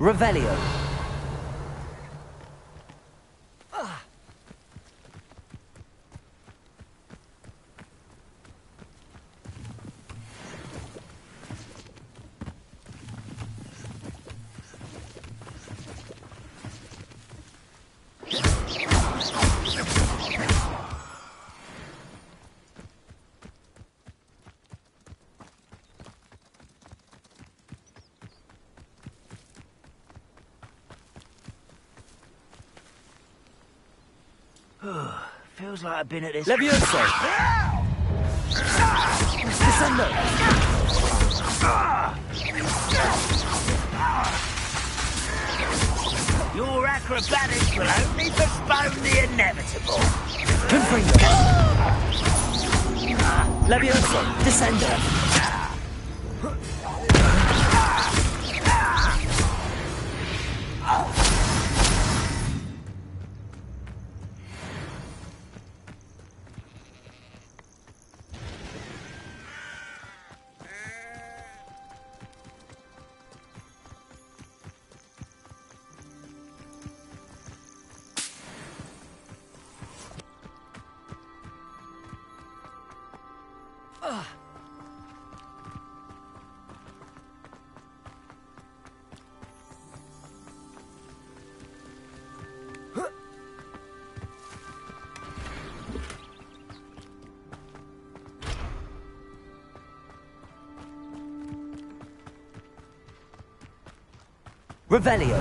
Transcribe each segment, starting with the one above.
Revelio. Feels like I've been at this... Levioso! Descendo! Your acrobatics will only postpone the inevitable. Confringo! Levioso! Descendo! Revelio.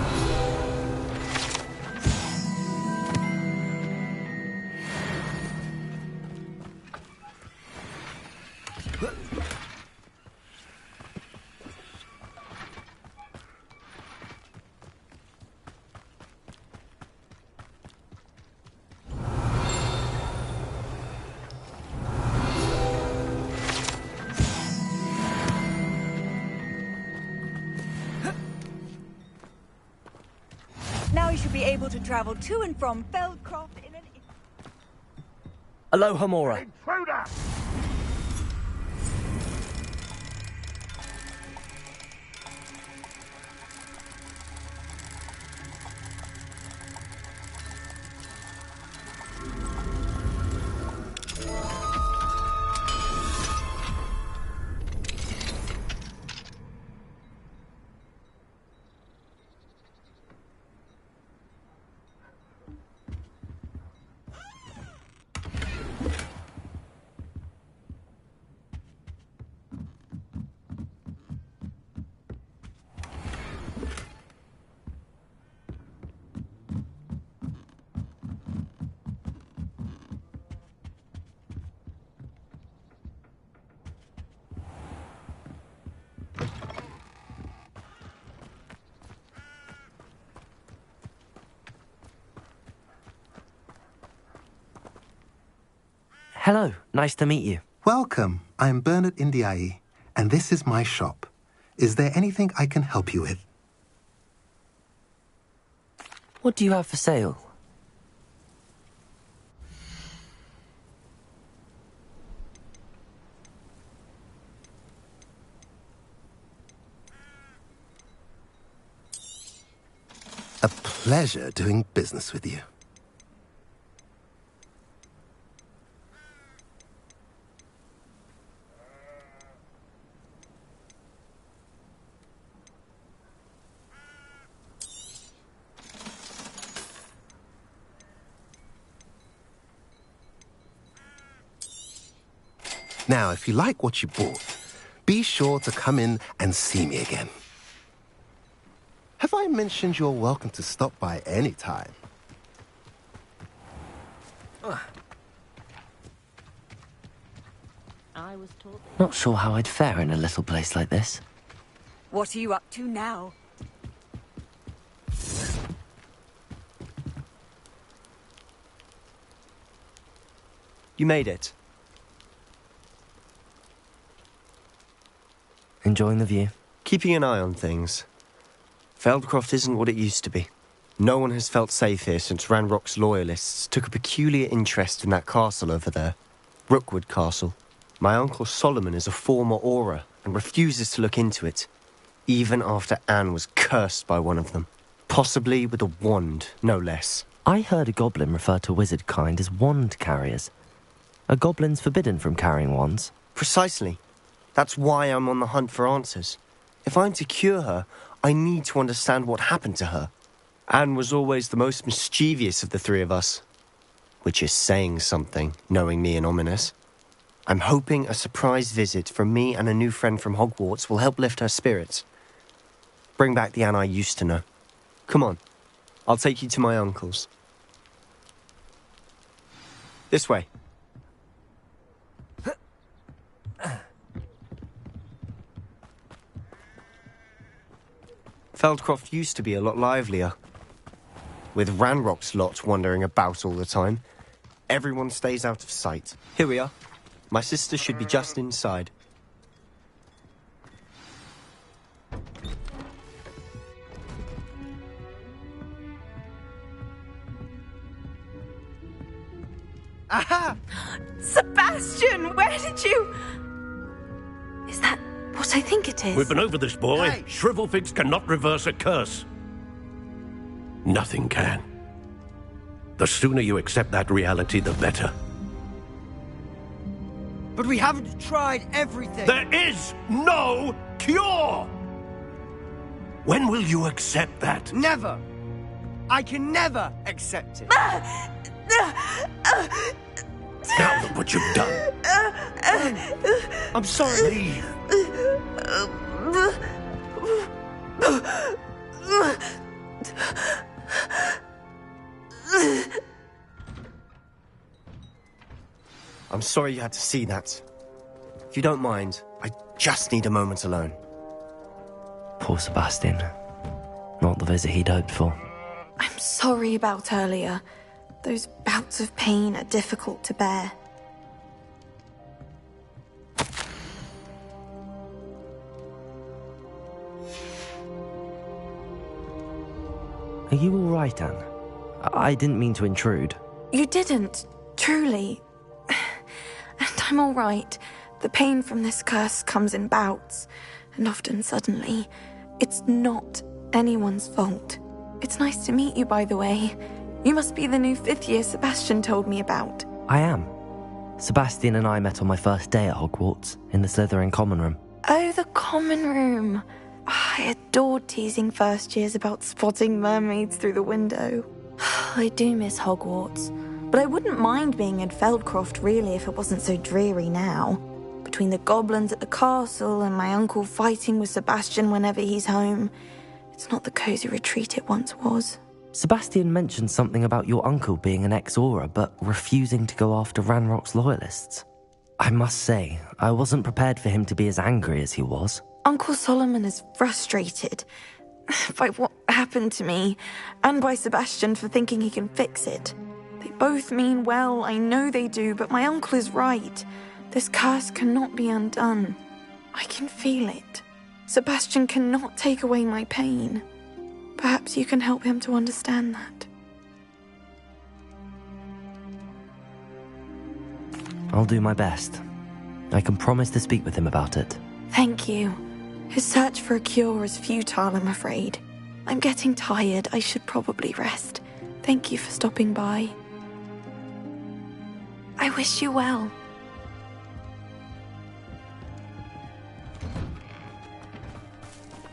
Now you should be able to travel to and from Feldcroft in an... Aloha Mora. Intruder! Hello, nice to meet you. Welcome. I'm Bernard Indiai, and this is my shop. Is there anything I can help you with? What do you have for sale? A pleasure doing business with you. Now, if you like what you bought, be sure to come in and see me again. Have I mentioned you're welcome to stop by any time? Not sure how I'd fare in a little place like this. What are you up to now? You made it. Enjoying the view? Keeping an eye on things. Feldcroft isn't what it used to be. No one has felt safe here since Ranrock's loyalists took a peculiar interest in that castle over there. Rookwood Castle. My uncle Solomon is a former Auror and refuses to look into it. even after Anne was cursed by one of them. Possibly with a wand, no less. I heard a goblin refer to wizard kind as wand carriers. Are goblins forbidden from carrying wands? Precisely. That's why I'm on the hunt for answers. If I'm to cure her, I need to understand what happened to her. Anne was always the most mischievous of the three of us. Which is saying something, knowing me and Ominous. I'm hoping a surprise visit from me and a new friend from Hogwarts will help lift her spirits. Bring back the Anne I used to know. Come on, I'll take you to my uncle's. This way. Feldcroft used to be a lot livelier. With Ranrock's lot wandering about all the time, everyone stays out of sight. Here we are. My sister should be just inside. Aha! Sebastian, where did you... Is that what I think it is? We've been over this, boy. Hey. Shrivelfigs cannot reverse a curse. Nothing can. The sooner you accept that reality, the better. But we haven't tried everything. There is no cure! When will you accept that? Never. I can never accept it. Now look what you've done. I'm sorry. Leave. I'm sorry you had to see that. If you don't mind, I just need a moment alone. Poor Sebastian. Not the visit he'd hoped for. I'm sorry about earlier. Those bouts of pain are difficult to bear. Are you all right, Anne? I didn't mean to intrude. You didn't, truly. And I'm all right. The pain from this curse comes in bouts, and often suddenly. It's not anyone's fault. It's nice to meet you, by the way. You must be the new 5th year Sebastian told me about. I am. Sebastian and I met on my first day at Hogwarts, in the Slytherin common room. Oh, the common room. I adored teasing first years about spotting mermaids through the window. I do miss Hogwarts, but I wouldn't mind being in Feldcroft really if it wasn't so dreary now. Between the goblins at the castle and my uncle fighting with Sebastian whenever he's home, it's not the cosy retreat it once was. Sebastian mentioned something about your uncle being an ex-Auror, but refusing to go after Ranrock's loyalists. I must say, I wasn't prepared for him to be as angry as he was. Uncle Solomon is frustrated by what happened to me, and by Sebastian for thinking he can fix it. They both mean well, I know they do, but my uncle is right. This curse cannot be undone. I can feel it. Sebastian cannot take away my pain. Perhaps you can help him to understand that. I'll do my best. I can promise to speak with him about it. Thank you. His search for a cure is futile, I'm afraid. I'm getting tired. I should probably rest. Thank you for stopping by. I wish you well.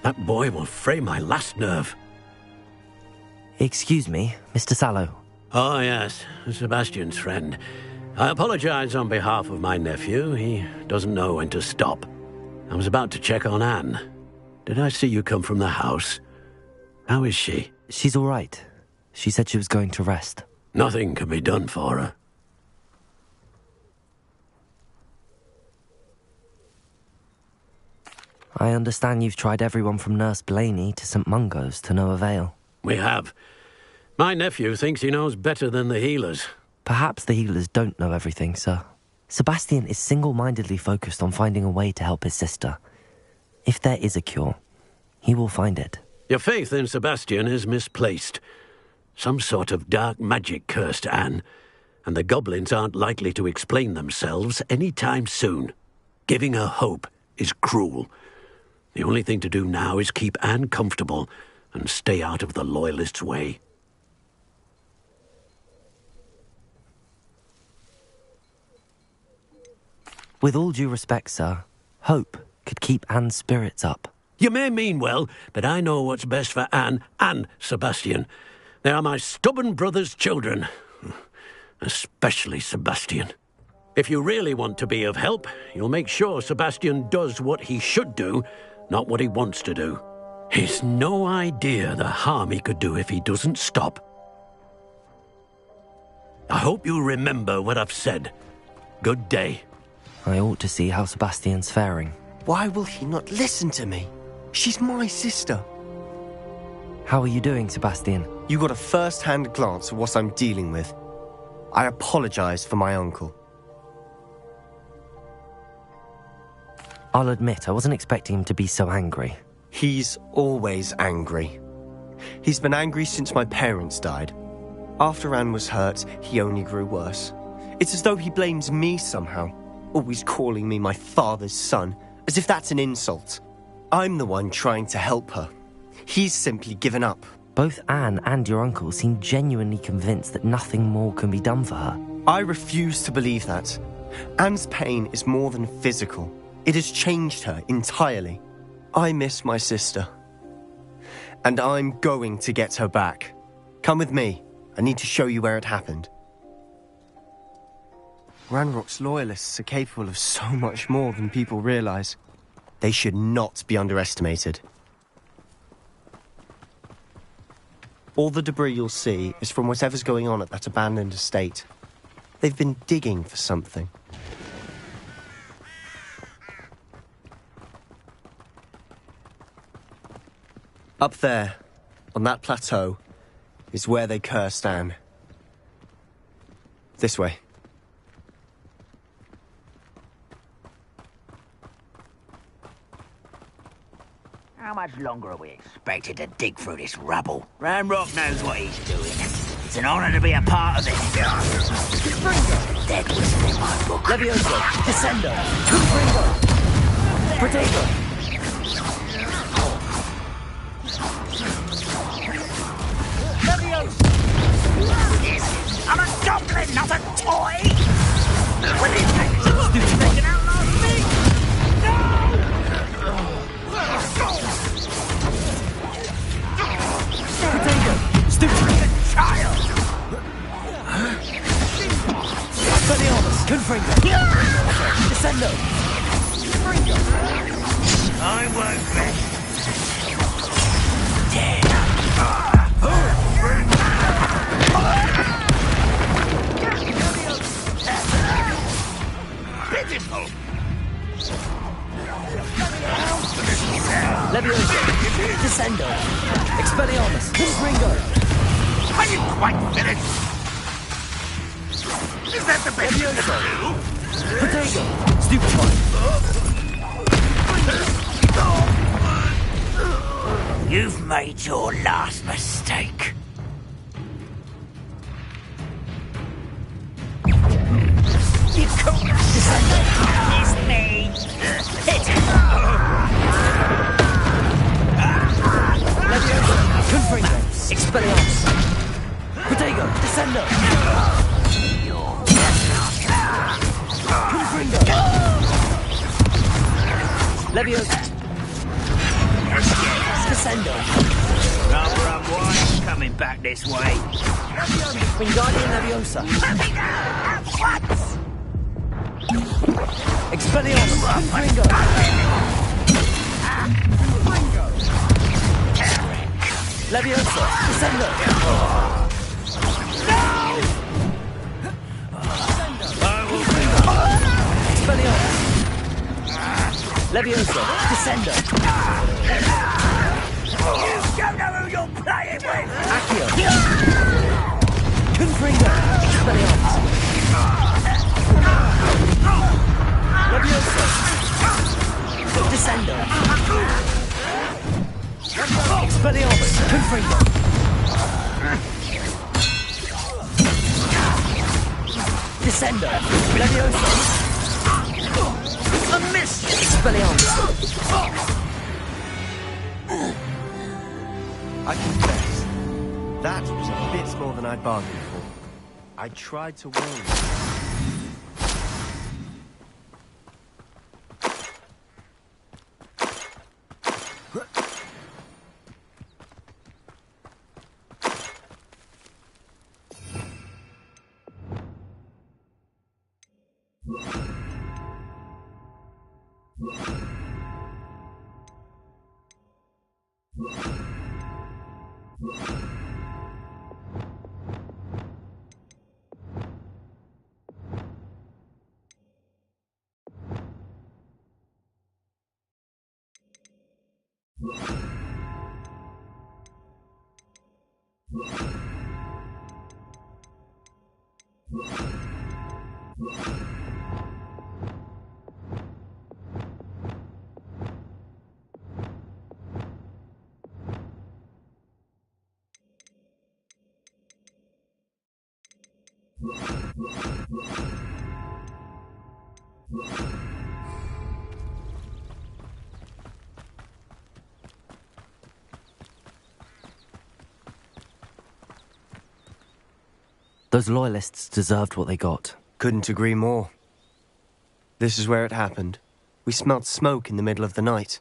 That boy will fray my last nerve. Excuse me, Mr. Sallow. Oh, yes, Sebastian's friend. I apologize on behalf of my nephew. He doesn't know when to stop. I was about to check on Anne. Did I see you come from the house? How is she? She's all right. She said she was going to rest. Nothing can be done for her. I understand you've tried everyone from Nurse Blaney to St. Mungo's to no avail. We have. My nephew thinks he knows better than the healers. Perhaps the healers don't know everything, sir. Sebastian is single-mindedly focused on finding a way to help his sister. If there is a cure, he will find it. Your faith in Sebastian is misplaced. Some sort of dark magic cursed Anne, and the goblins aren't likely to explain themselves any time soon. Giving her hope is cruel. The only thing to do now is keep Anne comfortable and stay out of the Loyalists' way. With all due respect, sir, hope could keep Anne's spirits up. You may mean well, but I know what's best for Anne and Sebastian. They are my stubborn brother's children. Especially Sebastian. If you really want to be of help, you'll make sure Sebastian does what he should do, not what he wants to do. He's no idea the harm he could do if he doesn't stop. I hope you remember what I've said. Good day. I ought to see how Sebastian's faring. Why will he not listen to me? She's my sister. How are you doing, Sebastian? You got a first-hand glance of what I'm dealing with. I apologize for my uncle. I'll admit, I wasn't expecting him to be so angry. He's always angry. He's been angry since my parents died. After Anne was hurt, he only grew worse. It's as though he blames me somehow, always calling me my father's son, as if that's an insult. I'm the one trying to help her. He's simply given up. Both Anne and your uncle seem genuinely convinced that nothing more can be done for her. I refuse to believe that. Anne's pain is more than physical. It has changed her entirely. I miss my sister. And I'm going to get her back. Come with me. I need to show you where it happened. Ranrock's Loyalists are capable of so much more than people realize. They should not be underestimated. All the debris you'll see is from whatever's going on at that abandoned estate. They've been digging for something. Up there, on that plateau, is where they cursed Anne. This way. How much longer are we expected to dig through this rubble? Ranrock knows what he's doing. It's an honor to be a part of this. Dead whistle in my book. Levioso, Descendo, Confringo, Potato. I'm a goblin, not a toy! When these magazines do taken out last week! Potato, stupid Child! Expelliarmus, Confringo, Descendo, Confringo. I won't rest. Pitiful! Levioso, Descendo, Expelliarmus, Confringo. Are you quite finished? Is that the best you can do? Potato, Stupefy. You've made your last mistake. You can't It's me. Hit it. Levioso, Confringo, Expelliarmus. Potato, Descendo. Confringo. Levioso. Descendo. Rather unwise coming back this way. Wingardium Leviosa. What? Expelliarmus, Confringo. Leviosa, Descendo. Expelliarmus. Leviosa, Descendo. You don't know who you're playing with! Accio. Confringo. Expelliarmus. Leviosa. Descendo. Expelliarmus. Confringo. Descendo. Leviosa. A miss! Expelliarmus. I confess, that was a bit more than I'd bargained for. I tried to warn you. Those loyalists deserved what they got. Couldn't agree more. This is where it happened. We smelled smoke in the middle of the night.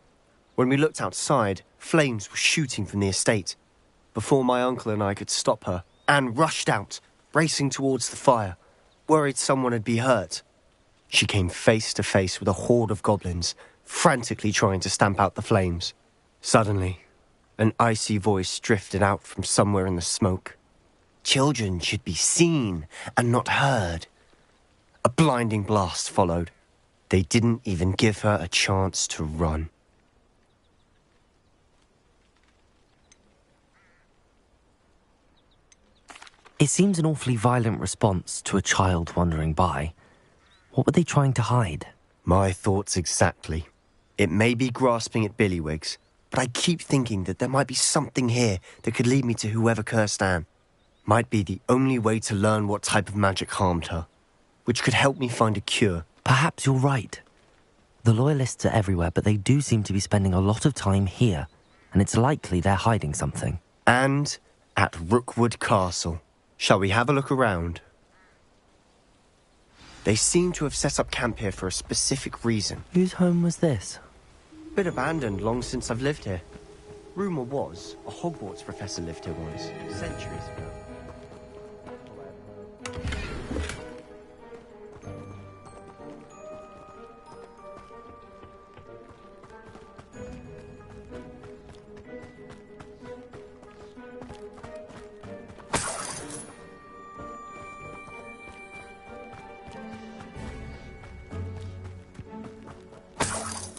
When we looked outside, flames were shooting from the estate. Before my uncle and I could stop her, Anne rushed out, racing towards the fire, worried someone had been hurt. She came face to face with a horde of goblins, frantically trying to stamp out the flames. Suddenly, an icy voice drifted out from somewhere in the smoke. Children should be seen and not heard. A blinding blast followed. They didn't even give her a chance to run. It seems an awfully violent response to a child wandering by. What were they trying to hide? My thoughts exactly. It may be grasping at billywhigs, but I keep thinking that there might be something here that could lead me to whoever cursed Anne. Might be the only way to learn what type of magic harmed her, which could help me find a cure. Perhaps you're right. The loyalists are everywhere, but they do seem to be spending a lot of time here, and it's likely they're hiding something. And at Rookwood Castle. Shall we have a look around? They seem to have set up camp here for a specific reason. Whose home was this? Been abandoned long since I've lived here. Rumour was a Hogwarts professor lived here once, centuries ago.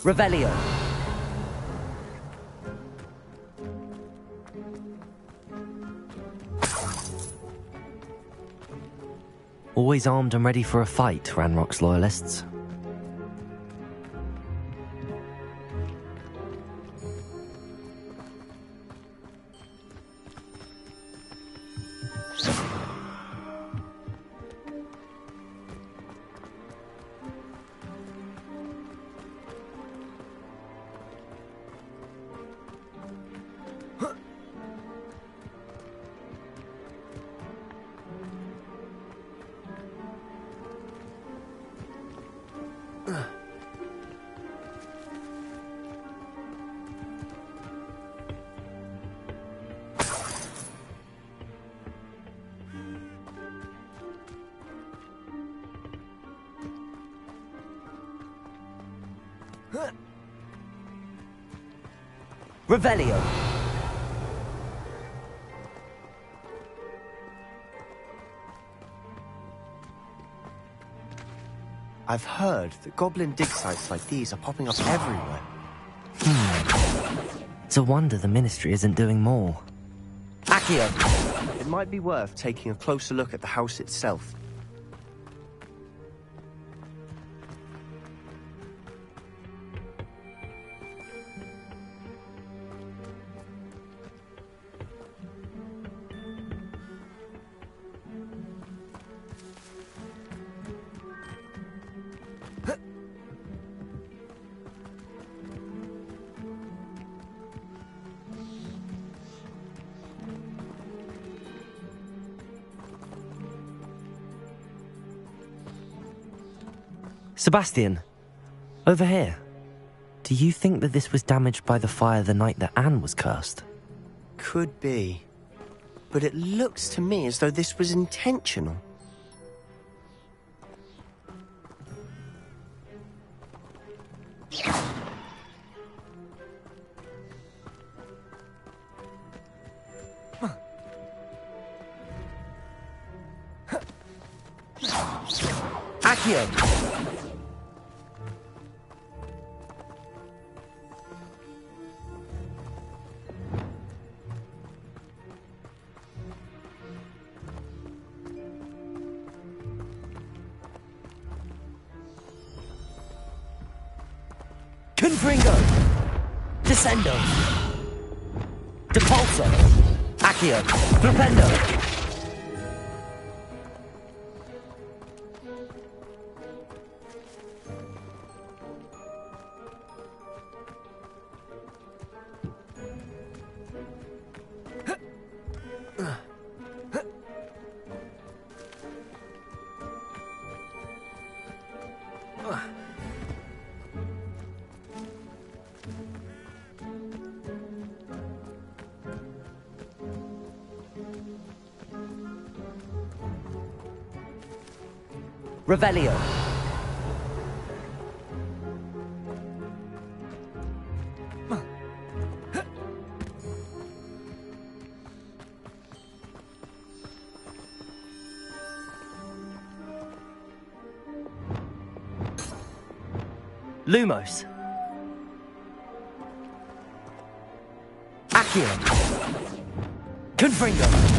Revelio. Always armed and ready for a fight, Ranrock's loyalists. Revelio. I've heard that goblin dig sites like these are popping up everywhere. It's a wonder the Ministry isn't doing more. Accio. It might be worth taking a closer look at the house itself. Sebastian, over here. Do you think that this was damaged by the fire the night that Anne was cursed? Could be. But it looks to me as though this was intentional. Accio! Confringo! Descendo! Depulso! Accio! Flipendo! Revelio. Lumos. Accio. Confringo.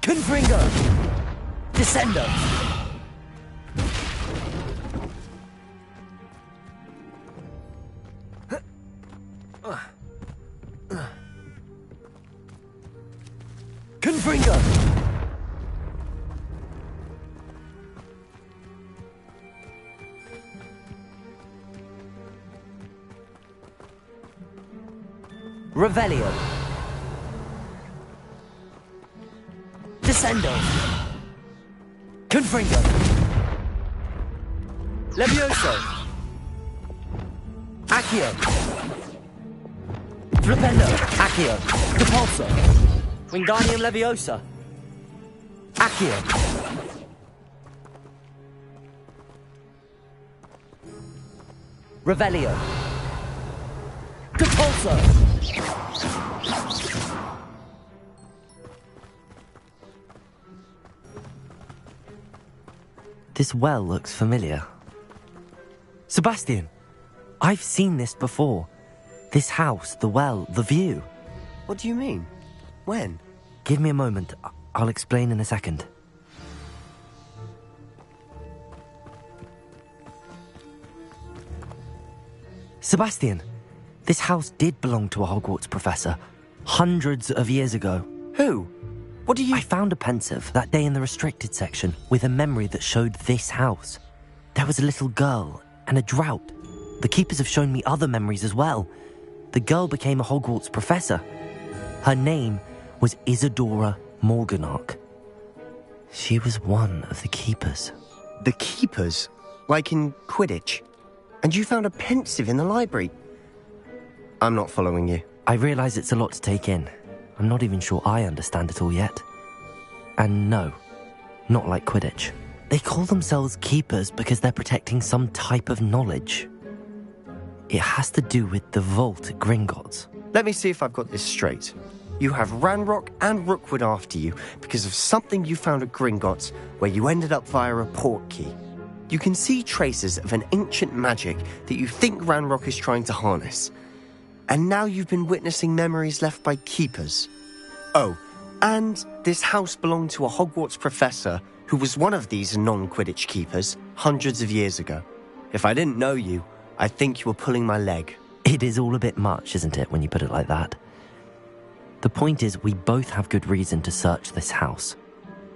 Confringo! Descendo! Confringo! Revelio! Descendo! Confringo! Levioso! Accio! Flipendo! Accio! Depulso! Wingardium Leviosa! Accio! Revelio! Depulso! This well looks familiar. Sebastian, I've seen this before. This house, the well, the view. What do you mean? When? Give me a moment. I'll explain in a second. Sebastian, this house did belong to a Hogwarts professor hundreds of years ago. Who? What do you... I found a pensive that day in the restricted section with a memory that showed this house. There was a little girl and a drought. The keepers have shown me other memories as well. The girl became a Hogwarts professor. Her name was Isadora Morganach. She was one of the keepers. The keepers? Like in Quidditch? And you found a pensive in the library? I'm not following you. I realise it's a lot to take in. I'm not even sure I understand it all yet. And no, not like Quidditch. They call themselves keepers because they're protecting some type of knowledge. It has to do with the vault at Gringotts. Let me see if I've got this straight. You have Ranrock and Rookwood after you because of something you found at Gringotts where you ended up via a portkey. You can see traces of an ancient magic that you think Ranrock is trying to harness. And now you've been witnessing memories left by keepers. Oh, And this house belonged to a Hogwarts professor who was one of these non-Quidditch keepers hundreds of years ago. If I didn't know you, I'd think you were pulling my leg. It is all a bit much, isn't it, when you put it like that? The point is, we both have good reason to search this house.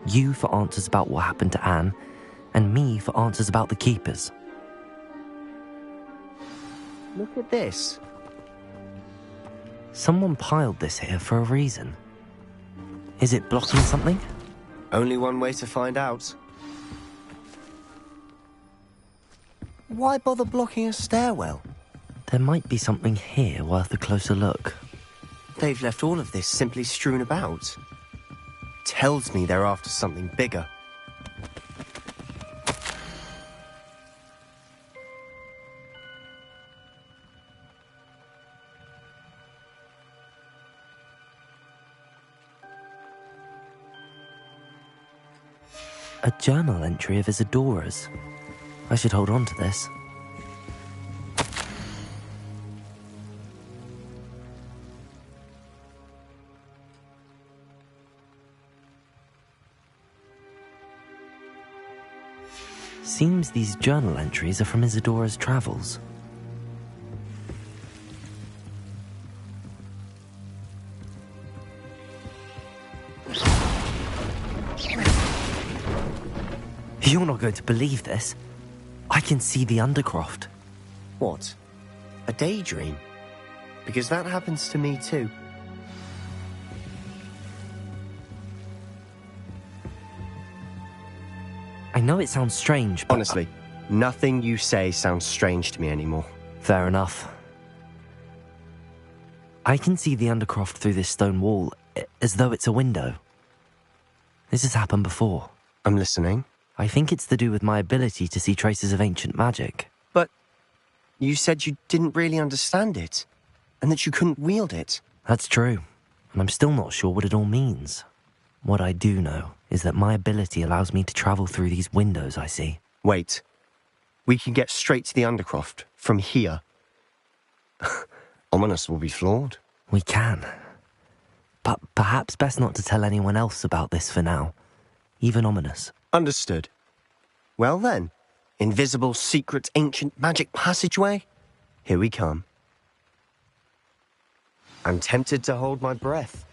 You for answers about what happened to Anne, and me for answers about the keepers. Look at this. Someone piled this here for a reason. Is it blocking something? Only one way to find out. Why bother blocking a stairwell? There might be something here worth a closer look. They've left all of this simply strewn about. Tells me they're after something bigger. A journal entry of Isadora's. I should hold on to this. Seems these journal entries are from Isadora's travels. You're not going to believe this. I can see the Undercroft. What? A daydream? Because that happens to me too. I know it sounds strange, but... Honestly, nothing you say sounds strange to me anymore. Fair enough. I can see the Undercroft through this stone wall, as though it's a window. This has happened before. I'm listening. I think it's to do with my ability to see traces of ancient magic. But you said you didn't really understand it, and that you couldn't wield it. That's true, and I'm still not sure what it all means. What I do know is that my ability allows me to travel through these windows I see. Wait. We can get straight to the Undercroft from here. Ominous will be floored. We can. But perhaps best not to tell anyone else about this for now. Even Ominous. Understood. Well then, invisible, secret, ancient magic passageway? Here we come. I'm tempted to hold my breath.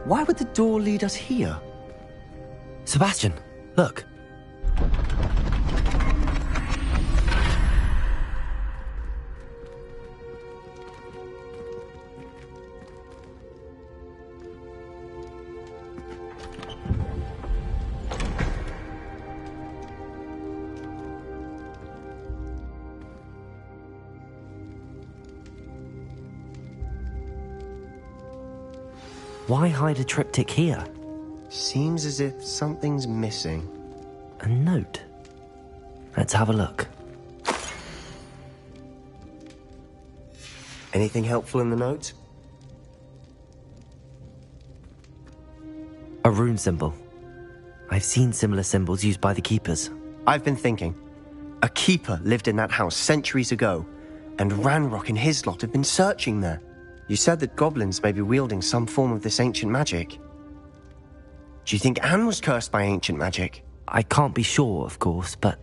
Why would the door lead us here? Sebastian, look. Why hide a triptych here? Seems as if something's missing. A note. Let's have a look. Anything helpful in the note? A rune symbol. I've seen similar symbols used by the keepers. I've been thinking. A keeper lived in that house centuries ago, and Ranrock and his lot have been searching there. You said that goblins may be wielding some form of this ancient magic. Do you think Anne was cursed by ancient magic? I can't be sure, of course, but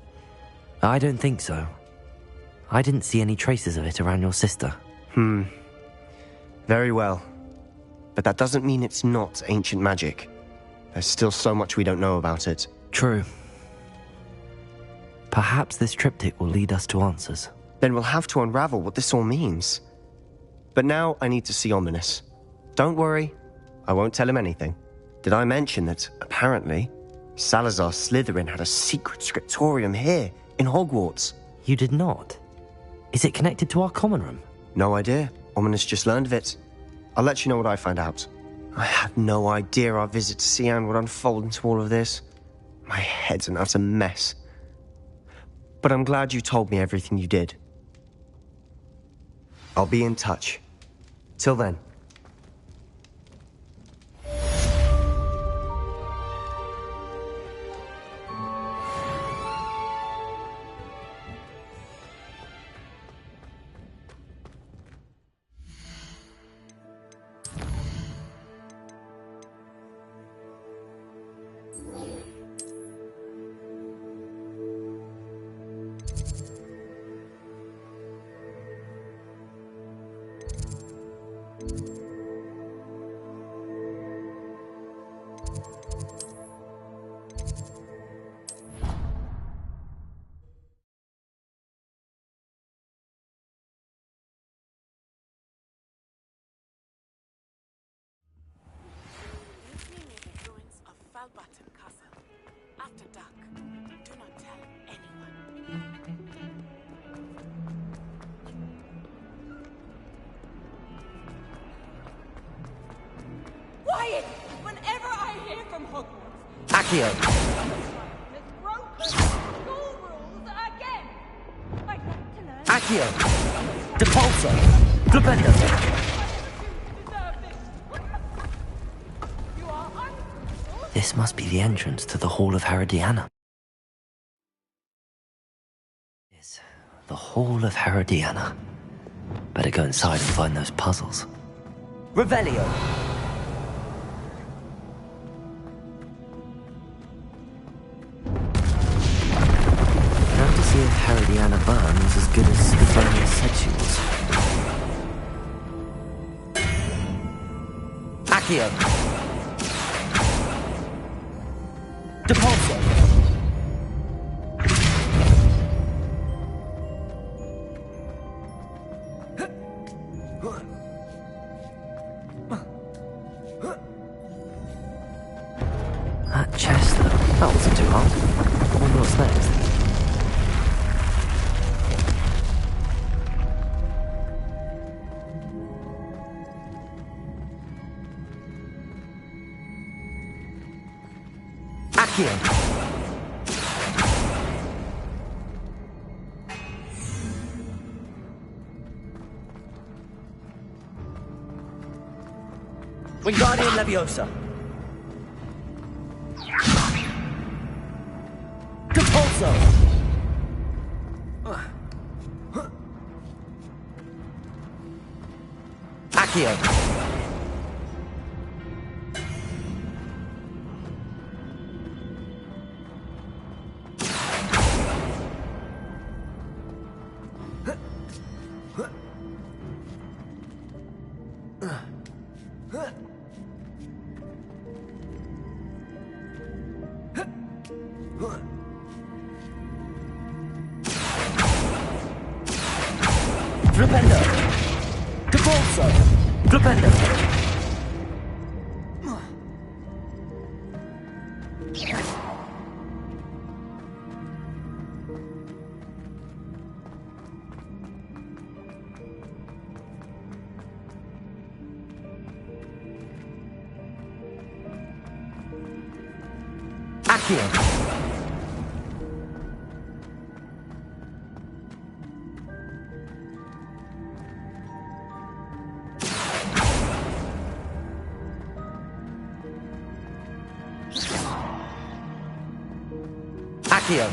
I don't think so. I didn't see any traces of it around your sister. Very well. But that doesn't mean it's not ancient magic. There's still so much we don't know about it. True. Perhaps this triptych will lead us to answers. Then we'll have to unravel what this all means. But now I need to see Ominous. Don't worry, I won't tell him anything. Did I mention that, apparently, Salazar Slytherin had a secret scriptorium here, in Hogwarts? You did not? Is it connected to our common room? No idea. Ominous just learned of it. I'll let you know what I find out. I had no idea our visit to Cian would unfold into all of this. My head's an utter mess. But I'm glad you told me everything you did. I'll be in touch. Till then. Button Castle. After dark, do not tell anyone. Quiet! Whenever I hear from Hogwarts, Accio. has broken school rules again. I'd like to learn. Accio. Depulso. Flipendo. You are ungrateful. This must be the entrance to the Hall of Herodiana. Yes, the Hall of Herodiana. Better go inside and find those puzzles. Revelio. Now to see if Herodiana Byrne was as good as Stefania said she was. Accio. Depulso. That chest, though, that wasn't too hard. I wonder what's next. Accio. Wingardium Leviosa. Depulso. Accio. Flipendo. Depulso. Flipendo. Accio. Accio.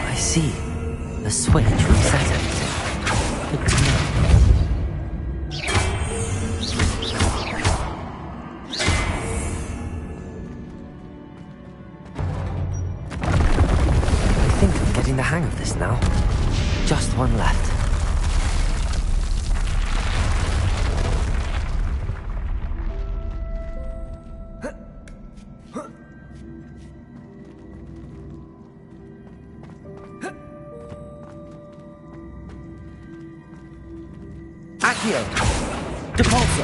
I see. The switch resets everything. Good to know. I think I'm getting the hang of this now. Just one left. Accio. Depulso.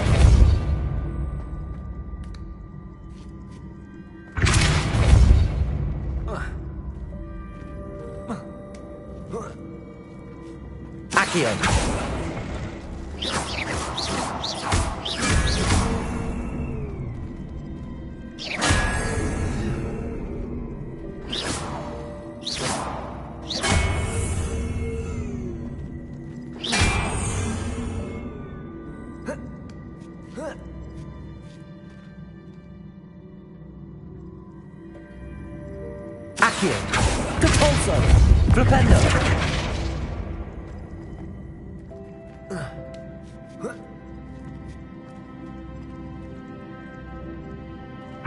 Accio. Accio. Depulso. Flipendo.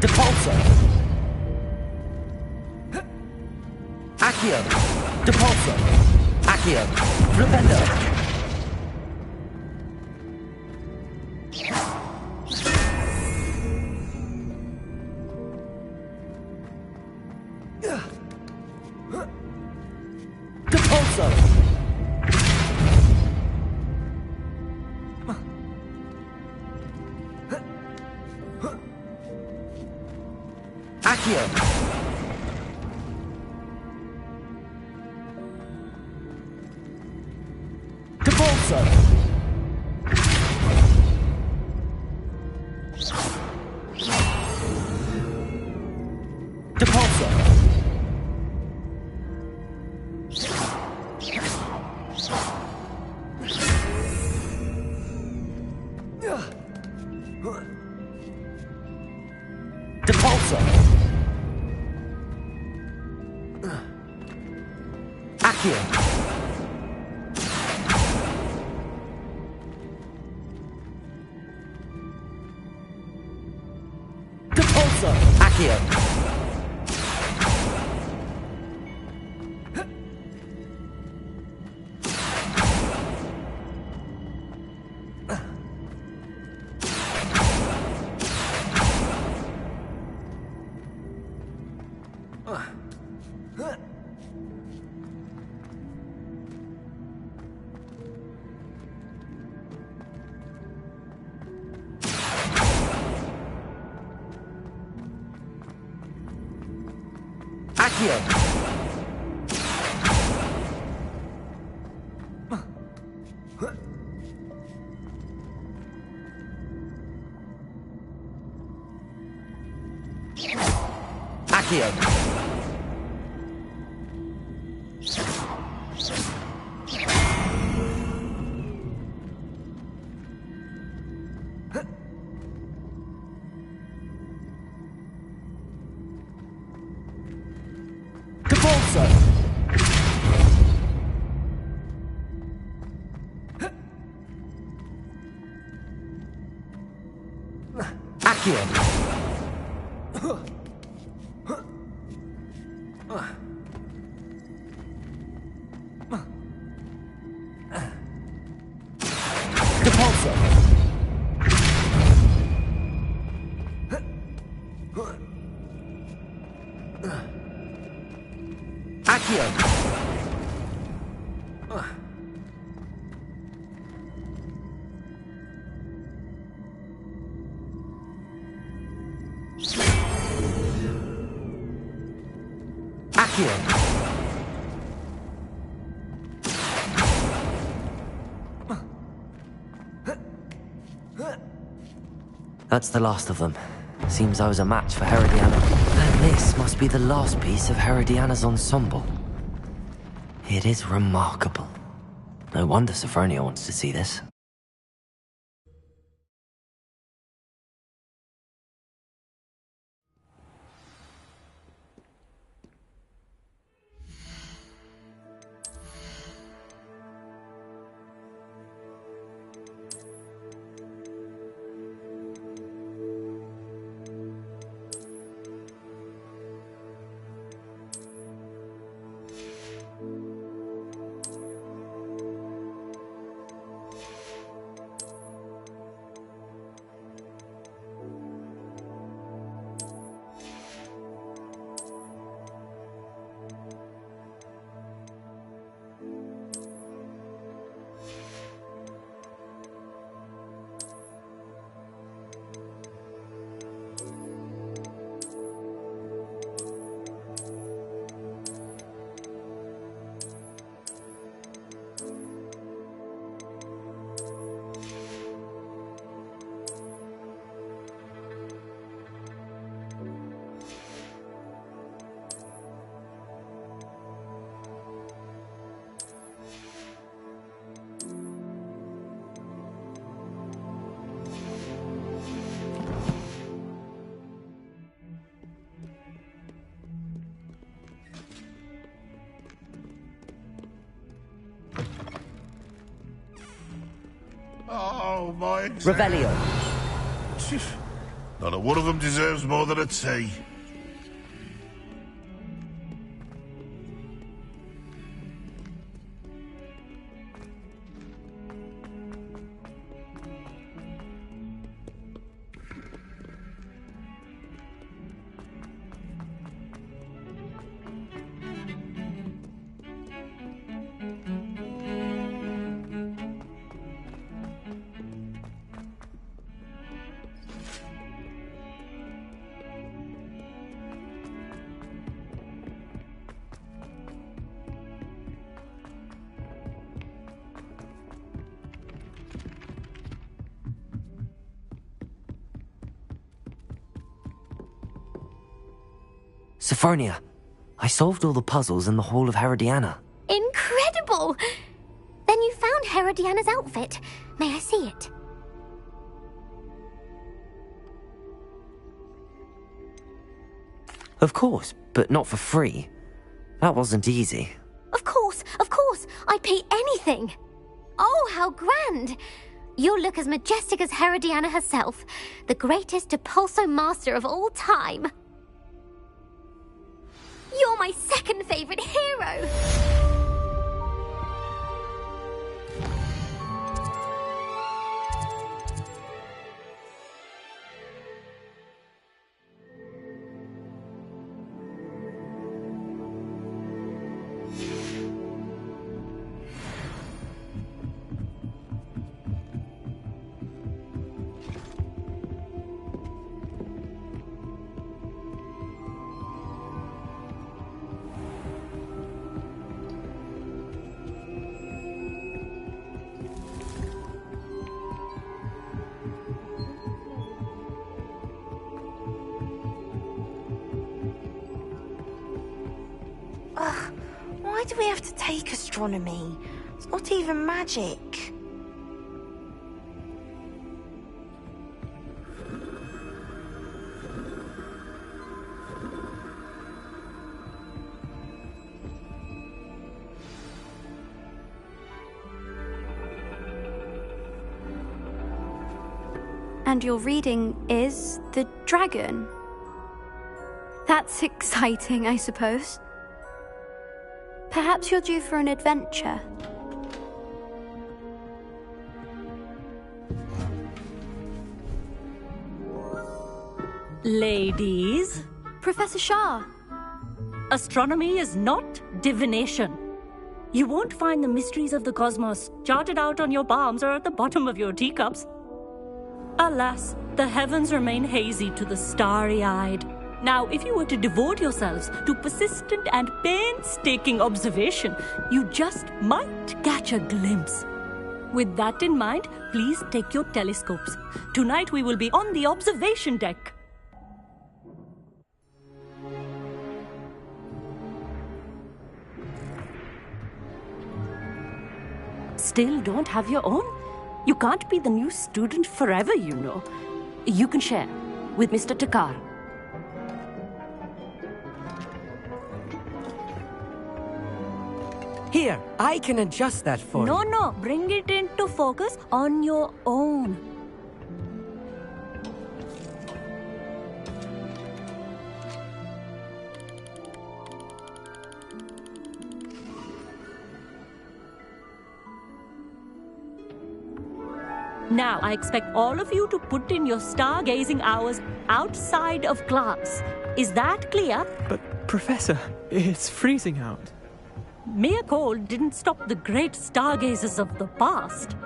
Depulso. Accio. Depulso. Accio. Rependo. Depulso. Accio. Depulso. Depulso. Depulso. Accio. Depulso. Accio. Accio. Accio. Depulso. Accio. Depulso. Accio. Accio. That's the last of them. Seems I was a match for Herodiana. And this must be the last piece of Herodiana's ensemble. It is remarkable. No wonder Sophronia wants to see this. Oh, my... Revelio. Not a one of them deserves more than a tea. Sophronia, I solved all the puzzles in the Hall of Herodiana. Incredible! Then you found Herodiana's outfit. May I see it? Of course, but not for free. That wasn't easy. Of course, I'd pay anything. Oh, how grand! You'll look as majestic as Herodiana herself, the greatest Depulso master of all time. You're my second favorite hero! Why do we have to take astronomy? It's not even magic. And your reading is the dragon. That's exciting, I suppose. Perhaps you're due for an adventure. Ladies, Professor Shah. astronomy is not divination. You won't find the mysteries of the cosmos charted out on your palms or at the bottom of your teacups. Alas, the heavens remain hazy to the starry-eyed. Now, if you were to devote yourselves to persistent and painstaking observation, you just might catch a glimpse. With that in mind, please take your telescopes. Tonight we will be on the observation deck. Still don't have your own? You can't be the new student forever, you know. You can share with Mr. Takar. Here, I can adjust that for you. No, bring it into focus on your own. Now, I expect all of you to put in your stargazing hours outside of class. Is that clear? But, Professor, it's freezing out. Mere cold didn't stop the great stargazers of the past.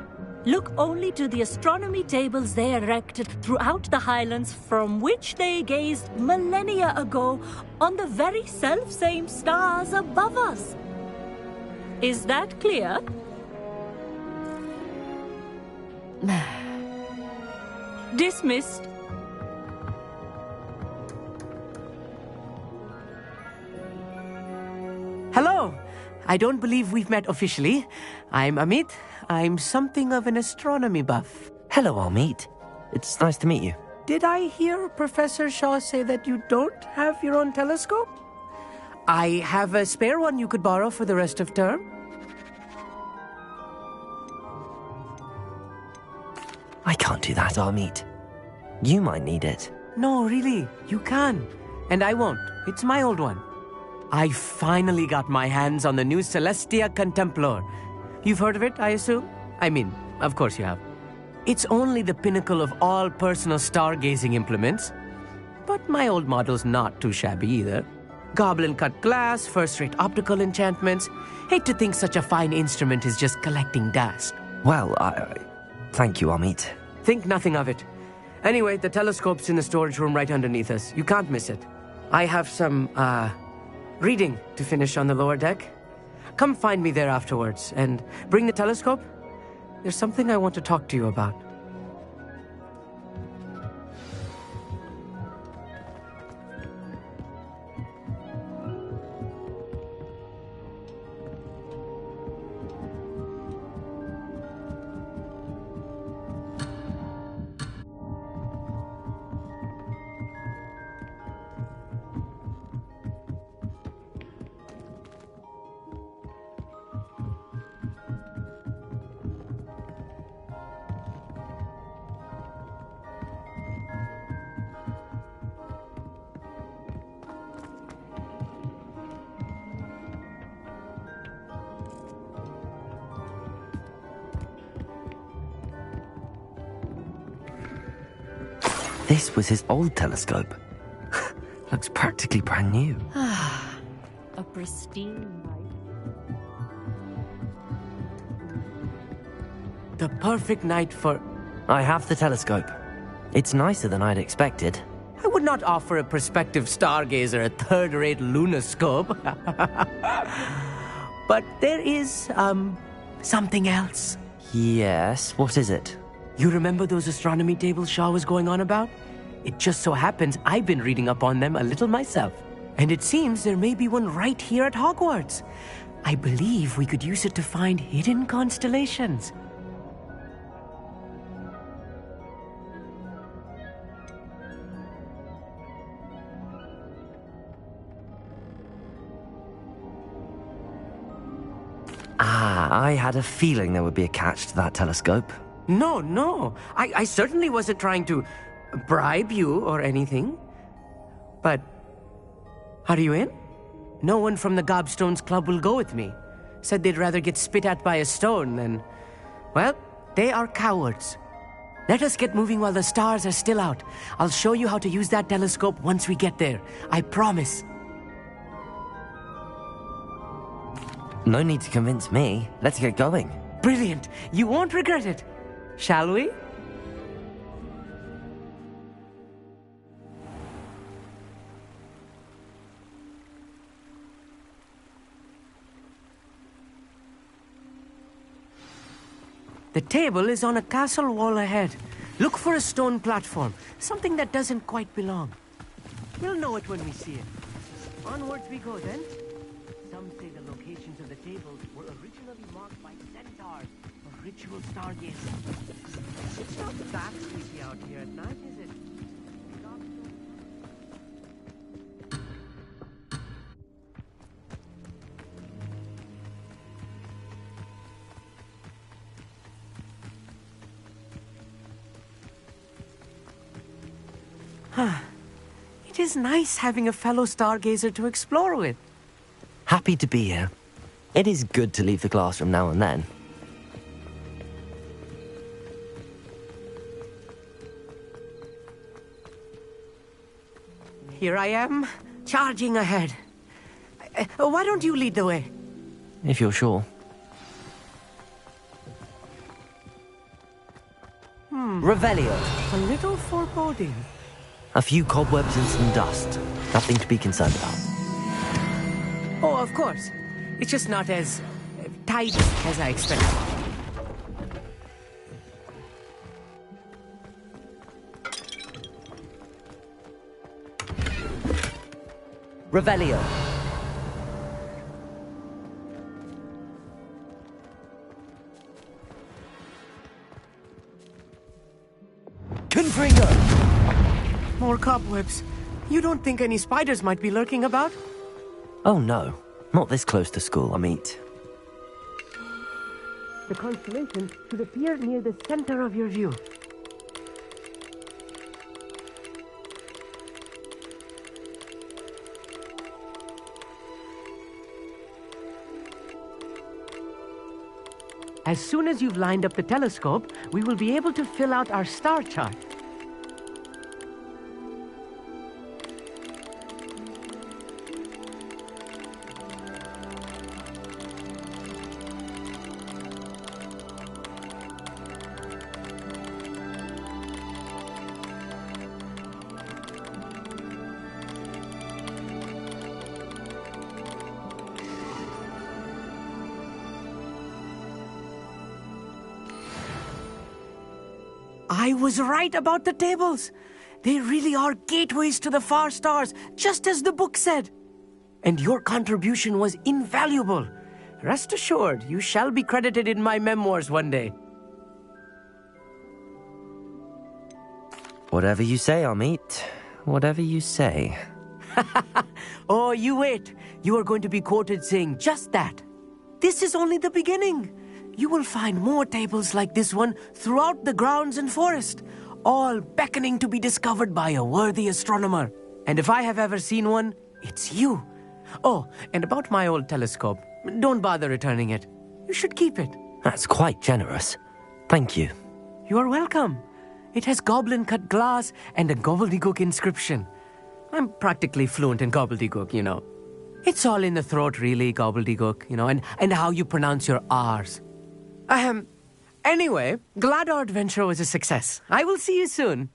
Look only to the astronomy tables they erected throughout the highlands from which they gazed millennia ago on the very self-same stars above us. Is that clear? Dismissed. Hello. I don't believe we've met officially. I'm Amit. I'm something of an astronomy buff. Hello, Amit. It's nice to meet you. Did I hear Professor Shaw say that you don't have your own telescope? I have a spare one you could borrow for the rest of term. I can't do that, Amit. You might need it. No, really, you can. And I won't. It's my old one. I finally got my hands on the new Celestia Contemplar. You've heard of it, I assume? I mean, of course you have. It's only the pinnacle of all personal stargazing implements. But my old model's not too shabby either. Goblin-cut glass, first-rate optical enchantments. Hate to think such a fine instrument is just collecting dust. Well, thank you, Amit. Think nothing of it. Anyway, the telescope's in the storage room right underneath us. You can't miss it. I have some, reading to finish on the lower deck. Come find me there afterwards, and bring the telescope. There's something I want to talk to you about. This was his old telescope. Looks practically brand new. A pristine night. The perfect night for... I have the telescope. It's nicer than I'd expected. I would not offer a prospective stargazer a third-rate lunoscope. But there is, something else. Yes, what is it? You remember those astronomy tables Shaw was going on about? It just so happens I've been reading up on them a little myself. And it seems there may be one right here at Hogwarts. I believe we could use it to find hidden constellations. I had a feeling there would be a catch to that telescope. No. I certainly wasn't trying to bribe you or anything. But, are you in? No one from the Gobstones Club will go with me. Said they'd rather get spit at by a stone than... Well, they are cowards. Let us get moving while the stars are still out. I'll show you how to use that telescope once we get there. I promise. No need to convince me. Let's get going. Brilliant. You won't regret it. Shall we? The table is on a castle wall ahead. Look for a stone platform, something that doesn't quite belong. We'll know it when we see it. Onwards we go then. Some say the locations of the tables were originally marked by centaurs for ritual stargazing. It's not that creepy out here at night, is it? It is nice having a fellow stargazer to explore with. Happy to be here. It is good to leave the classroom now and then. Here I am, charging ahead. Why don't you lead the way? If you're sure. Revelio. A little foreboding. A few cobwebs and some dust. Nothing to be concerned about. Oh, of course. It's just not as tidy as I expected. Revelio. Confringo. More cobwebs. You don't think any spiders might be lurking about? Oh no, not this close to school, Amit. The constellation should appear near the center of your view. As soon as you've lined up the telescope, we will be able to fill out our star chart. I was right about the tables. They really are gateways to the far stars, just as the book said. And your contribution was invaluable. Rest assured, you shall be credited in my memoirs one day. Whatever you say, Amit. Whatever you say. Oh, you wait. You are going to be quoted saying just that. This is only the beginning. You will find more tables like this one throughout the grounds and forest, all beckoning to be discovered by a worthy astronomer. And if I have ever seen one, it's you. Oh, and about my old telescope, don't bother returning it. You should keep it. That's quite generous. Thank you. You are welcome. It has goblin-cut glass and a gobbledygook inscription. I'm practically fluent in gobbledygook, you know. It's all in the throat, really, gobbledygook, you know, and how you pronounce your R's. Anyway, glad our adventure was a success. I will see you soon.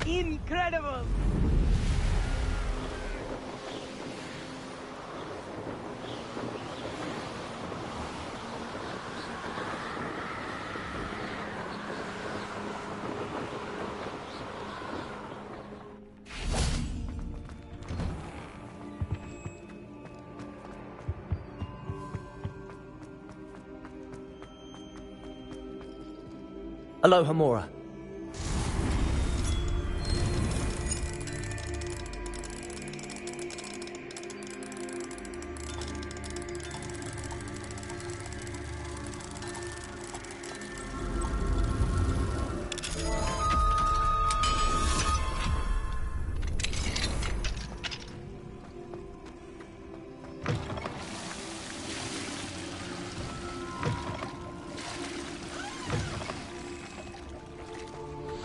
Incredible! Aloha, Mora.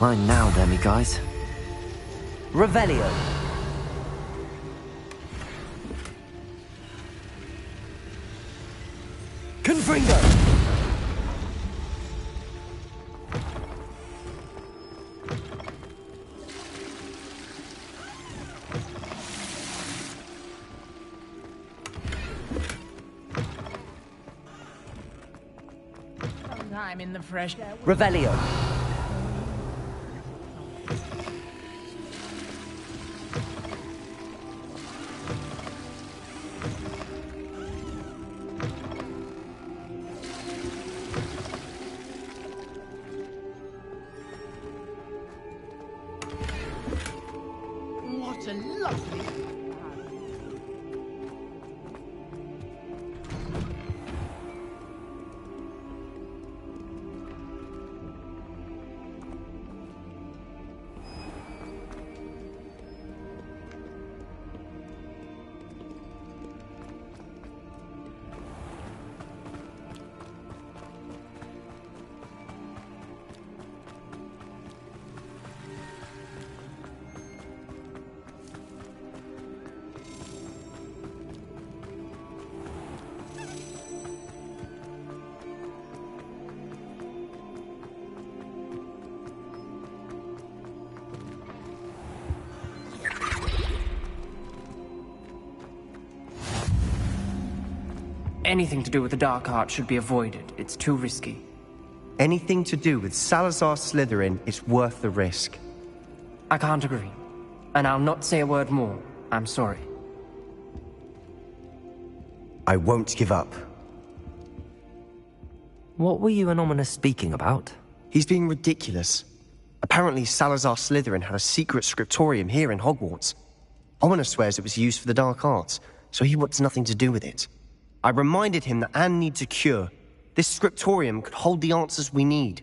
Mine now, demiguys. Revelio. Confringo. Sometime in the fresh air. Revelio. What a lovely... Anything to do with the dark art should be avoided. It's too risky. Anything to do with Salazar Slytherin is worth the risk. I can't agree. And I'll not say a word more. I'm sorry. I won't give up. What were you and Ominous speaking about? He's being ridiculous. Apparently Salazar Slytherin had a secret scriptorium here in Hogwarts. Ominous swears it was used for the dark arts, so he wants nothing to do with it. I reminded him that Anne needs a cure. This scriptorium could hold the answers we need.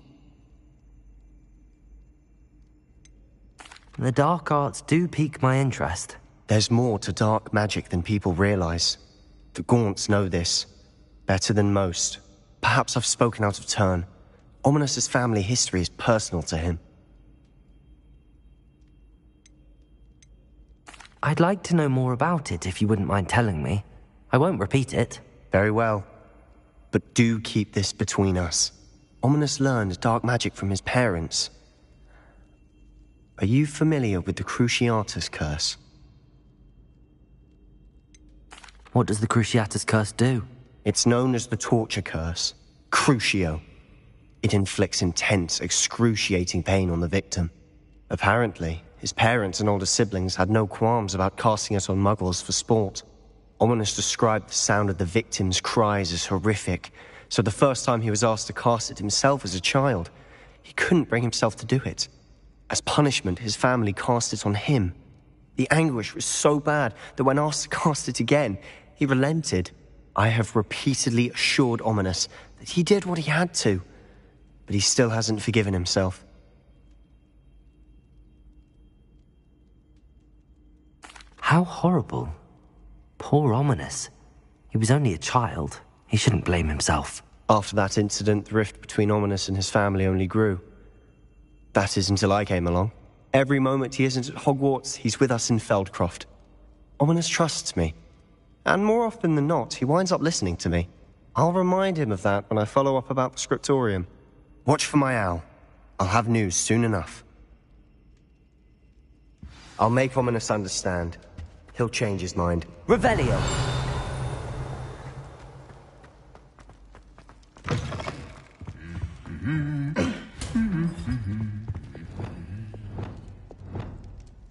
The dark arts do pique my interest. There's more to dark magic than people realize. The Gaunts know this. Better than most. Perhaps I've spoken out of turn. Ominous's family history is personal to him. I'd like to know more about it if you wouldn't mind telling me. I won't repeat it. Very well. But do keep this between us. Ominous learned dark magic from his parents. Are you familiar with the Cruciatus Curse? What does the Cruciatus Curse do? It's known as the Torture Curse. Crucio. It inflicts intense, excruciating pain on the victim. Apparently, his parents and older siblings had no qualms about casting it on muggles for sport. Ominous described the sound of the victim's cries as horrific, so the first time he was asked to cast it himself as a child, he couldn't bring himself to do it. As punishment, his family cast it on him. The anguish was so bad that when asked to cast it again, he relented. I have repeatedly assured Ominous that he did what he had to, but he still hasn't forgiven himself. How horrible. Poor Ominous. He was only a child. He shouldn't blame himself. After that incident, the rift between Ominous and his family only grew. That is until I came along. Every moment he isn't at Hogwarts, he's with us in Feldcroft. Ominous trusts me. And more often than not, he winds up listening to me. I'll remind him of that when I follow up about the scriptorium. Watch for my owl. I'll have news soon enough. I'll make Ominous understand. He'll change his mind. Revelio!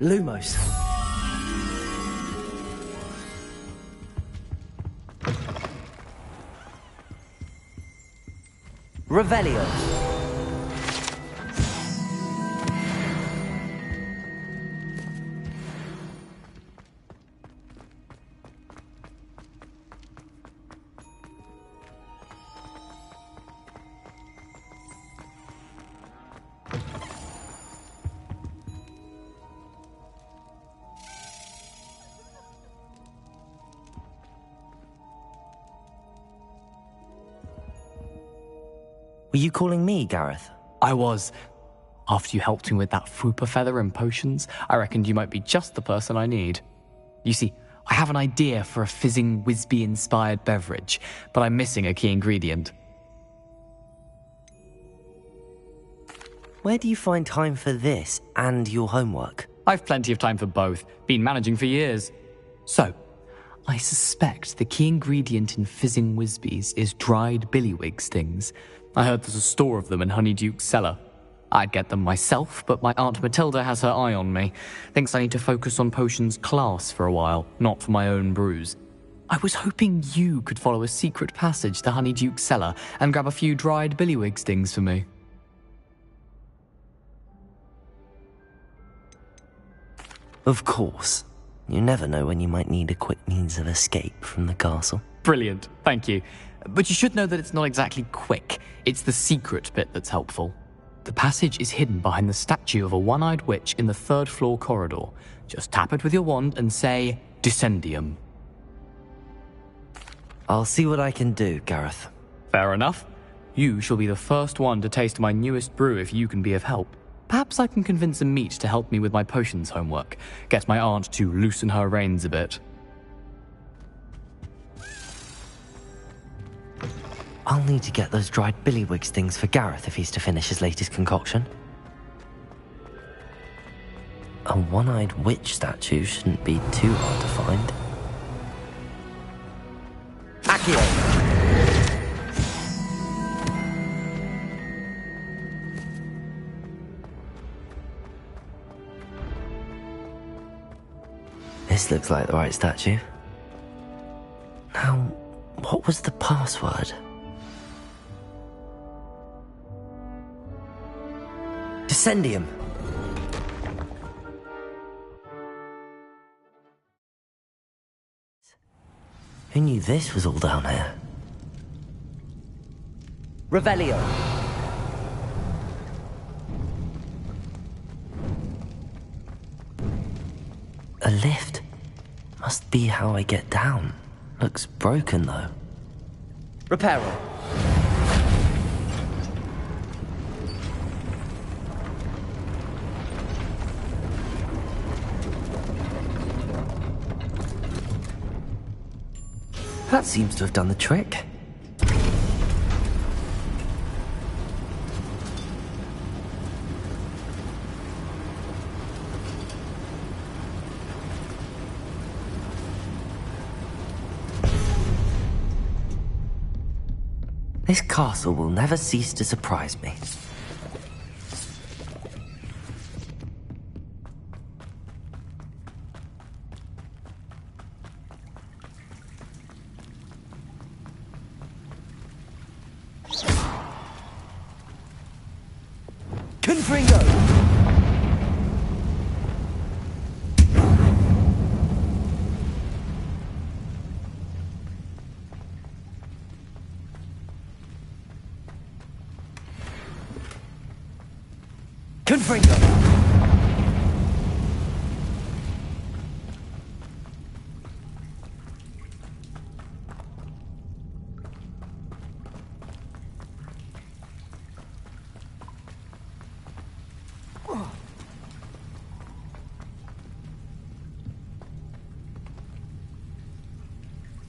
Lumos. Revelio. Were you calling me, Gareth? I was. After you helped me with that Fupa feather and potions, I reckoned you might be just the person I need. You see, I have an idea for a fizzing Whizbee-inspired beverage, but I'm missing a key ingredient. Where do you find time for this and your homework? I've plenty of time for both. Been managing for years. So, I suspect the key ingredient in fizzing Whizbees is dried billywig stings. I heard there's a store of them in Honeyduke's cellar. I'd get them myself, but my Aunt Matilda has her eye on me. Thinks I need to focus on potions class for a while, not for my own brews. I was hoping you could follow a secret passage to Honeyduke's cellar and grab a few dried billywig stings for me. Of course. You never know when you might need a quick means of escape from the castle. Brilliant, thank you. But you should know that it's not exactly quick. It's the secret bit that's helpful. The passage is hidden behind the statue of a one-eyed witch in the third-floor corridor. Just tap it with your wand and say, Descendium. I'll see what I can do, Gareth. Fair enough. You shall be the first one to taste my newest brew if you can be of help. Perhaps I can convince a meat to help me with my potions homework. Get my aunt to loosen her reins a bit. I'll need to get those dried billywig stings for Gareth if he's to finish his latest concoction. A one-eyed witch statue shouldn't be too hard to find. Accio! This looks like the right statue. Now, what was the password? Descendium. Who knew this was all down here? Revelio. A lift. Must be how I get down. Looks broken, though. Reparo. That seems to have done the trick. This castle will never cease to surprise me. Confringo! Confringo!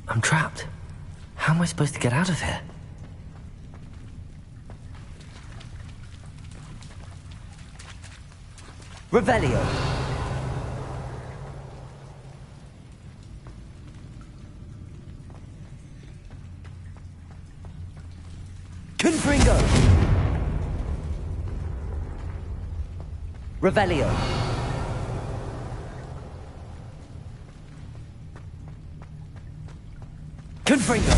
I'm trapped. How am I supposed to get out of here? Revelio. Confringo. Revelio. Confringo.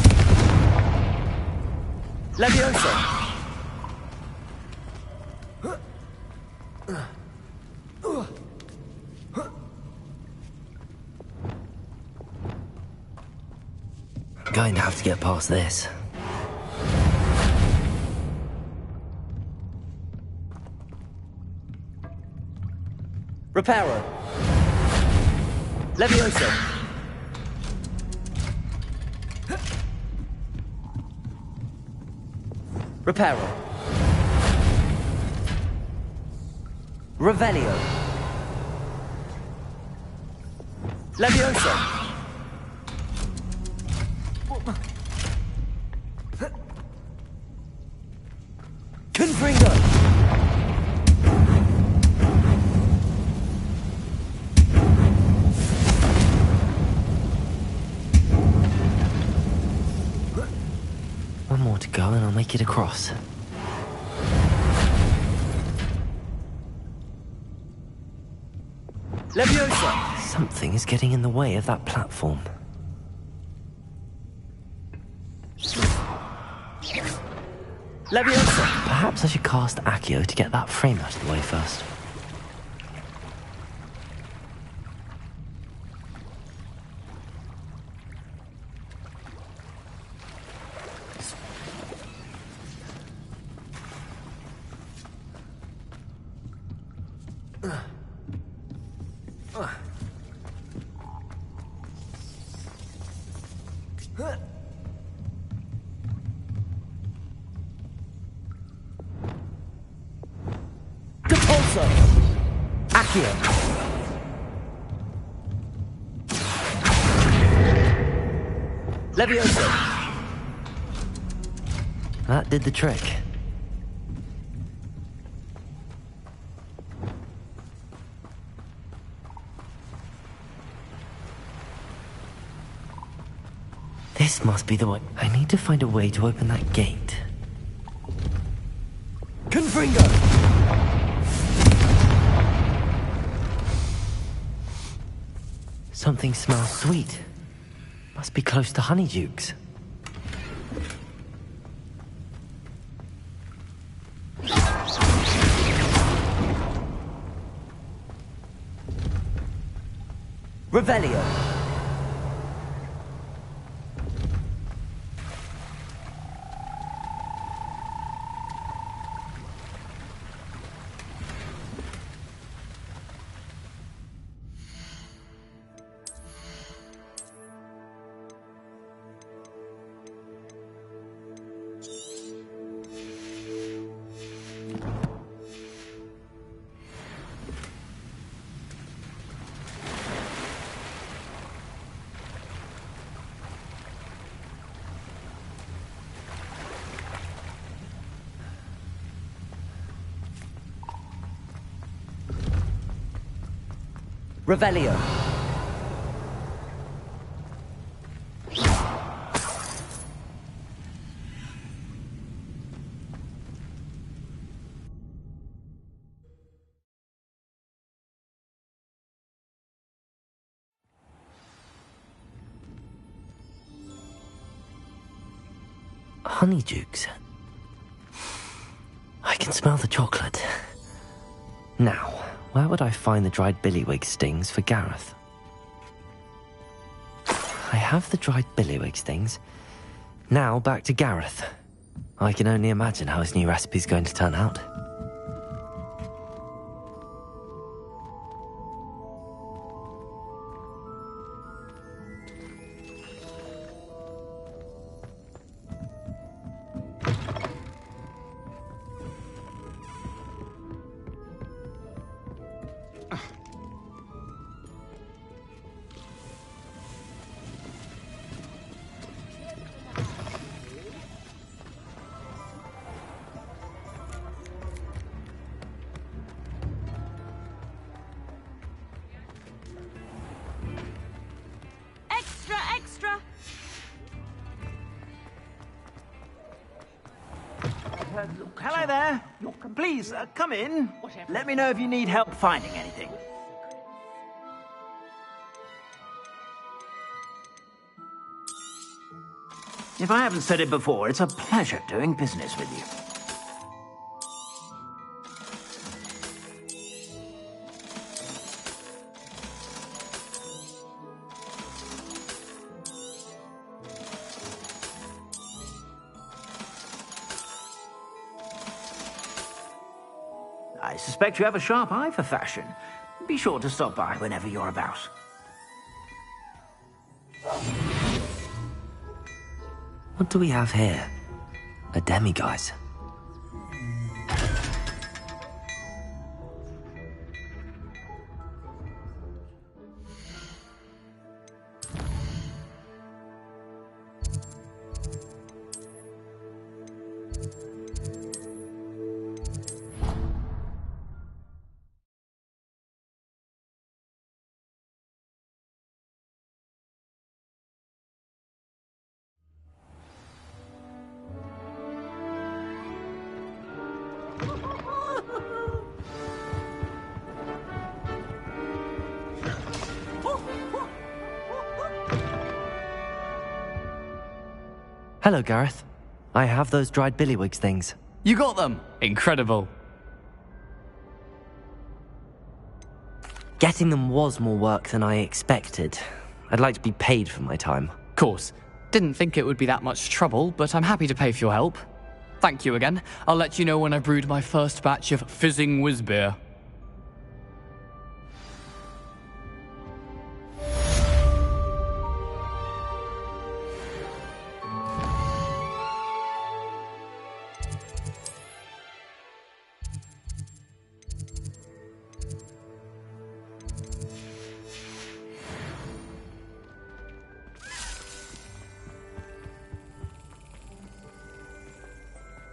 Levioso. Going to have to get past this. Reparo. Levioso. Reparo. Revelio. Levioso. Confringo. One more to go and I'll make it across. Leviosa! Something is getting in the way of that platform. Leviosa! Perhaps I should cast Accio to get that frame out of the way first. Accio. Levioso. That did the trick. This must be the way. I need to find a way to open that gate. Confringo! Something smells sweet. Must be close to Honeydukes. Revelio. Revelio. Honeydukes. I can smell the chocolate. Now, where would I find the dried billywig stings for Gareth? I have the dried billywig stings. Now back to Gareth. I can only imagine how his new recipe's going to turn out. Extra! Hello there. Please, come in. Let me know if you need help finding anything. If I haven't said it before, it's a pleasure doing business with you. I suspect you have a sharp eye for fashion. Be sure to stop by whenever you're about. What do we have here? A demiguise. Hello, Gareth. I have those dried billywig things. You got them! Incredible. Getting them was more work than I expected. I'd like to be paid for my time. Course. Didn't think it would be that much trouble, but I'm happy to pay for your help. Thank you again. I'll let you know when I brewed my first batch of fizzing whizbeer.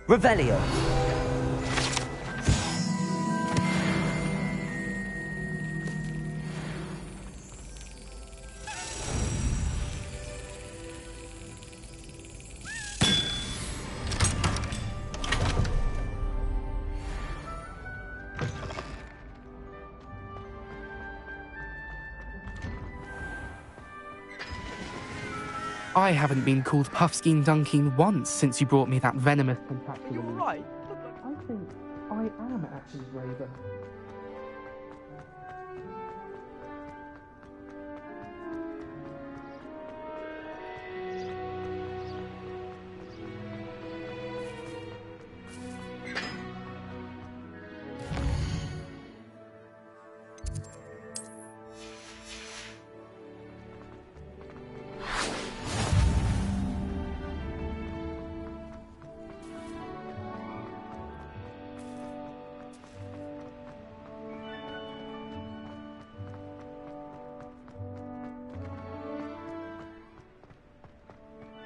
Revelio. I haven't been called Puffskein Dunking once since you brought me that venomous tentacular. You're right. I think I am actually Raven.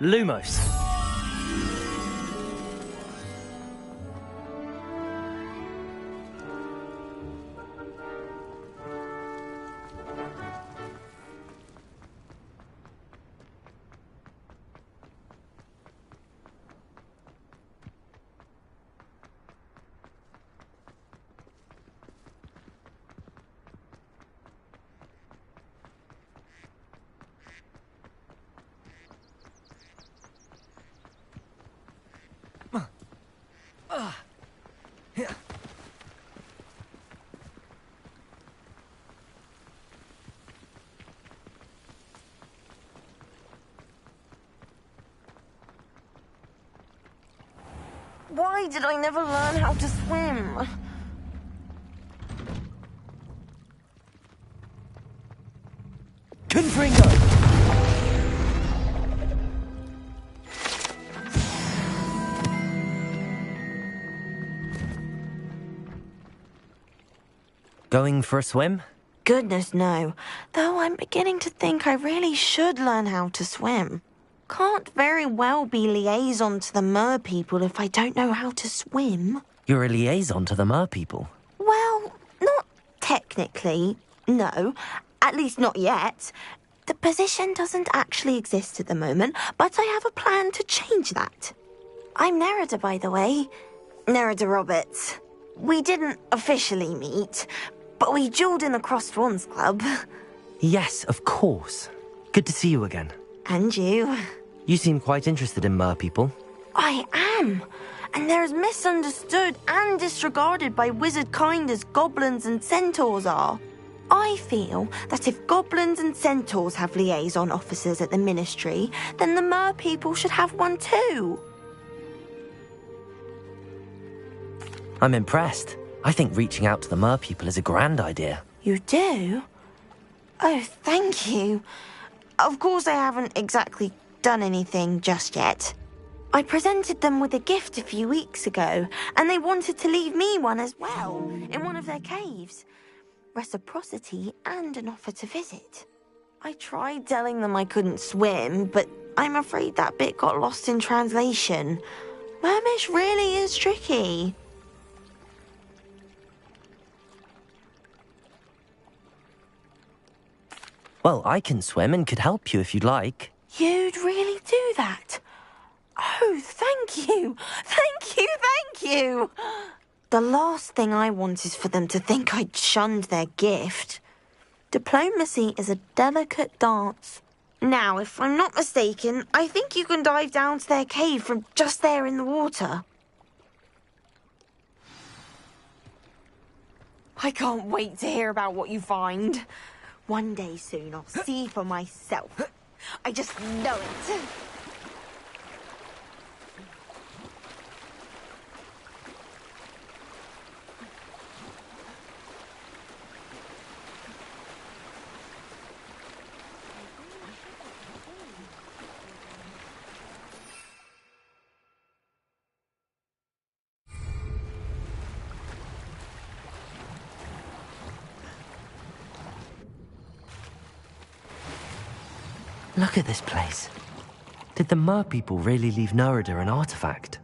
Lumos. Why did I never learn how to swim? Confringo! Going for a swim? Goodness, no. Though I'm beginning to think I really should learn how to swim. Can't very well be liaison to the mer people if I don't know how to swim. You're a liaison to the mer people. Well, not technically, no. At least not yet. The position doesn't actually exist at the moment, but I have a plan to change that. I'm Nerida, by the way. Nerida Roberts. We didn't officially meet, but we duelled in the Crossed Swans Club. Yes, of course. Good to see you again. And you. You seem quite interested in mer people. I am. And they're as misunderstood and disregarded by wizard kind as goblins and centaurs are. I feel that if goblins and centaurs have liaison officers at the ministry, then the mer people should have one too. I'm impressed. I think reaching out to the mer people is a grand idea. You do? Oh, thank you. Of course I haven't exactly done anything just yet. I presented them with a gift a few weeks ago, and they wanted to leave me one as well, in one of their caves. Reciprocity and an offer to visit. I tried telling them I couldn't swim, but I'm afraid that bit got lost in translation. Mermish really is tricky. Well, I can swim and could help you if you'd like. You'd really do that? Oh, thank you! Thank you, thank you! The last thing I want is for them to think I'd shunned their gift. Diplomacy is a delicate dance. Now, if I'm not mistaken, I think you can dive down to their cave from just there in the water. I can't wait to hear about what you find. One day soon, I'll see for myself. I just know it. Look at this place. Did the mer people really leave Nerida an artifact?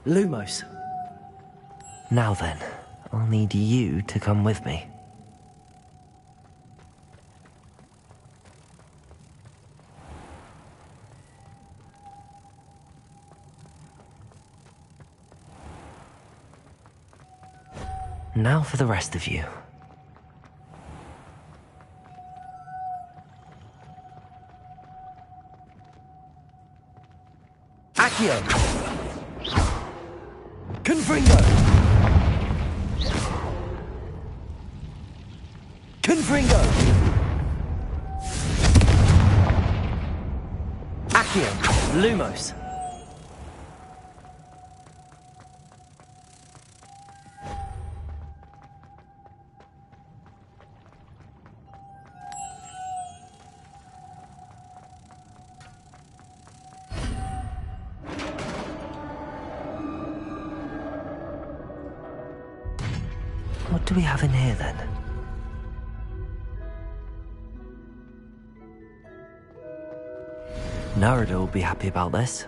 Lumos. Now then, I'll need you to come with me. Now for the rest of you. Accio! Confringo! Confringo! Accio! Lumos! What do we have in here, then? Narada will be happy about this.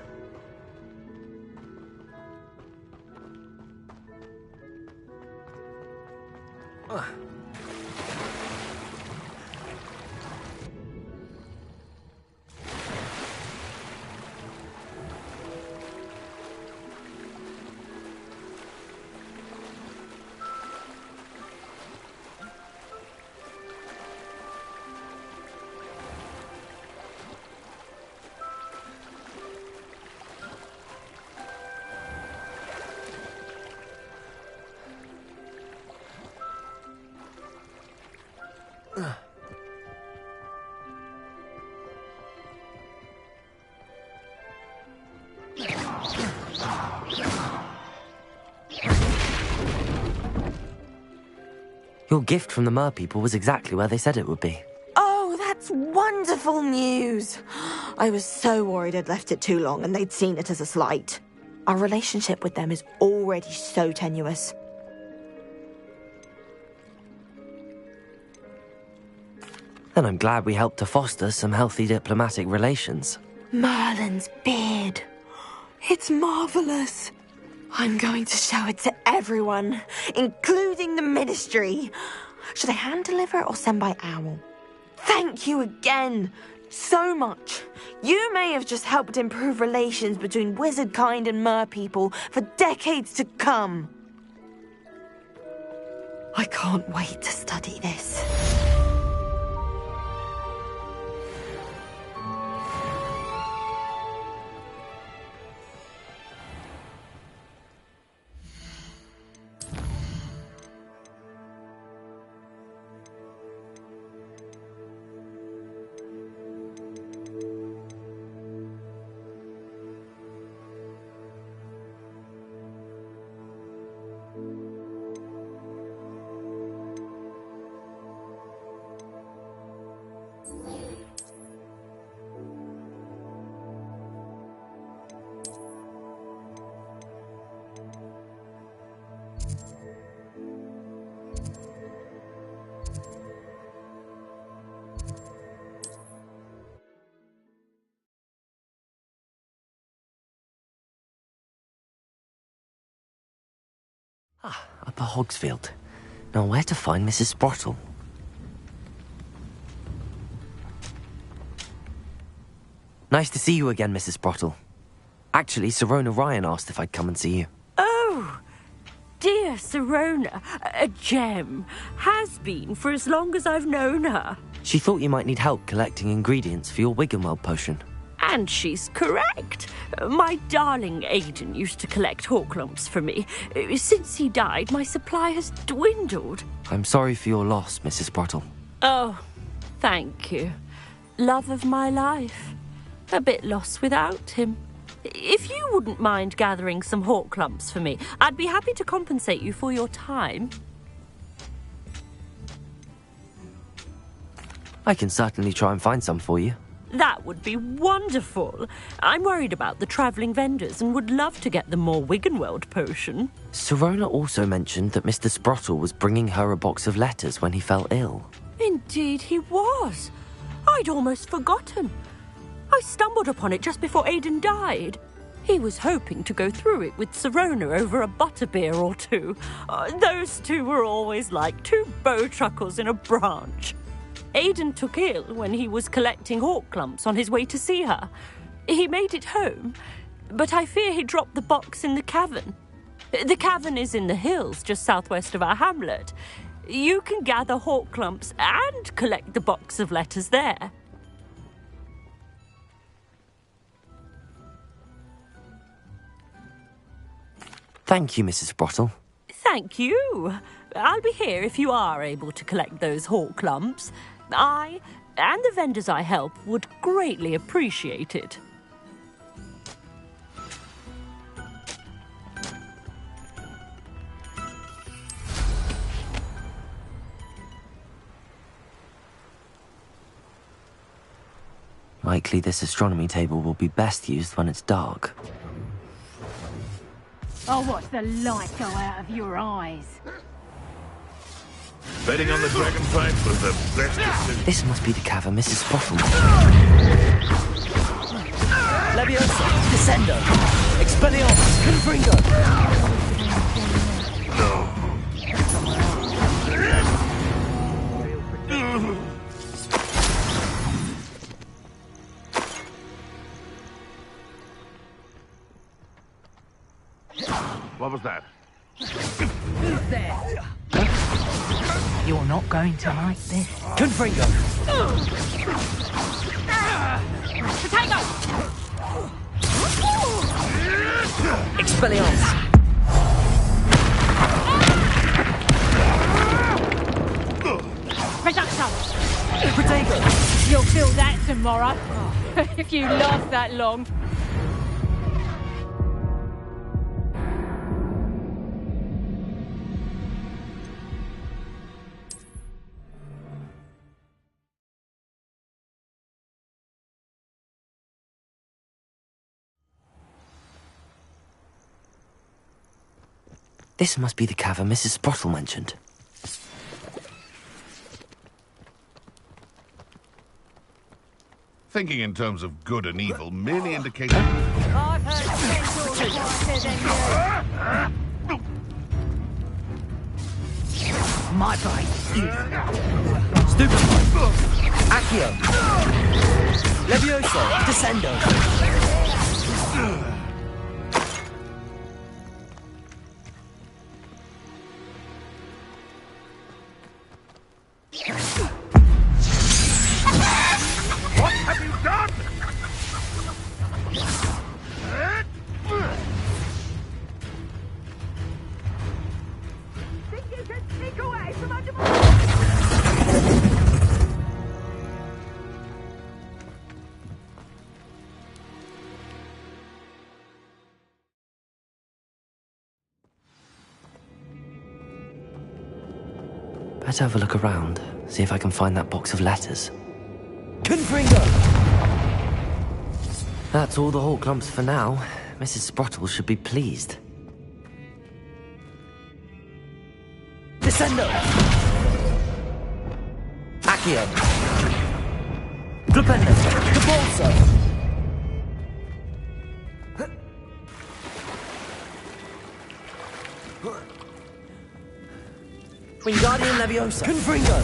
Your gift from the Mer people was exactly where they said it would be. Oh, that's wonderful news. I was so worried I'd left it too long and they'd seen it as a slight. Our relationship with them is already so tenuous. Then I'm glad we helped to foster some healthy diplomatic relations. Merlin's beard. It's marvellous. I'm going to show it to everyone, including the Ministry. Should I hand deliver or send by owl? Thank you again. So much. You may have just helped improve relations between wizard kind and mer people for decades to come. I can't wait to study this. Upper Hogsfield. Now where to find Mrs. Sprottle? Nice to see you again, Mrs. Sprottle. Actually, Sirona Ryan asked if I'd come and see you. Oh, dear Sirona, a gem. Has been for as long as I've known her. She thought you might need help collecting ingredients for your Wiggenweld potion. And she's correct. My darling Aidan used to collect Horklumps for me. Since he died, my supply has dwindled. I'm sorry for your loss, Mrs. Sprottle. Oh, thank you. Love of my life. A bit lost without him. If you wouldn't mind gathering some Horklumps for me, I'd be happy to compensate you for your time. I can certainly try and find some for you. That would be wonderful. I'm worried about the travelling vendors and would love to get them more Wiggenweld potion. Sirona also mentioned that Mr. Sprottle was bringing her a box of letters when he fell ill. Indeed he was. I'd almost forgotten. I stumbled upon it just before Aidan died. He was hoping to go through it with Sirona over a butterbeer or two. Those two were always like two bowtruckles in a branch. Aidan took ill when he was collecting Horklumps on his way to see her. He made it home, but I fear he dropped the box in the cavern. The cavern is in the hills just southwest of our hamlet. You can gather Horklumps and collect the box of letters there. Thank you, Mrs. Sprottle. Thank you. I'll be here if you are able to collect those Horklumps. I and the vendors I help would greatly appreciate it. Likely this astronomy table will be best used when it's dark. I'll watch the light go out of your eyes. Betting on the dragon fight was the best decision. This must be the cavern Mrs. Sprottle. Descendo! Expelliarmus! Confringo! What was that? Who's there? You're not going to like this. Confringo! Potato! Expelliarmus! Reducto! Potato! You'll feel that tomorrow. If you last that long. This must be the cavern Mrs. Sprottle mentioned. Thinking in terms of good and evil merely indicates... I've heard mentors quieter than you. My bite. Stupefy! Accio! Levioso! Descendo! What have you done? Think you can sneak away from under Better have a look around, see if I can find that box of letters. Confringo! That's all the Hall clumps for now. Mrs. Sprottle should be pleased. Descendo! Accio! Flipendo! Cabalso! Wingardium Leviosa! Confringo!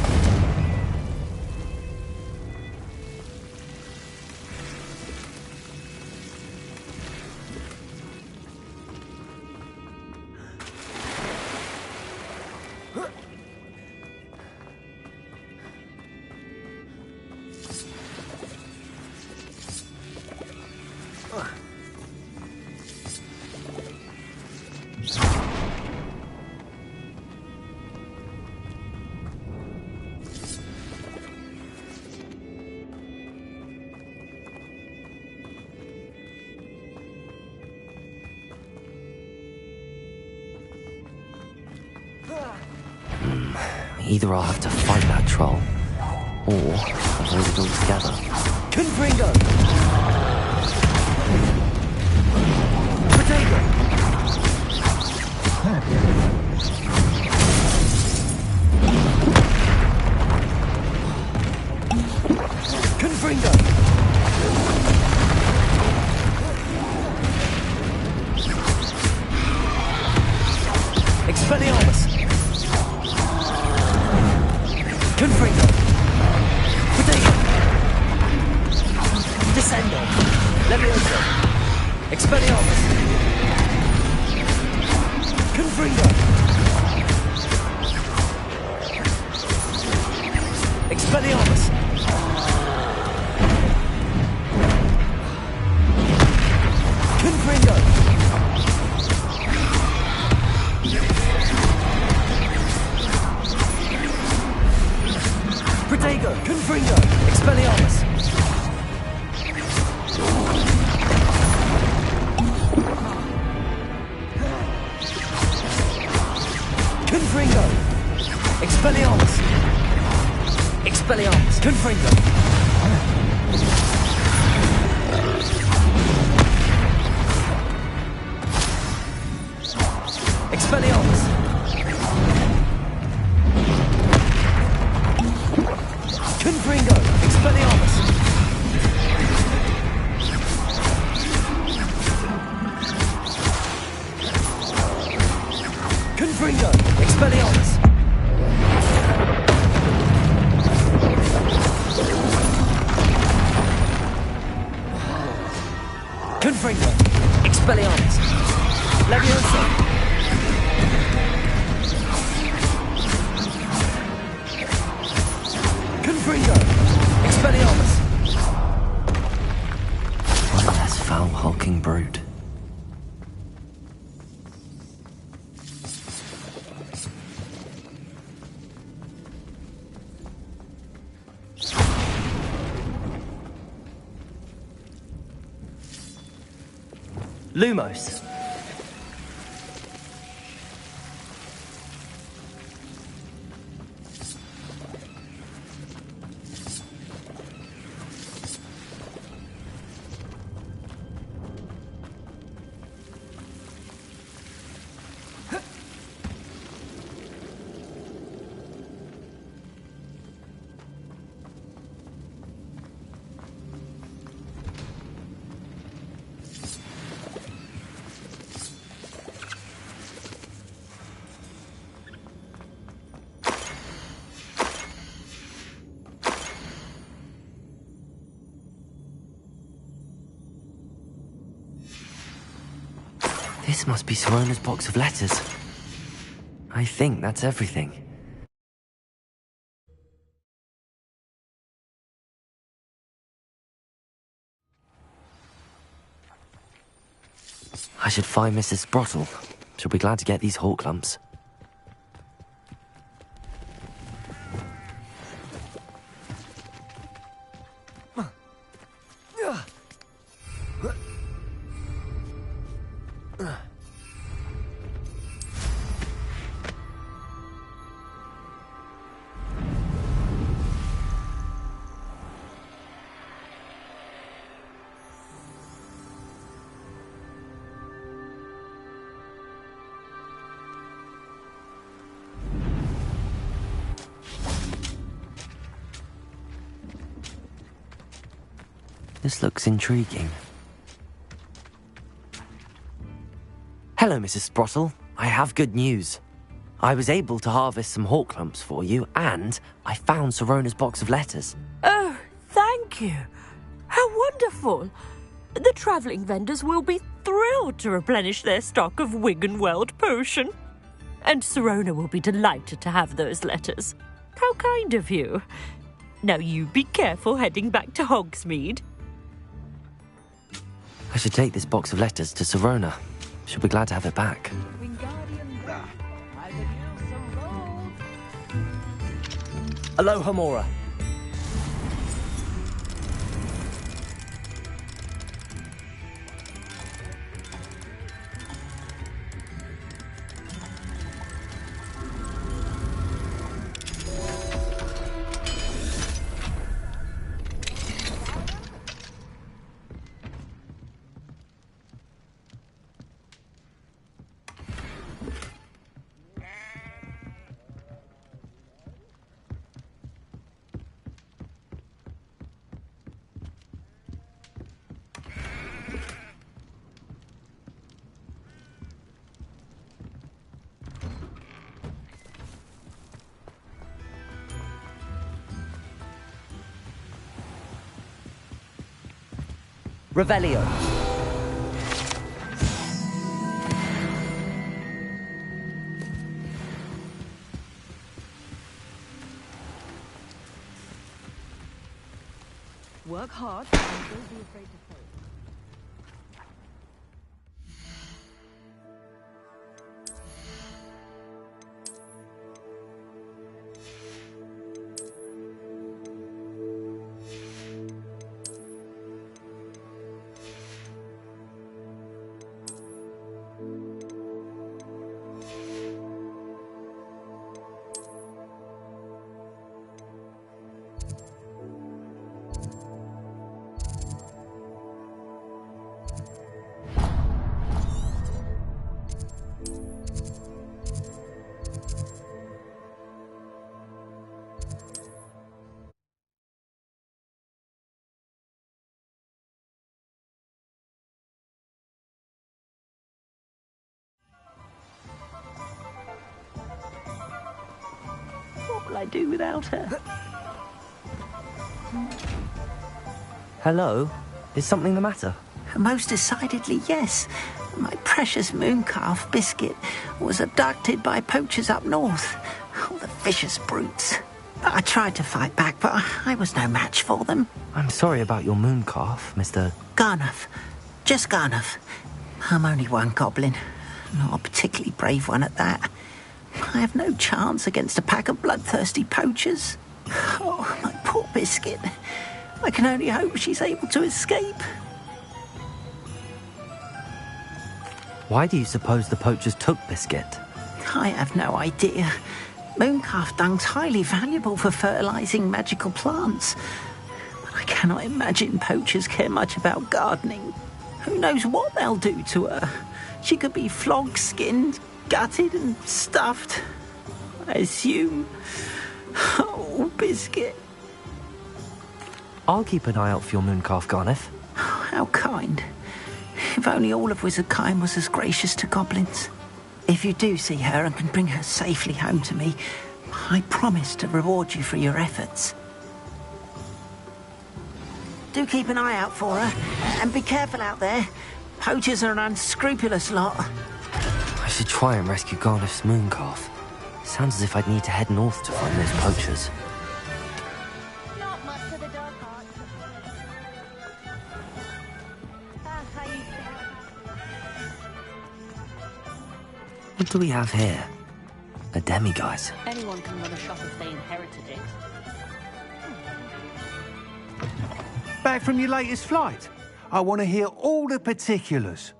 Either I'll have to fight that troll, or avoid it altogether. Confringo! Potato! Confringo! Expelliarmus! Confringo! Potato! Descendo! Levioso! Expelliarmus! Confringo! Expelliarmus! Confringo! Protego! Confringo! Expelliarmus! Confringo! Expelliarmus! Expelliarmus! Confringo! Expelliarmus! Confringo! Expelliarmus! Confringo! Expelliarmus! Leviosa! Confringo! Expelliarmus! One less foul, hulking brute. Lumos! This must be Sirona's box of letters. I think that's everything. I should find Mrs. Sprottle. She'll be glad to get these hawk lumps. This looks intriguing. Hello, Mrs. Sprottle. I have good news. I was able to harvest some hawk lumps for you, and I found Sirona's box of letters. Oh, thank you. How wonderful. The travelling vendors will be thrilled to replenish their stock of Wiggenweld potion. And Sirona will be delighted to have those letters. How kind of you. Now you be careful heading back to Hogsmeade. I should take this box of letters to Sirona. She'll be glad to have it back. Aloha Mora. Revelio. Work hard and don't be afraid to fail. What will I do without her? Hello? Is something the matter? Most decidedly, yes. My precious mooncalf, Biscuit, was abducted by poachers up north. Oh, the vicious brutes. I tried to fight back, but I was no match for them. I'm sorry about your mooncalf, Mr. Garnuff. Just Garnuff. I'm only one goblin. Not a particularly brave one at that. I have no chance against a pack of bloodthirsty poachers. Oh, my poor Biscuit. I can only hope she's able to escape. Why do you suppose the poachers took Biscuit? I have no idea. Mooncalf dung's highly valuable for fertilising magical plants. But I cannot imagine poachers care much about gardening. Who knows what they'll do to her? She could be flogged, skinned, gutted and stuffed. I assume. Oh, Biscuit. I'll keep an eye out for your mooncalf, Garnuff. How kind. If only all of Wizardkind was as gracious to goblins. If you do see her and can bring her safely home to me, I promise to reward you for your efforts. Do keep an eye out for her, and be careful out there. Poachers are an unscrupulous lot. I should try and rescue Garnuff's mooncalf. Sounds as if I'd need to head north to find those poachers. What do we have here? A demiguise. Anyone can run a shop if they inherited it. Back from your latest flight? I want to hear all the particulars.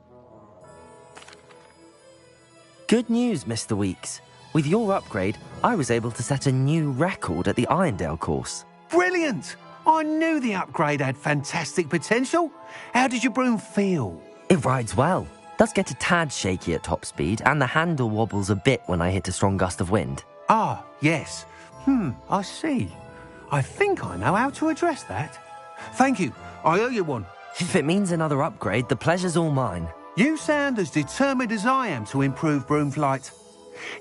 Good news, Mr. Weeks. With your upgrade, I was able to set a new record at the Irondale course. Brilliant! I knew the upgrade had fantastic potential. How did your broom feel? It rides well. Does get a tad shaky at top speed, and the handle wobbles a bit when I hit a strong gust of wind. Ah, yes. I see. I think I know how to address that. Thank you. I owe you one. If it means another upgrade, the pleasure's all mine. You sound as determined as I am to improve broom flight.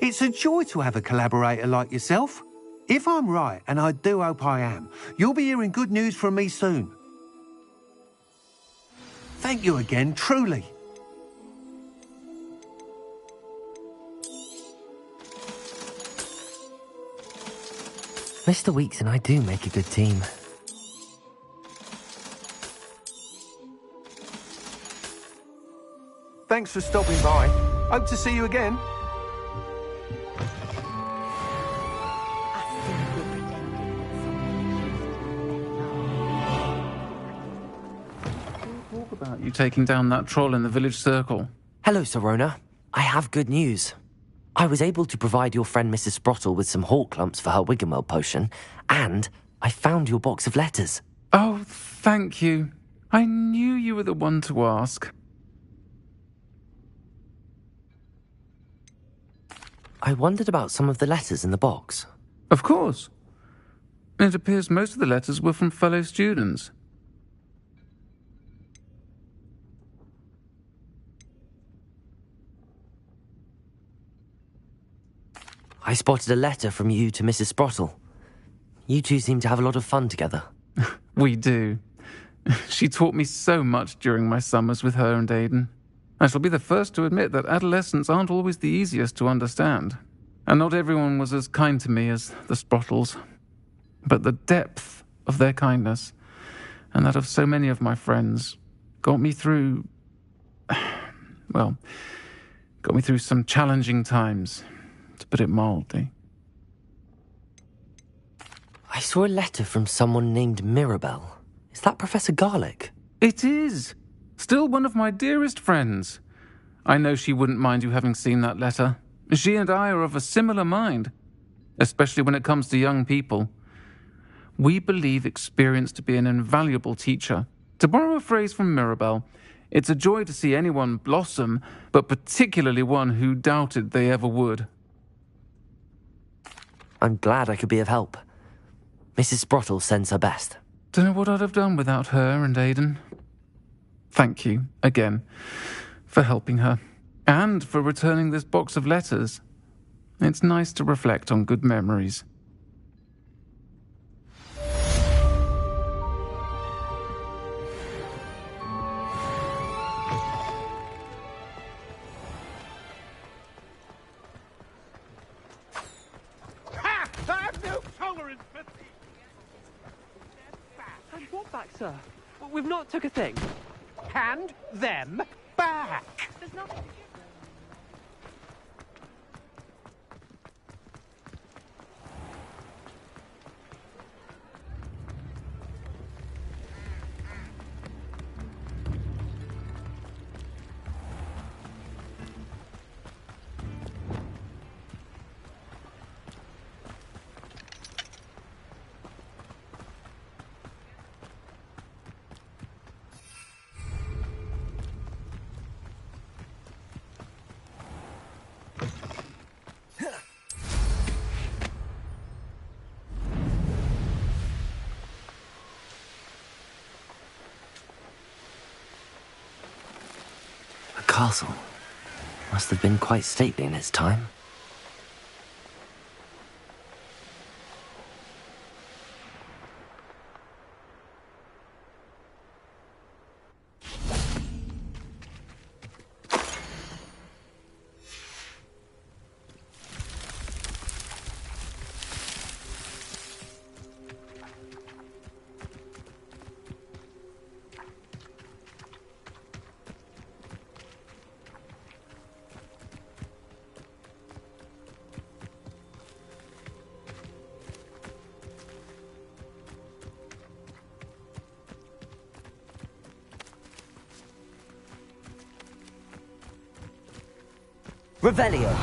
It's a joy to have a collaborator like yourself. If I'm right, and I do hope I am, you'll be hearing good news from me soon. Thank you again, truly. Mr. Weeks and I do make a good team. Thanks for stopping by. Hope to see you again. Talk about you taking down that troll in the village circle. Hello, Sirona. I have good news. I was able to provide your friend Mrs. Sprottle with some hawk lumps for her Wiggenweld potion, and I found your box of letters. Oh, thank you. I knew you were the one to ask. I wondered about some of the letters in the box. Of course. It appears most of the letters were from fellow students. I spotted a letter from you to Mrs. Sprottle. You two seem to have a lot of fun together. We do. She taught me so much during my summers with her and Aidan. I shall be the first to admit that adolescents aren't always the easiest to understand. And not everyone was as kind to me as the Sprottles. But the depth of their kindness, and that of so many of my friends, got me through... well, got me through some challenging times, to put it mildly. I saw a letter from someone named Mirabelle. Is that Professor Garlick? It is. Still one of my dearest friends. I know she wouldn't mind you having seen that letter. She and I are of a similar mind, especially when it comes to young people. We believe experience to be an invaluable teacher. To borrow a phrase from Mirabelle, it's a joy to see anyone blossom, but particularly one who doubted they ever would. I'm glad I could be of help. Mrs. Sprottle sends her best. Don't know what I'd have done without her and Aidan. Thank you, again, for helping her, and for returning this box of letters. It's nice to reflect on good memories. sir. We've not took a thing. Hand them back. There's nothing. Castle must have been quite stately in its time. Revelio.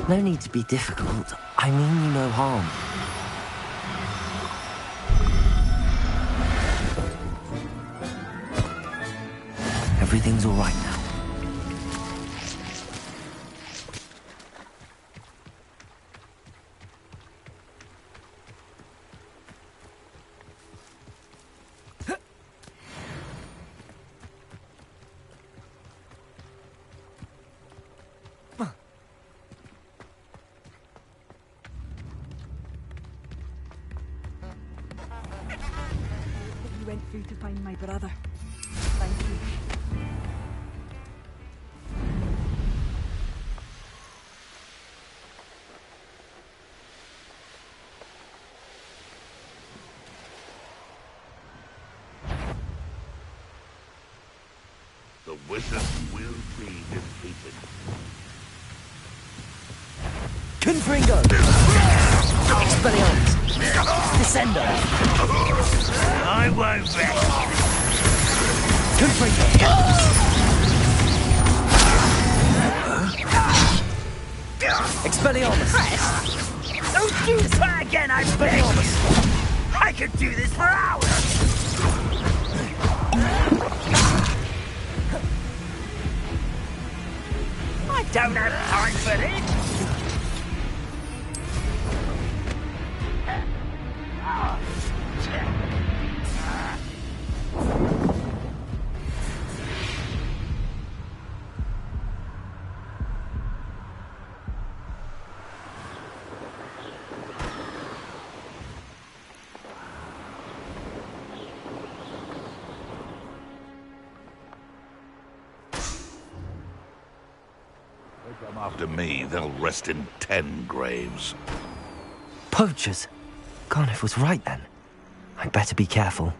No need to be difficult. I mean you no harm. Everything's all right now. You went through to find my brother. Thank you. The wizard will be defeated. Confringo! Expelliarmus! Descendo! I won't rest. Confringo! Expelliarmus! Don't do that again, I beg! I could do this for hours! I don't have time for this! They come after me, they'll rest in 10 graves. Poachers? Garniff was right then. I'd better be careful.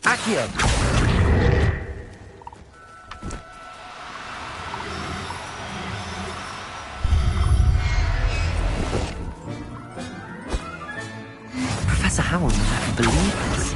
Accio! matter how, I can believe this.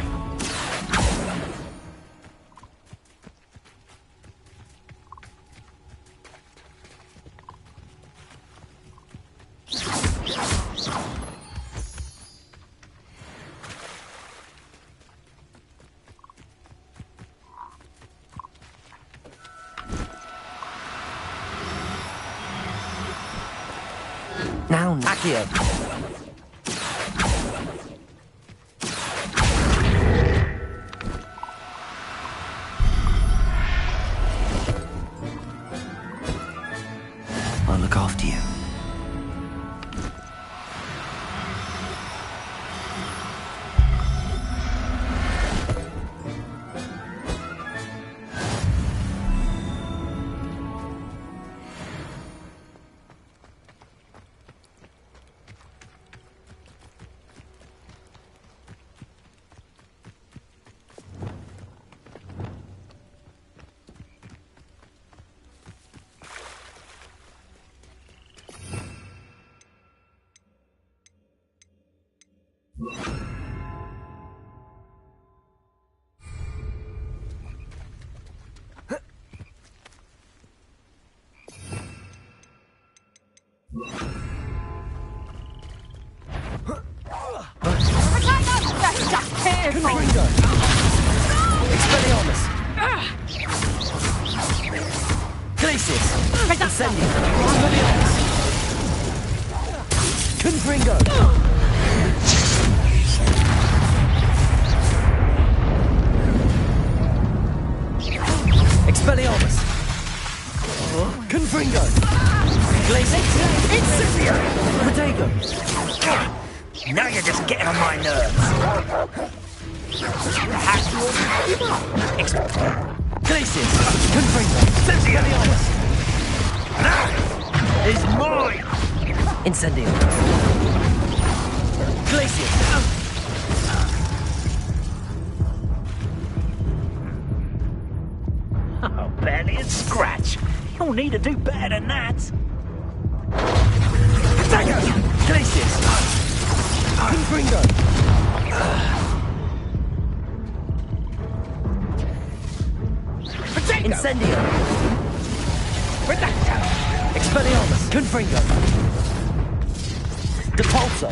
Now, Accio. I'll look after you. Now you're just getting on my nerves. Glacius! Confringo! Is mine! Incendio! Glacius! Oh, barely a scratch. You'll need to do better than that. Glacius! Confringo! Incendio! Expelliarmus! Confringo! Depulso!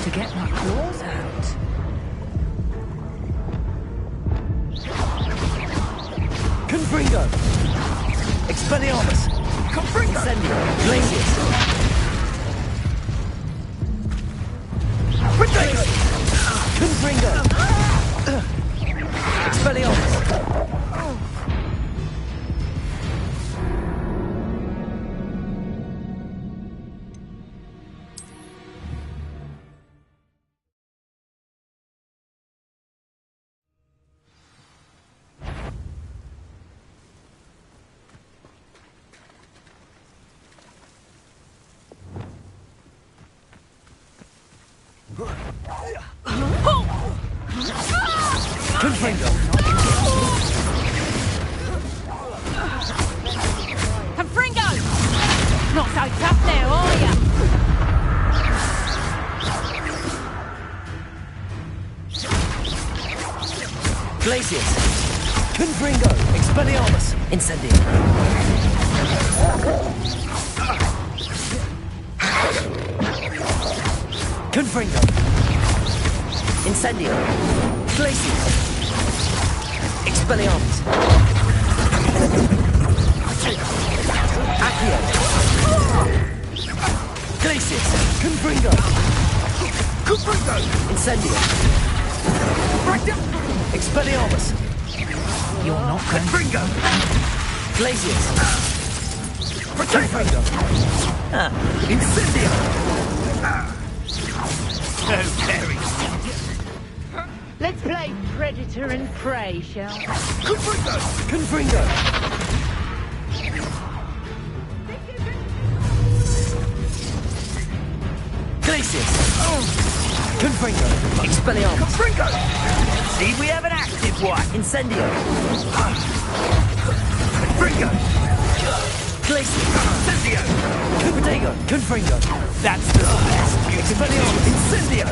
To get my claws out. Confringo! Expelliarmus! Confringo! Incendio! Glacius! Confringo! Expelliarmus! Confringo! Confringo! Not so tough now, are ya? Glacius! Confringo! Expelliarmus! Incendio! Confringo! Incendio! Glacius! Expelliarmus! Accio! Glacius! Confringo! Confringo! Incendio! Expelliarmus! You're not going to... Confringo! Glacius! Confringo! Incendio! So very. Let's play predator and prey, shall we? Confringo! Confringo! Glacius! Confringo! Expelliarmus! Confringo! See, we have an active one. Incendio! Confringo! Glacius! Incendio! Confringo! Confringo! That's the best you Expelliarmus! Incendio!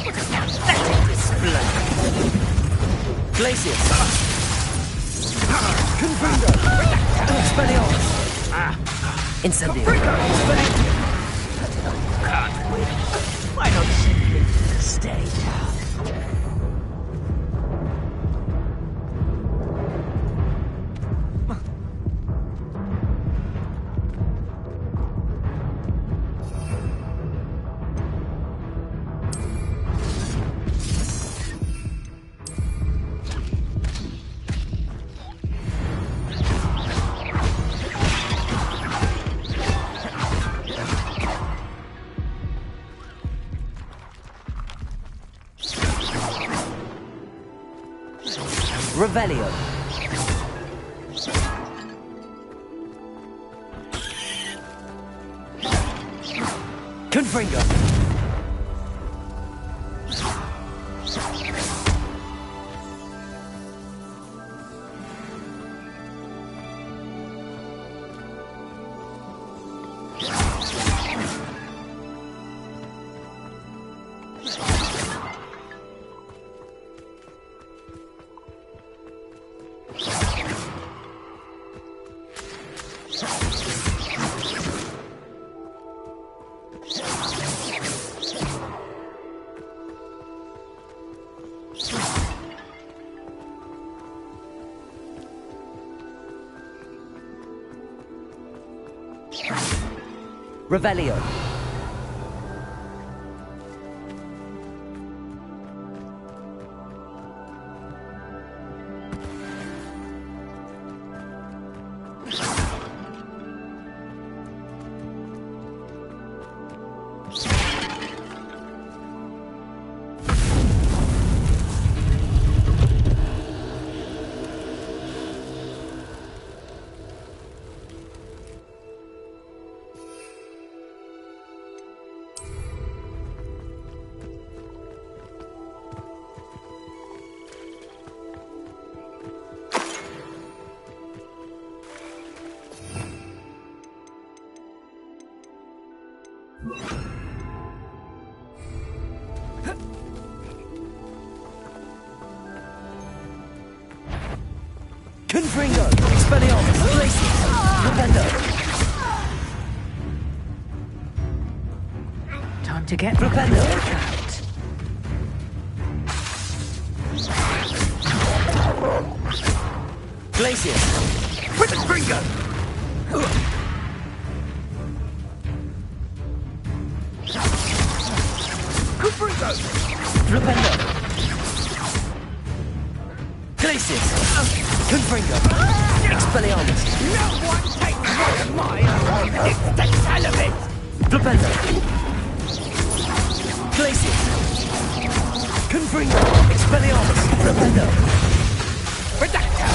What a pathetic display! Glacius! Confundo! Expelliarmus! Incendio! Can't win. Why not simply stay down? Revelio. Confringo. Revelio. Confringo. Expelliarmus. Glacius. Ravendo. Time to get Ravendo. out. Glacius. With the Confringo! Confringo! Ravendo. Glacius. Confringo. Expelliarmus. No one takes one of my own! It's the hell of it! Ravendo. Glacius. Confringo. Expelliarmus. Ravendo. Redactor!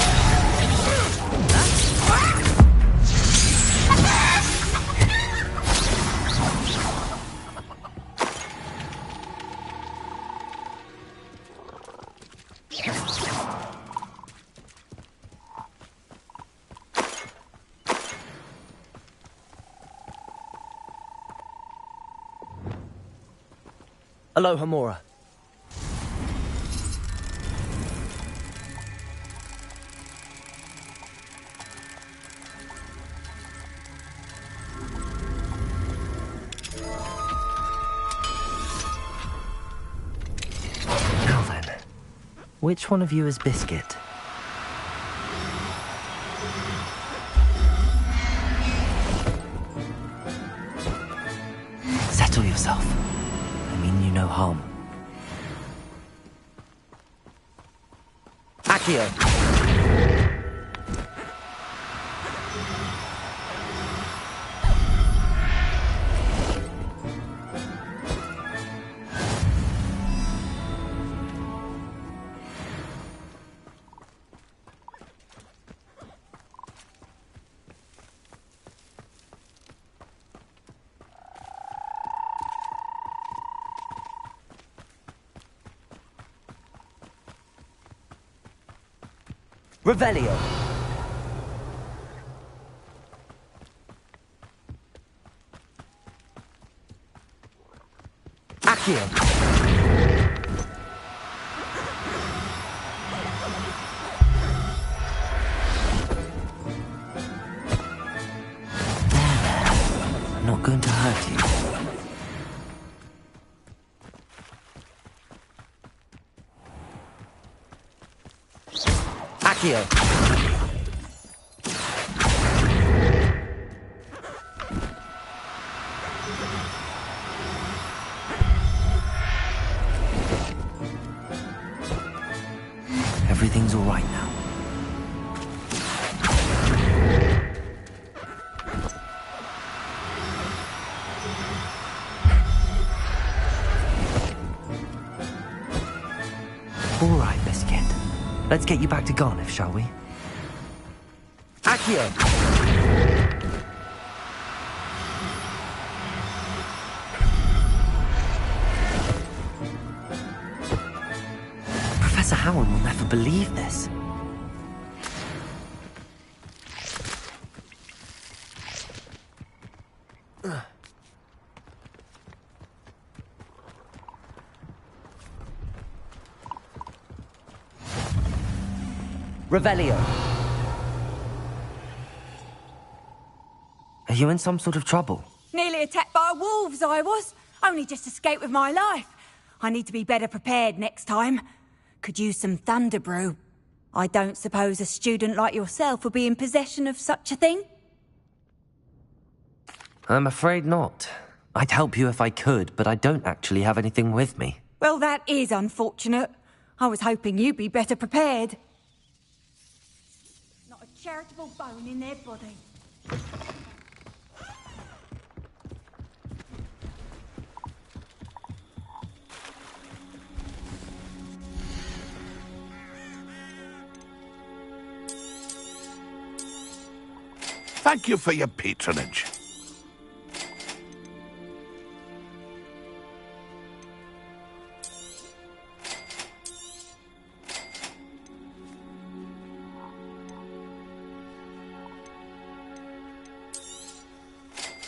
Aloha Mora. Now then, which one of you is Biscuit? Settle yourself. I mean you no harm. Accio. Revelio. Accio! I'm not going to hurt you. Accio! Everything's all right now. All right, Biscuit. Let's get you back to Garniff, shall we? Accio! Professor Howard will never believe this. Revelio. Are you in some sort of trouble? Nearly attacked by wolves, I was. Only just escaped with my life. I need to be better prepared next time. Could use some thunder brew. I don't suppose a student like yourself would be in possession of such a thing? I'm afraid not. I'd help you if I could, but I don't actually have anything with me. Well, that is unfortunate. I was hoping you'd be better prepared. Not a charitable bone in their body. Thank you for your patronage.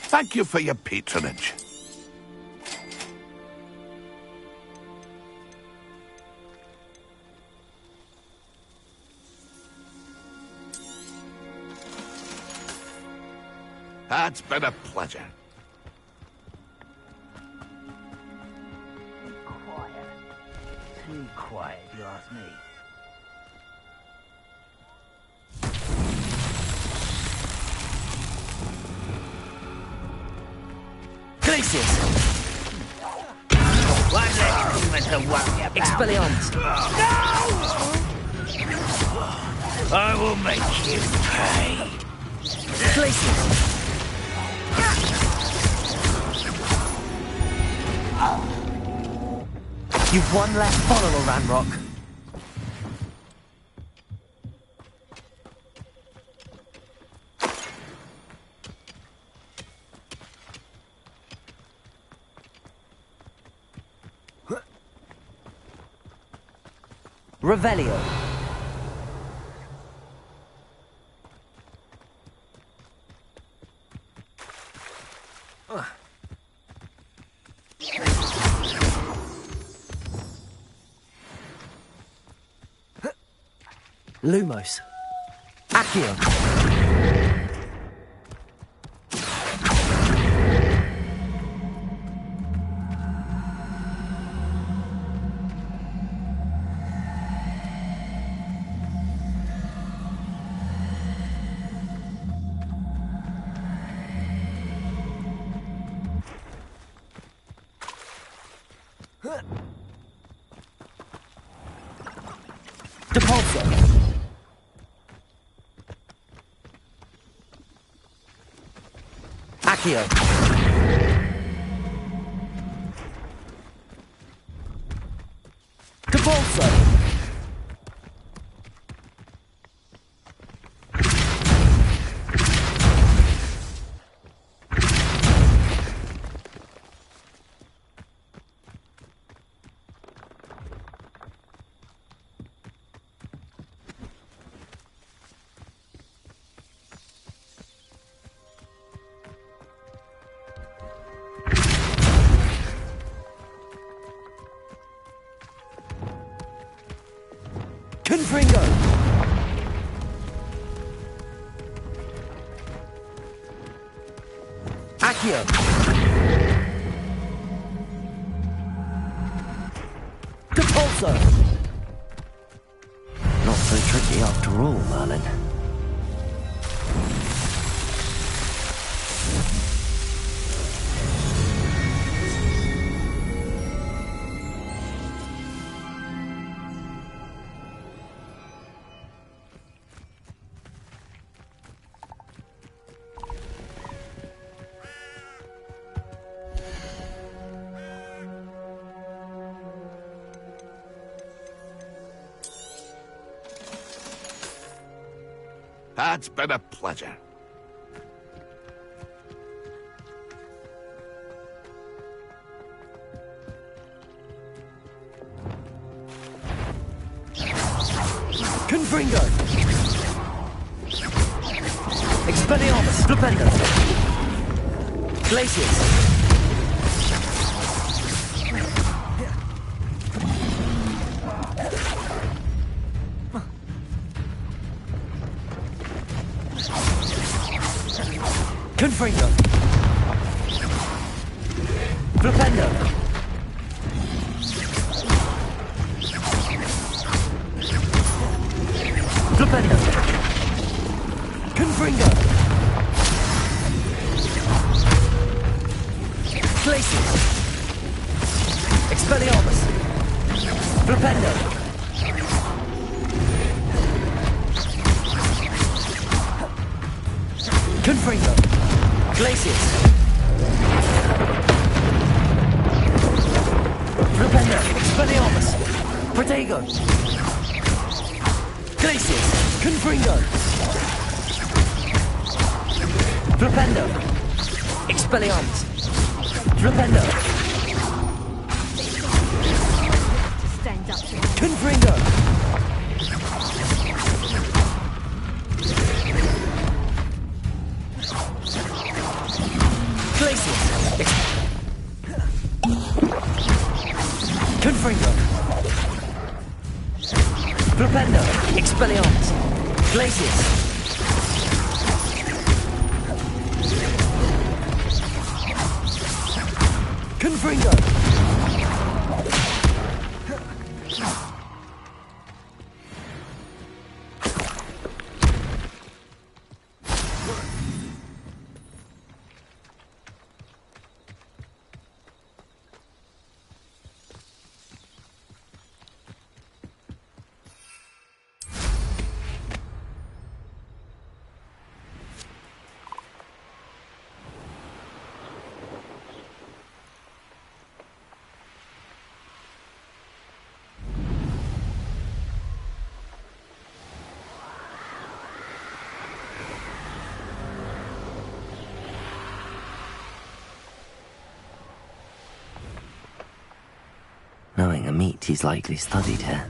Thank you for your patronage. It's been a pleasure. Quiet. Too quiet, if you ask me. Glacius! One less human to worry about. Expelliarmus! No! I will make you pay. Glacius! You've one less follower, Ranrock. Revelio. Lumos. Accio. Depulso. Accio. Depulso. Confringo! Accio! Depulso! Not so tricky after all, Merlin. It's been a pleasure. Confringo! Expelliarmus! Flipendo! Glacius! Confringo! Flipendo! Flipendo! Confringo! Glacius! Expelliarmus! Flipendo! Confringo! Glacius! Flipendo! Expelliarmus! Protego! Glacius! Confringo! Flipendo! Expelliarmus! Flipendo! Stand up. Confringo! Glacius! Confringo! Flipendo! Expelliarmus! Glacius! Confringo! Knowing a meat, he's likely studied here.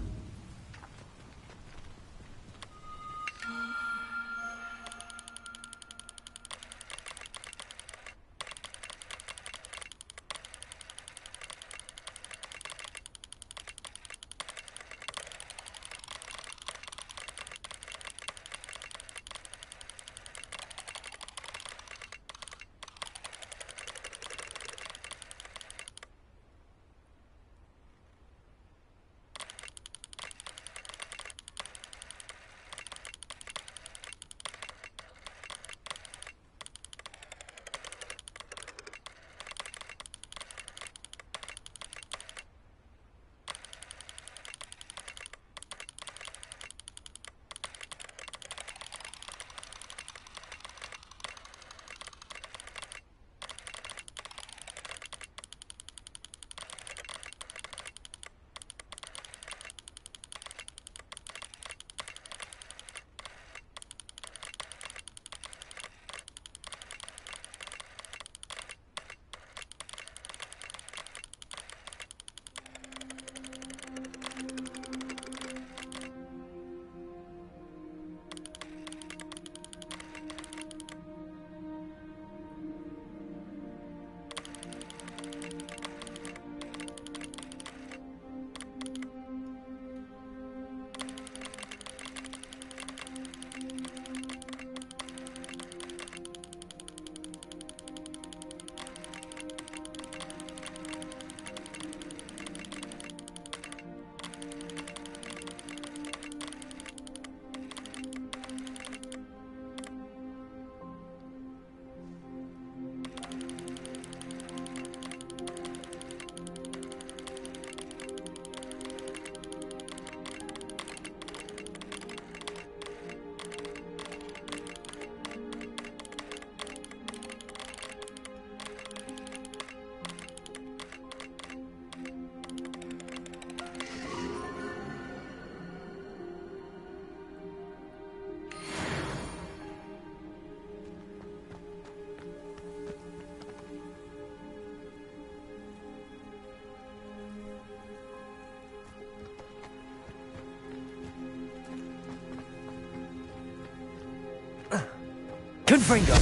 Confringo!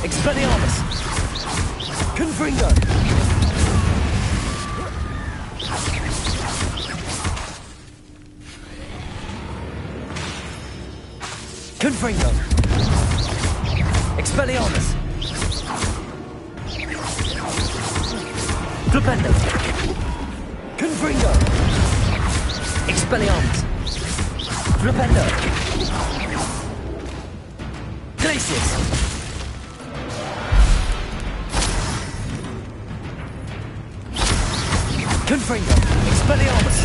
Expelliarmus! Confringo! Confringo! Expelliarmus! Flipendo! Confringo! Expelliarmus! Flipendo! Glacius! Confringo! Expelliarmus!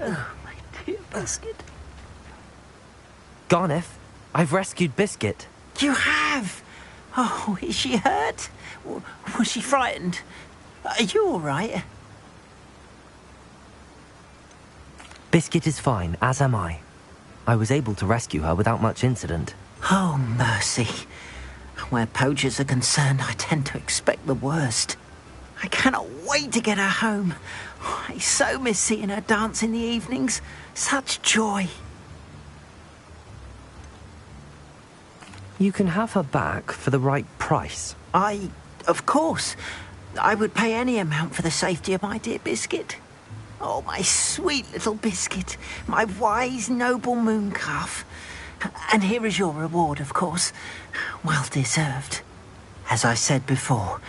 My dear Biscuit. Garneth, I've rescued Biscuit. You have? Oh, is she hurt? Was she frightened? Are you all right? Biscuit is fine, as am I. I was able to rescue her without much incident. Oh, mercy. Where poachers are concerned, I tend to expect the worst. I cannot wait to get her home. I so miss seeing her dance in the evenings. Such joy. You can have her back for the right price. Of course. I would pay any amount for the safety of my dear Biscuit. Oh, my sweet little Biscuit. My wise, noble moon calf. And here is your reward, of course. Well deserved. As I said before,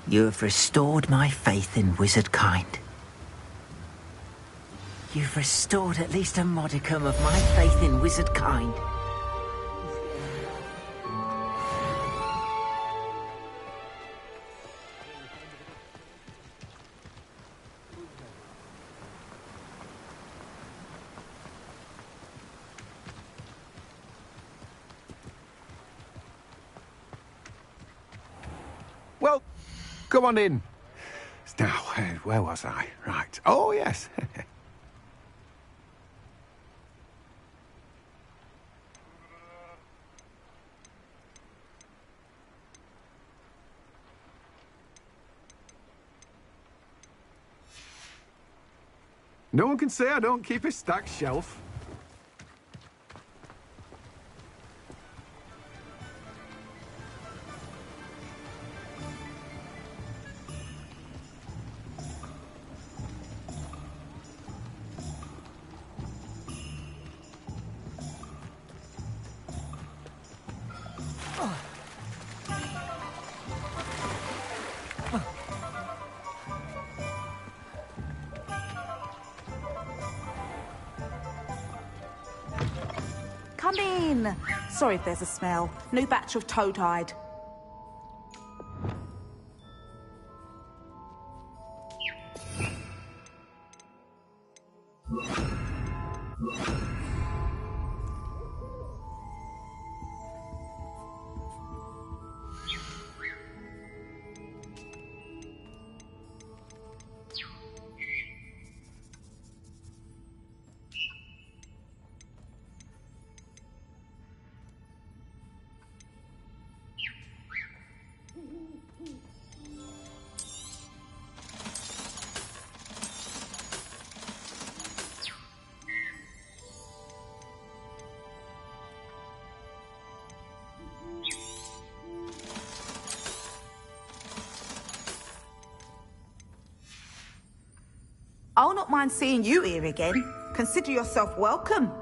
you have restored my faith in wizard kind. You've restored at least a modicum of my faith in wizard kind. Well, come on in. Now, where was I? Right. Oh, yes. No one can say I don't keep a stacked shelf. Come in. Sorry if there's a smell. New batch of toad-hide. I'll not mind seeing you here again. Consider yourself welcome.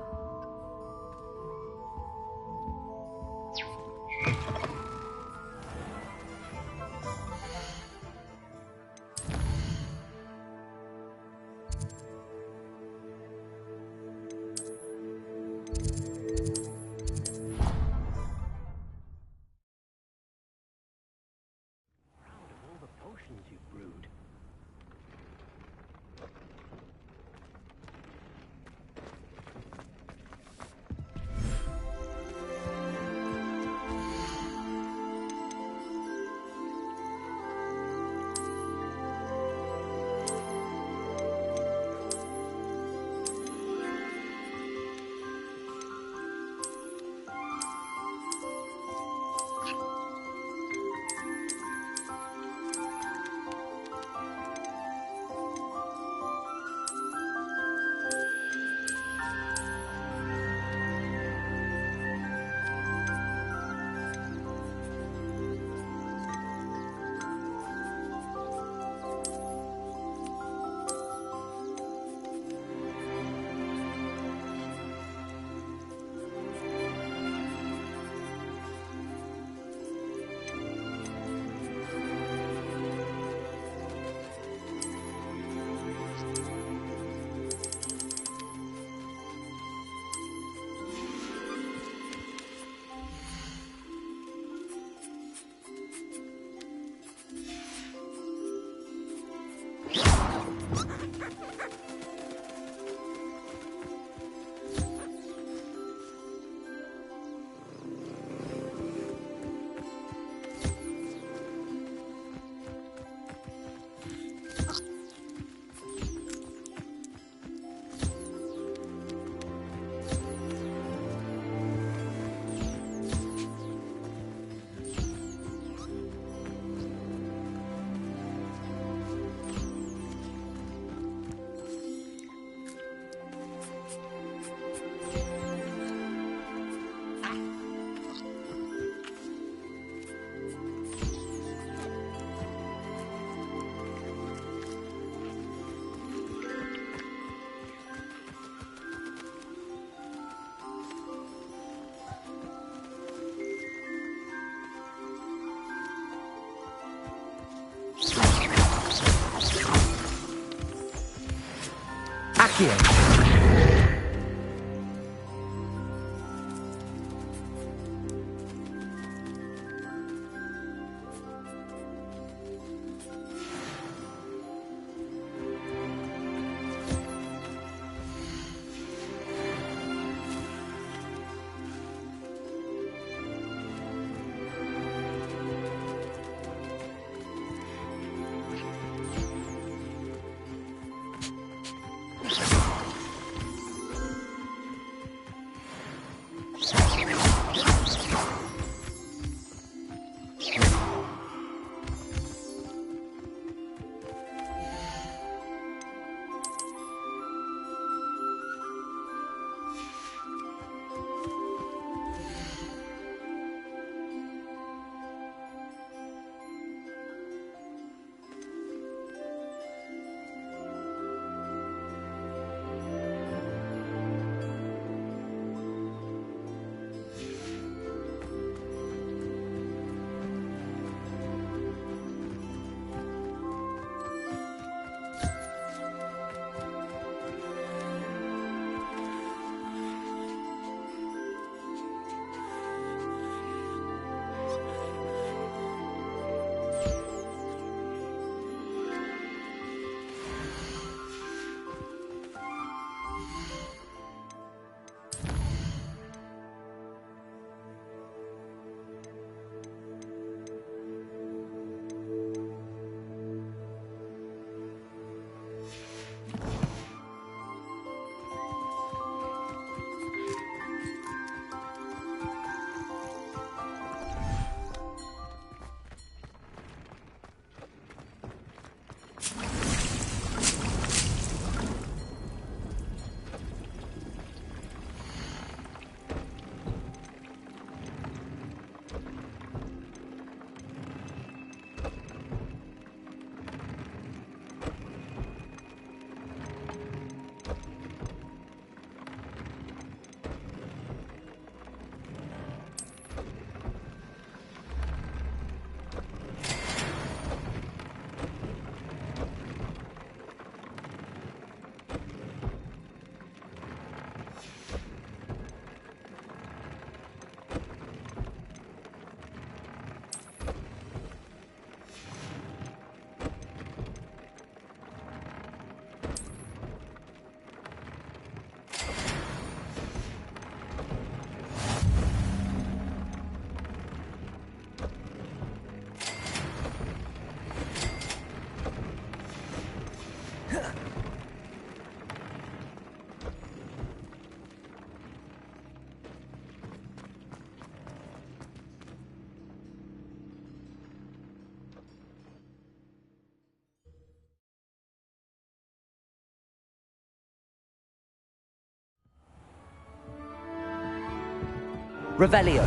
Revelio.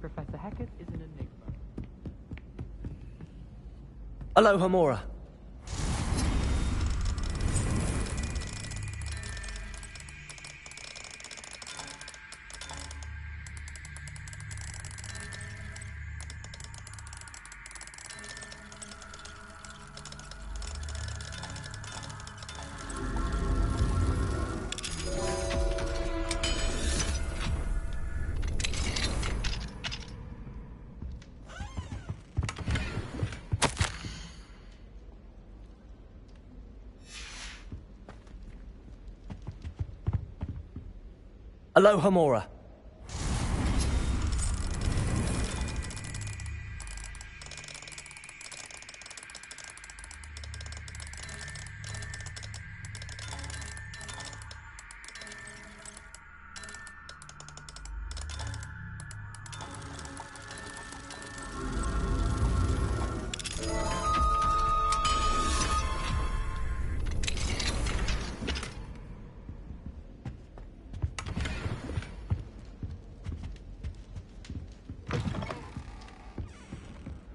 Professor Hackett is an enigma. Aloha Mora. Aloha Mora.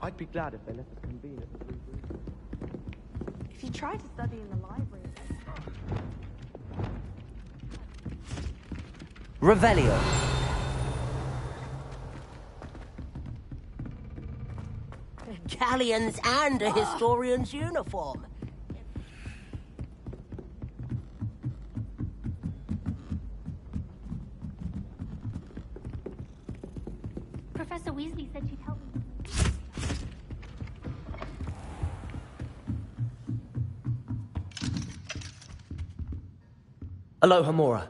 I'd be glad if they let us convene at the Blue Room. If you try to study in the library... Revelio. Galleons and a historian's uniform. Professor Weasley said she'd help me. Aloha Mora.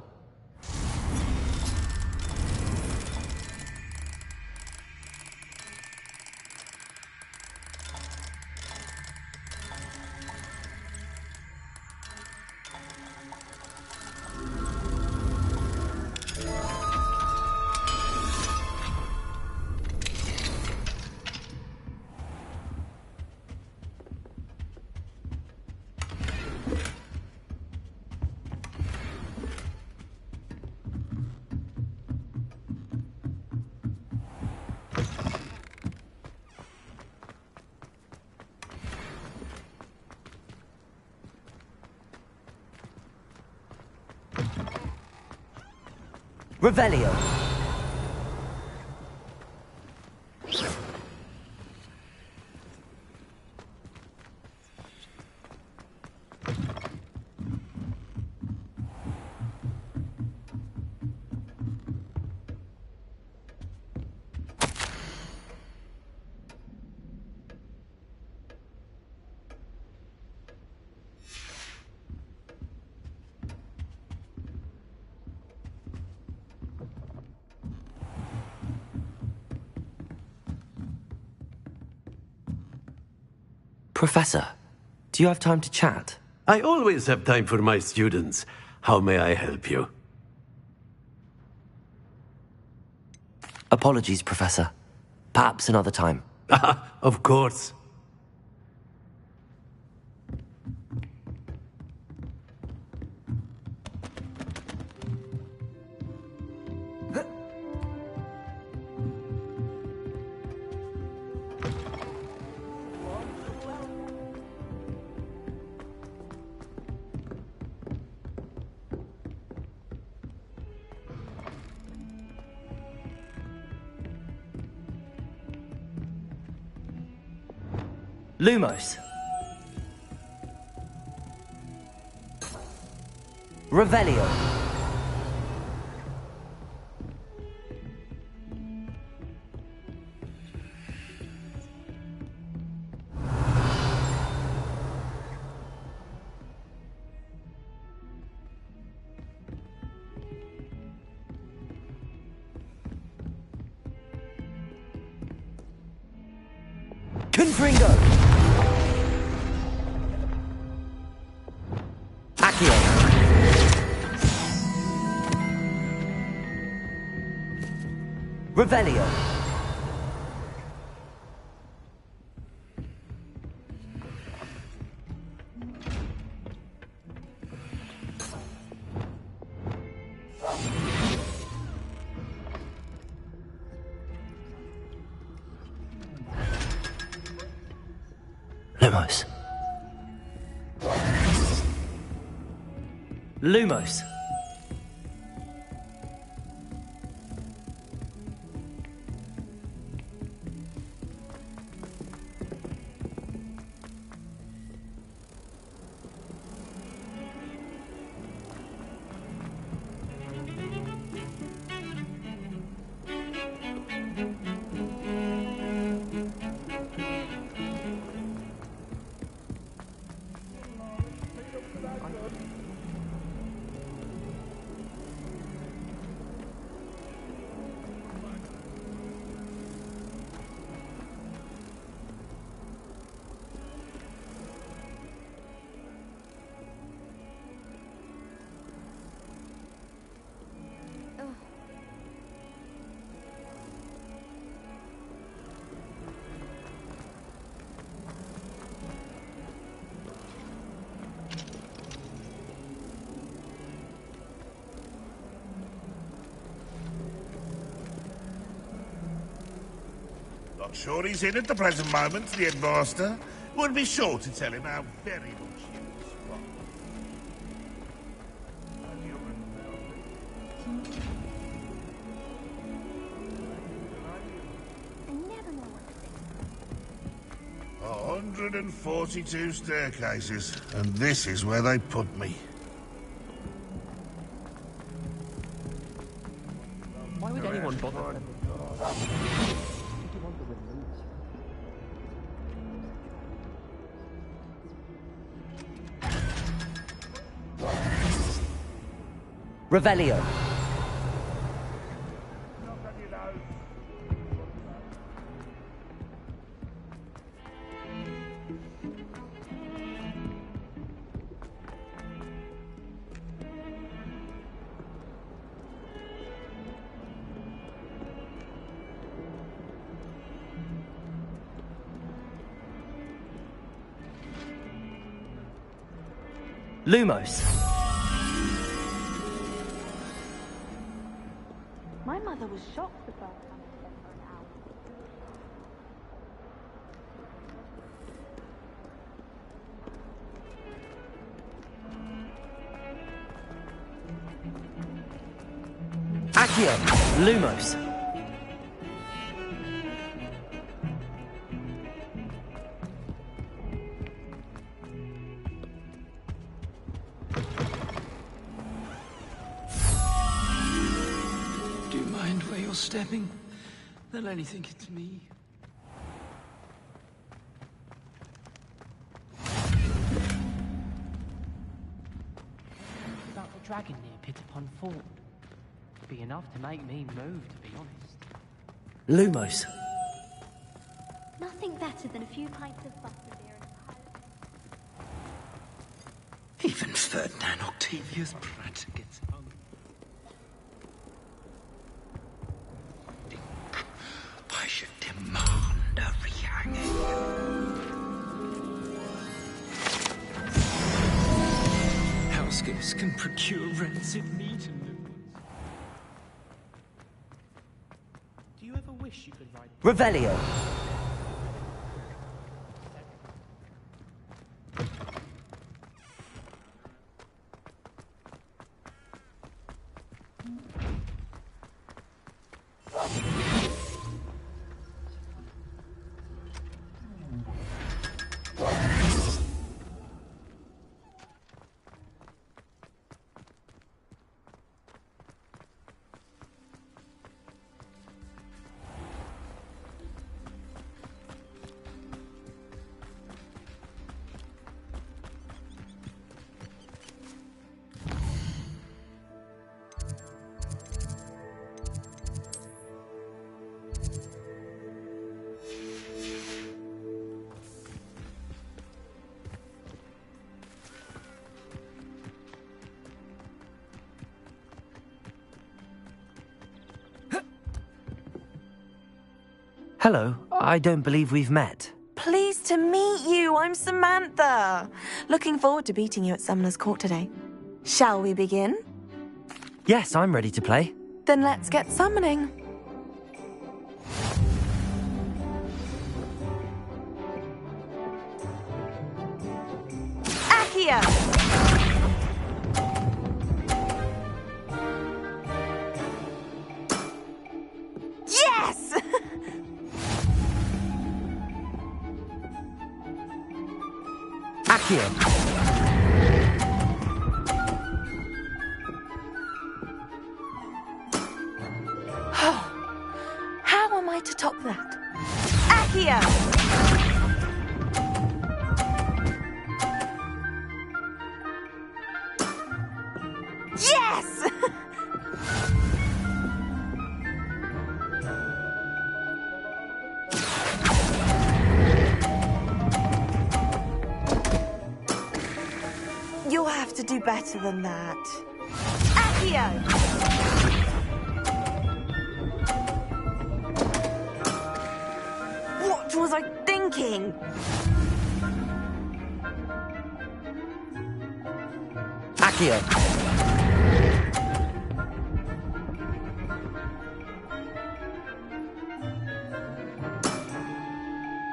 Revelio. Professor, do you have time to chat? I always have time for my students. How may I help you? Apologies, Professor. Perhaps another time. Of course. Lumos. Revelio. Confringo. Revelio. Lumos. Lumos. Not sure he's in at the present moment, the headmaster. Would be sure to tell him how very much he was wrong. I never know what to think. 142 staircases, and this is where they put me. Why would anyone bother? Revelio. Lumos. My mother was shocked the first time I spent her an hour. Accio. Lumos. Do you mind where you're stepping? They'll only think it's me. About the dragon near Pitapon Fort. Be enough to make me move, to be honest. Lumos. Nothing better than a few pints of butterbeer and a Even Ferdinand Octavius Pratt gets hung. I should demand a rehanging. Houseguests can procure rancid meat and Do you ever wish you could ride? Revelio. Hello, I don't believe we've met. Pleased to meet you. I'm Samantha. Looking forward to beating you at Summoner's Court today. Shall we begin? Yes, I'm ready to play. Then let's get summoning. Accio! Yes! Accio! How am I to top that? Accio! Yes! You'll have to do better than that. Accio! What was I thinking? Accio!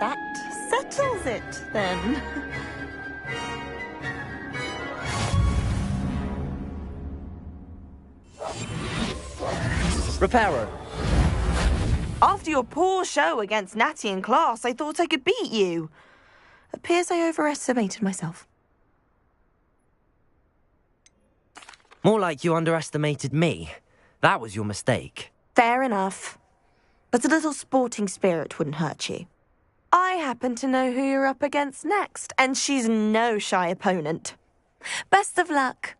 That settles it, then. Reparo! After your poor show against Natty in class, I thought I could beat you. Appears I overestimated myself. More like you underestimated me. That was your mistake. Fair enough. But a little sporting spirit wouldn't hurt you. I happen to know who you're up against next, and she's no shy opponent. Best of luck.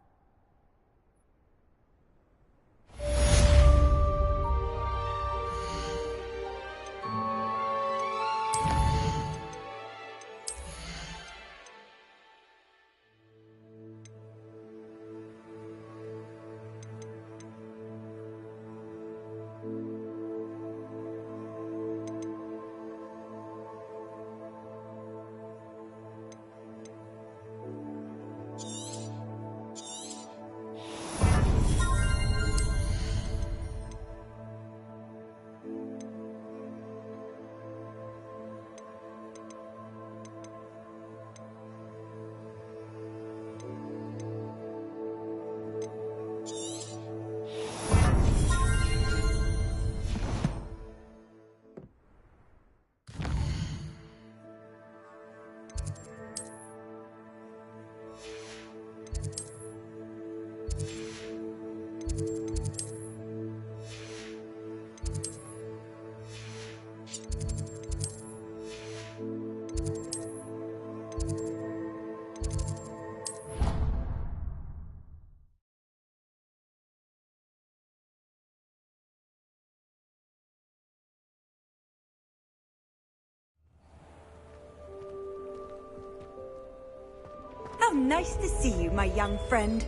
How nice to see you, my young friend.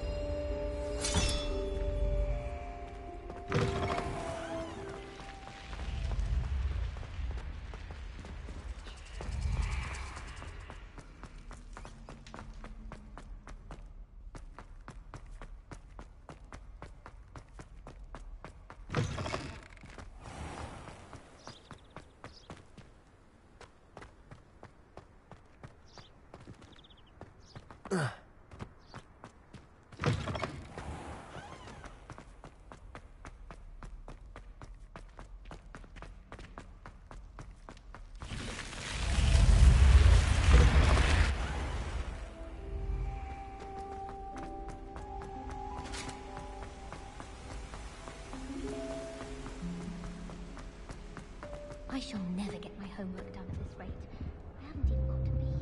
I shall never get my homework done at this rate. I haven't even got to beasts.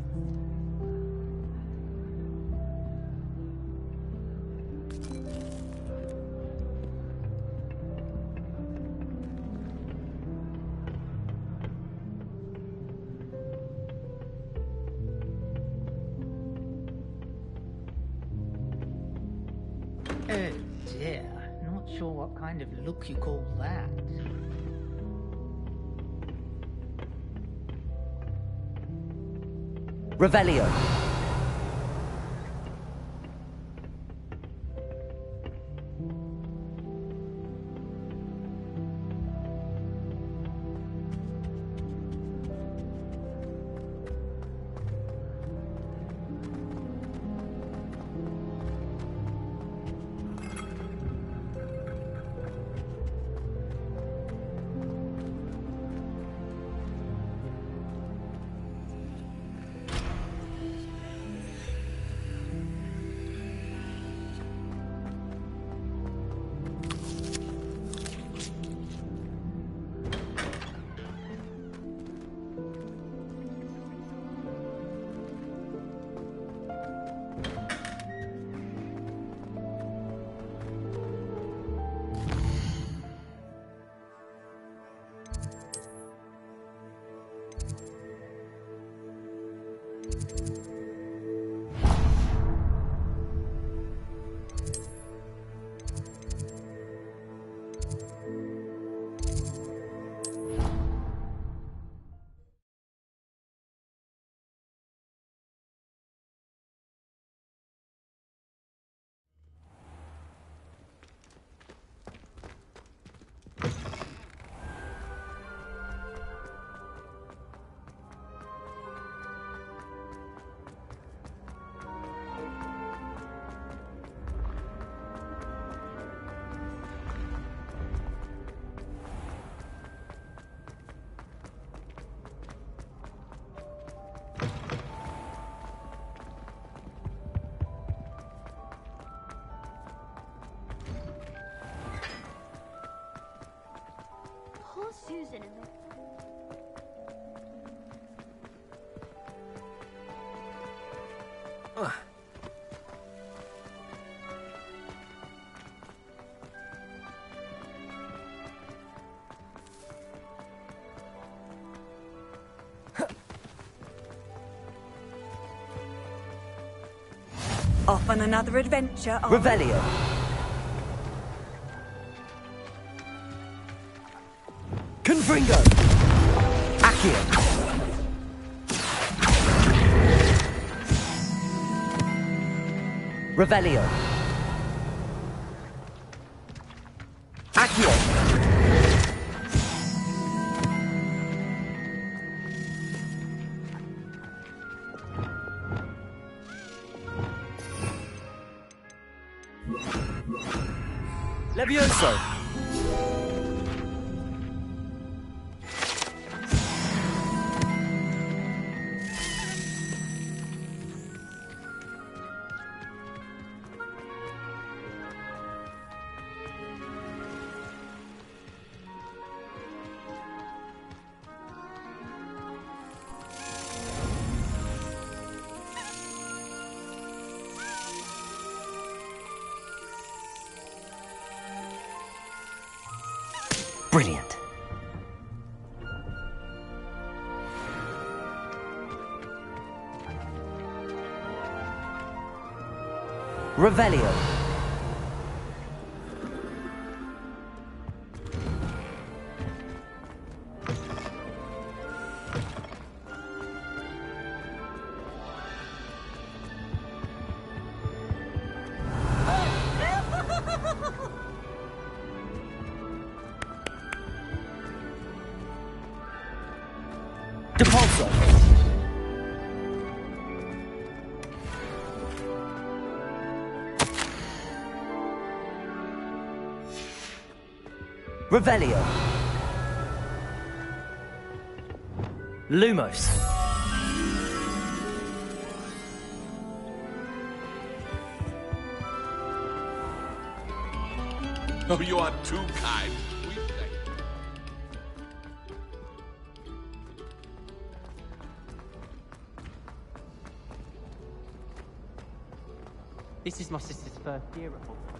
Oh dear, not sure what kind of look you call that. Revelio. Poor Susan and the... Off on another adventure. Revelio. Confringo. Accio. Revelio. Accio. Levioso. Brilliant. Revelio. Depulso. Revelio. Lumos. Oh, you are too kind. We thank you. This is my sister's first year at Hogwarts.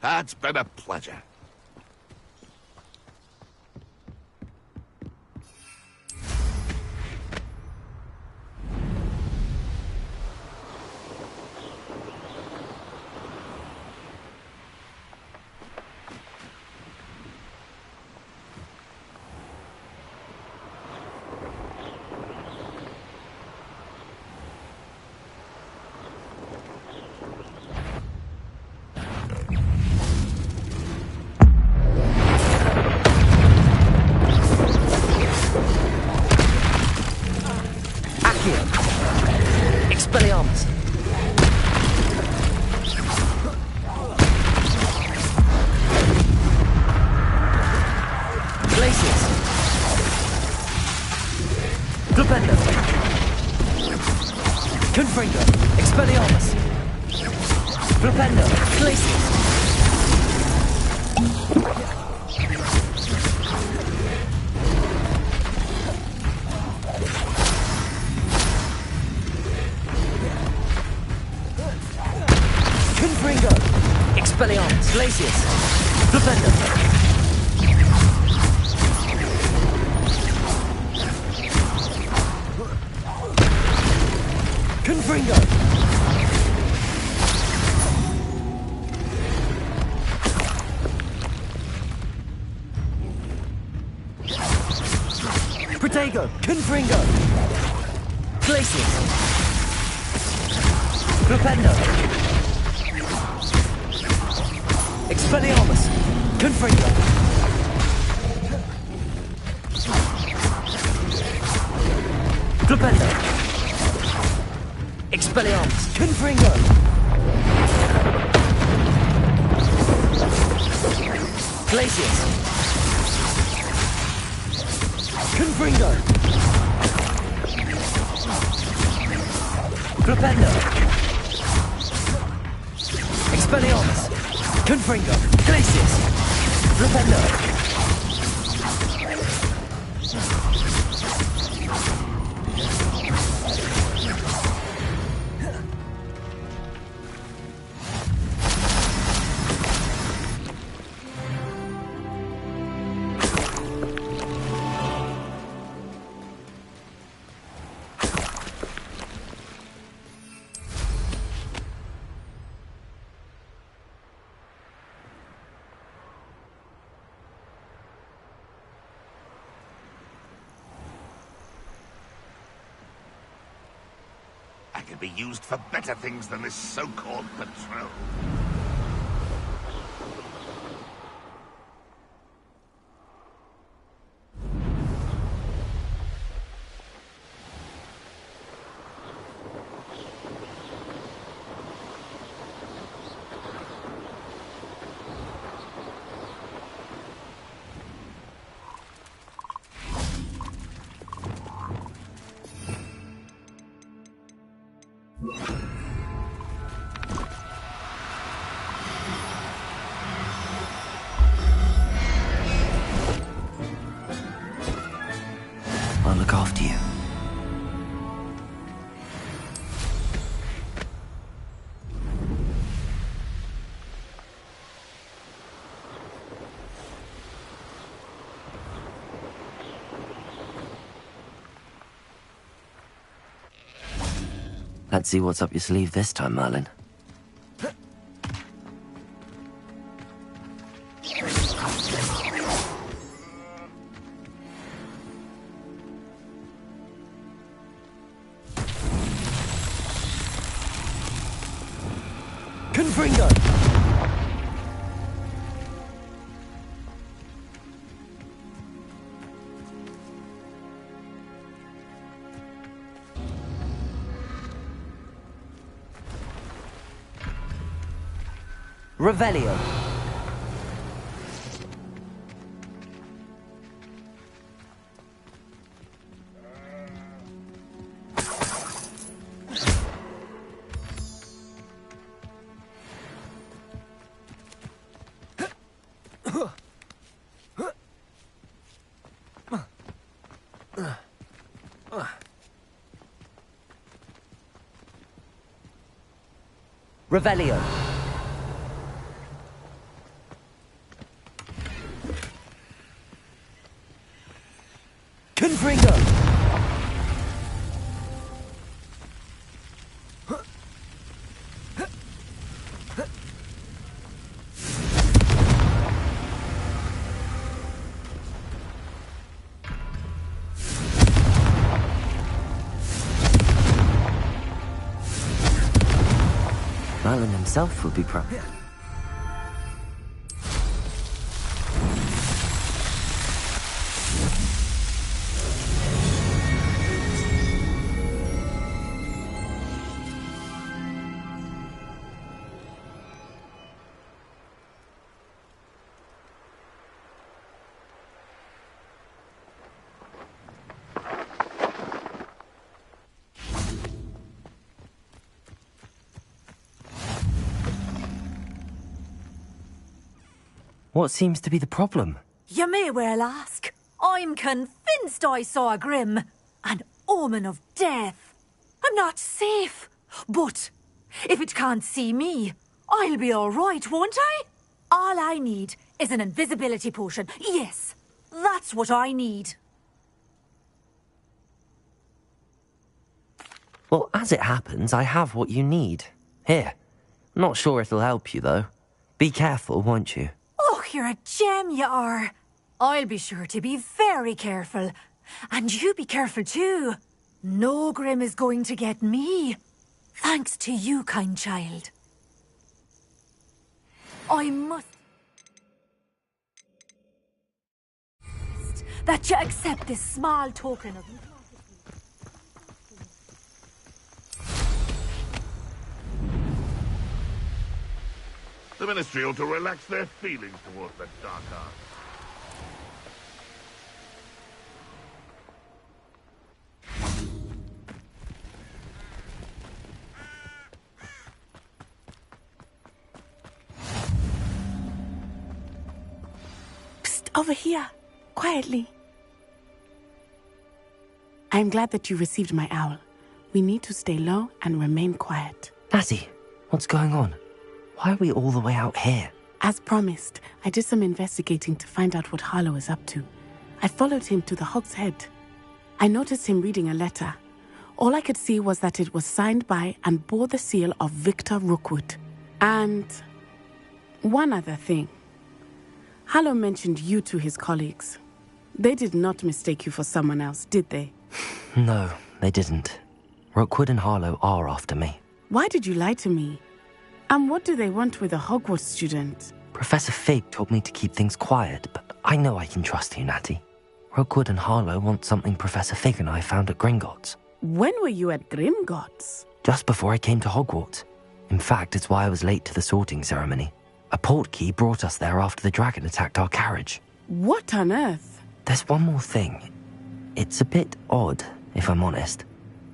It's been a pleasure. Expelliarmus! Glacius! Glupendo! Confringo! Expelliarmus! Glupendo! Glacius! Confringo! Expelliarmus! Glacius! Glupendo! Confringo! Protego! Confringo! Glacius! Glupendo! Expelliarmus! Confringo! Glupendo! Expelliarmus! Confringo! Glacius! Confringo! Glupendo! Expelliarmus! Confringo! Glacius! Glupendo! I could be used for better things than this so-called patrol. I'll look after you. Let's see what's up your sleeve this time, Merlin. Confringo! Revelio. Revelio. Merlin himself would be proud. What seems to be the problem? You may well ask. I'm convinced I saw a grim, an omen of death. I'm not safe, but if it can't see me, I'll be all right, won't I? All I need is an invisibility potion. Yes, that's what I need. Well, as it happens, I have what you need. Here. Not sure it'll help you, though. Be careful, won't you? Oh, you're a gem, you are. I'll be sure to be very careful. And you be careful too. No grim is going to get me. Thanks to you, kind child. I must... that you accept this small token of... The Ministry ought to relax their feelings towards that dark art. Psst, over here. Quietly. I'm glad that you received my owl. We need to stay low and remain quiet. Natty, what's going on? Why are we all the way out here? As promised, I did some investigating to find out what Harlow is up to. I followed him to the Hog's Head. I noticed him reading a letter. All I could see was that it was signed by and bore the seal of Victor Rookwood. And one other thing. Harlow mentioned you to his colleagues. They did not mistake you for someone else, did they? No, they didn't. Rookwood and Harlow are after me. Why did you lie to me? And what do they want with a Hogwarts student? Professor Fig told me to keep things quiet, but I know I can trust you, Natty. Rookwood and Harlow want something Professor Fig and I found at Gringotts. When were you at Gringotts? Just before I came to Hogwarts. In fact, it's why I was late to the sorting ceremony. A portkey brought us there after the dragon attacked our carriage. What on earth? There's one more thing. It's a bit odd, if I'm honest.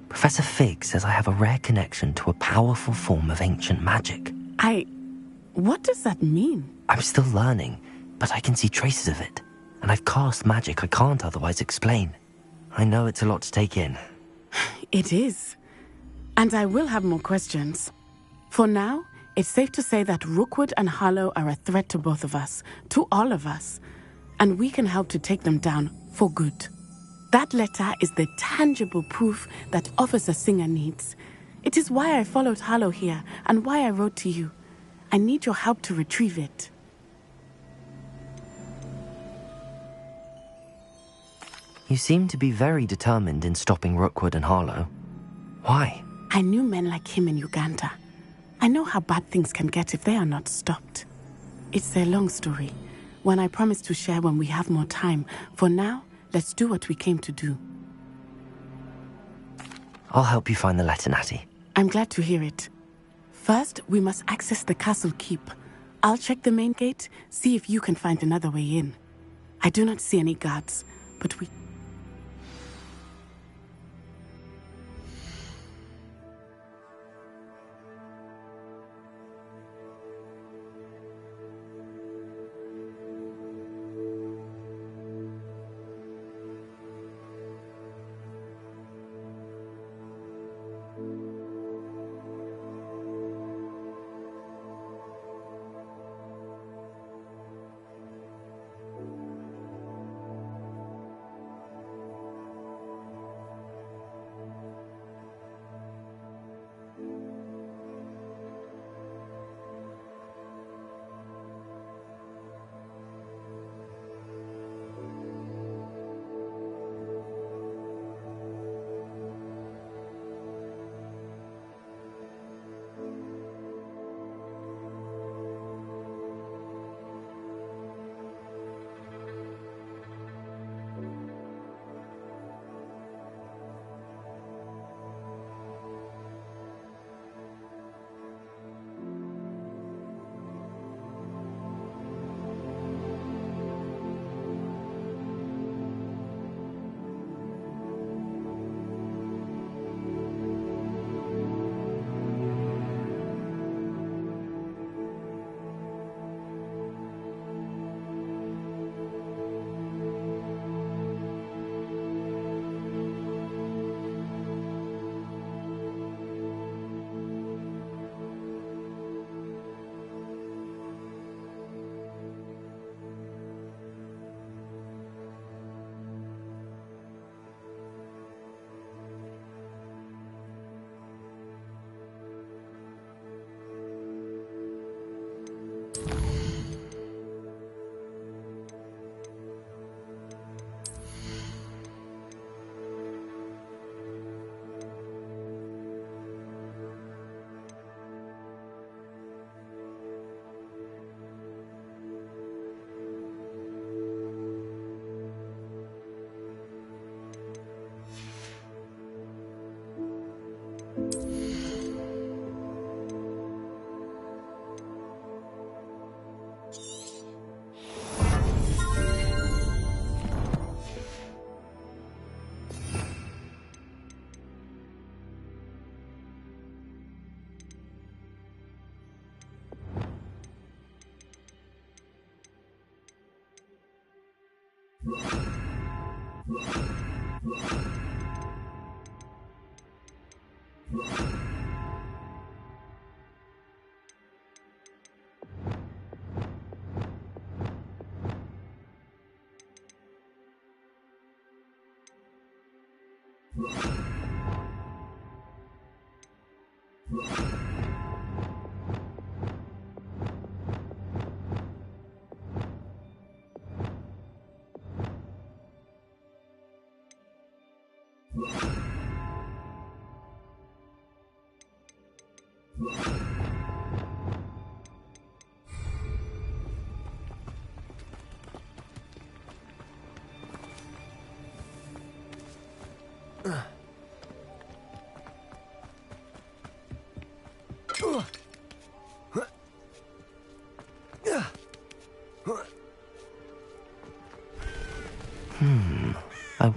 Professor Fig says I have a rare connection to a powerful form of ancient magic. What does that mean? I'm still learning, but I can see traces of it. And I've cast magic I can't otherwise explain. I know it's a lot to take in. It is. And I will have more questions. For now, it's safe to say that Rookwood and Harlow are a threat to both of us, to all of us. And we can help to take them down for good. That letter is the tangible proof that Officer Singer needs. It is why I followed Harlow here and why I wrote to you. I need your help to retrieve it. You seem to be very determined in stopping Rookwood and Harlow. Why? I knew men like him in Uganda. I know how bad things can get if they are not stopped. It's a long story, one I promise to share when we have more time. For now, let's do what we came to do. I'll help you find the letter, Natty. I'm glad to hear it. First, we must access the castle keep. I'll check the main gate, see if you can find another way in. I do not see any guards, but we...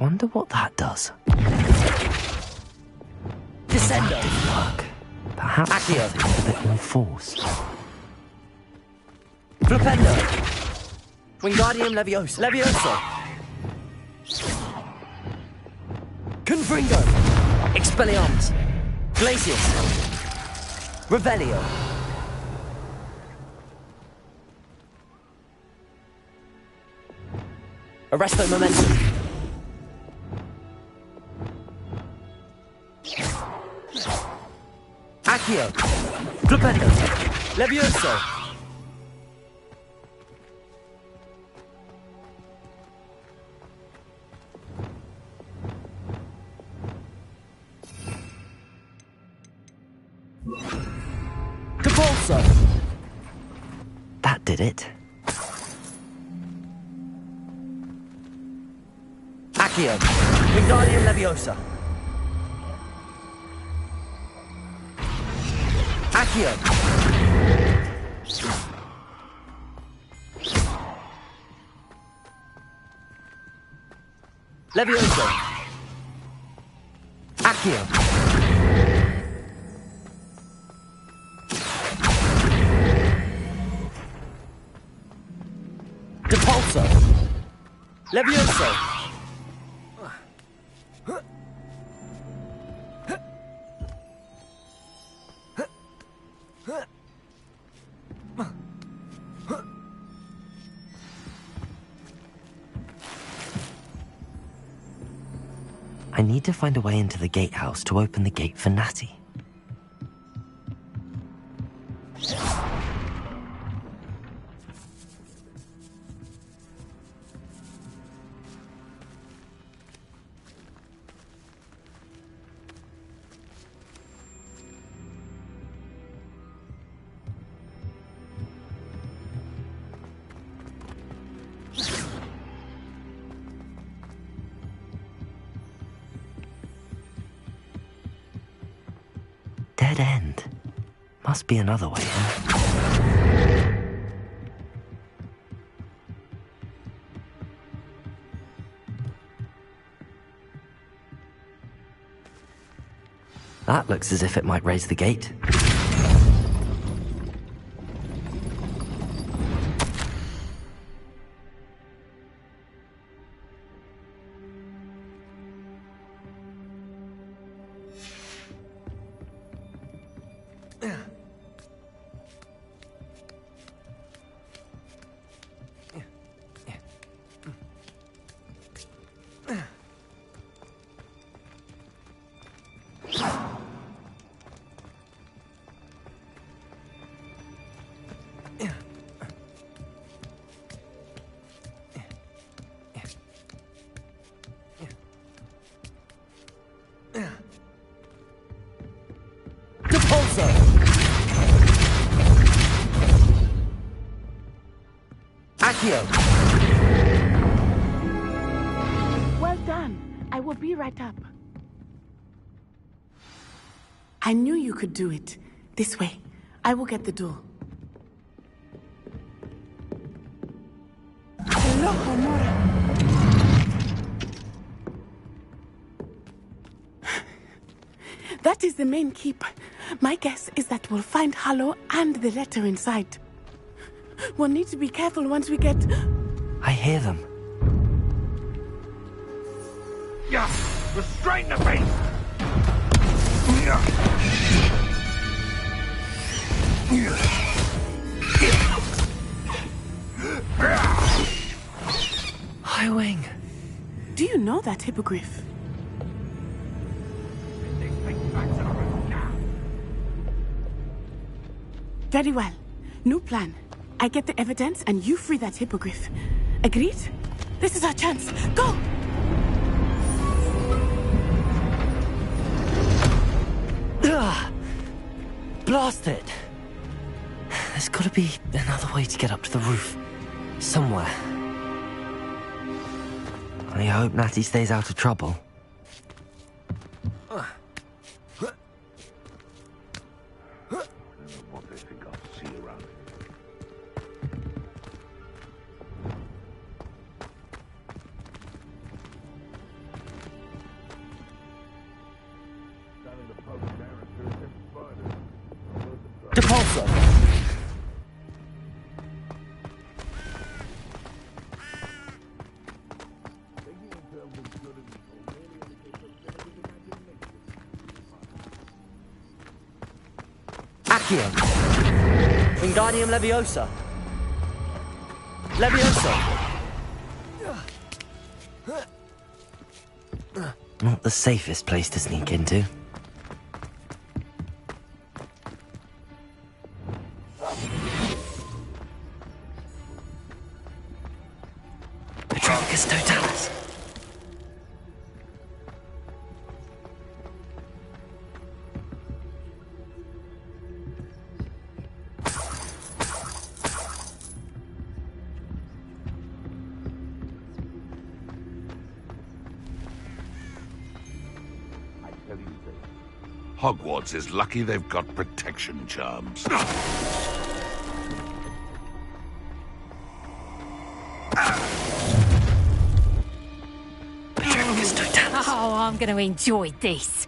wonder what that does. Descendo. That didn't work. Perhaps Accio. something with a bit more force. Flipendo. Wingardium Leviosa. Levioso. Confringo. Expelliarmus. Glacius. Revelio. Arresto Momentum. Accio. Flipendo. Levioso. Capulso. That did it. Accio. Wingardium Leviosa. Accio. Levioso. Accio. Depulso. Levioso. I need to find a way into the gatehouse to open the gate for Natty. Dead end. Must be another way in. That looks as if it might raise the gate. Well done. I will be right up. I knew you could do it. This way. I will get the door. Loco, Mora. That is the main keep. My guess is that we'll find Hallow and the letter inside. We'll need to be careful once we get... I hear them. Yeah, restrain the beast! Highwing. Do you know that hippogriff? Very well. New plan. I get the evidence and you free that hippogriff. Agreed? This is our chance. Go! Blast it! There's gotta be another way to get up to the roof. Somewhere. I hope Natty stays out of trouble. What they think I'll see around. Accio! Wingardium Leviosa! Leviosa! Not the safest place to sneak into. Petrocus Totalis! Hogwarts is lucky they've got protection charms. Oh, I'm going to enjoy this.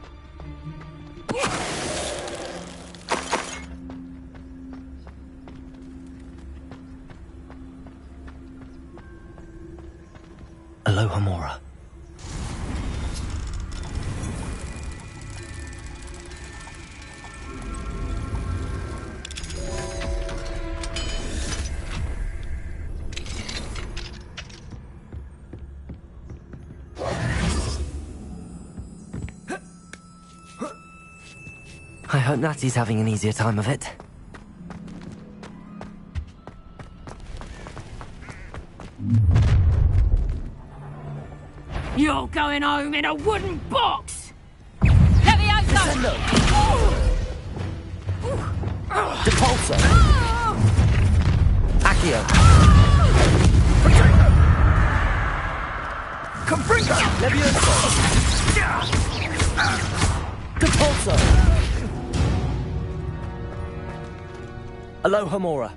Aloha Mora. I hope Natty's having an easier time of it. You're going home in a wooden box! Leviosa! Depulso! Accio! Confringo! Leviosa! Depulso! Aloha Mora.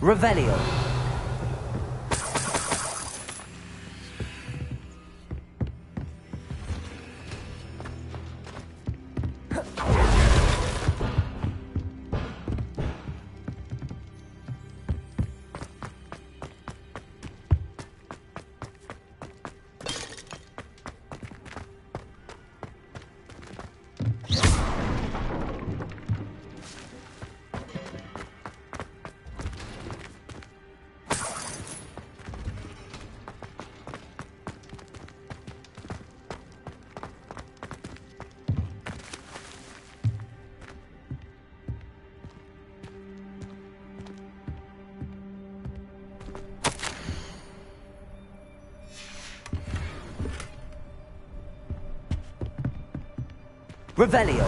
Revelio. Revelio.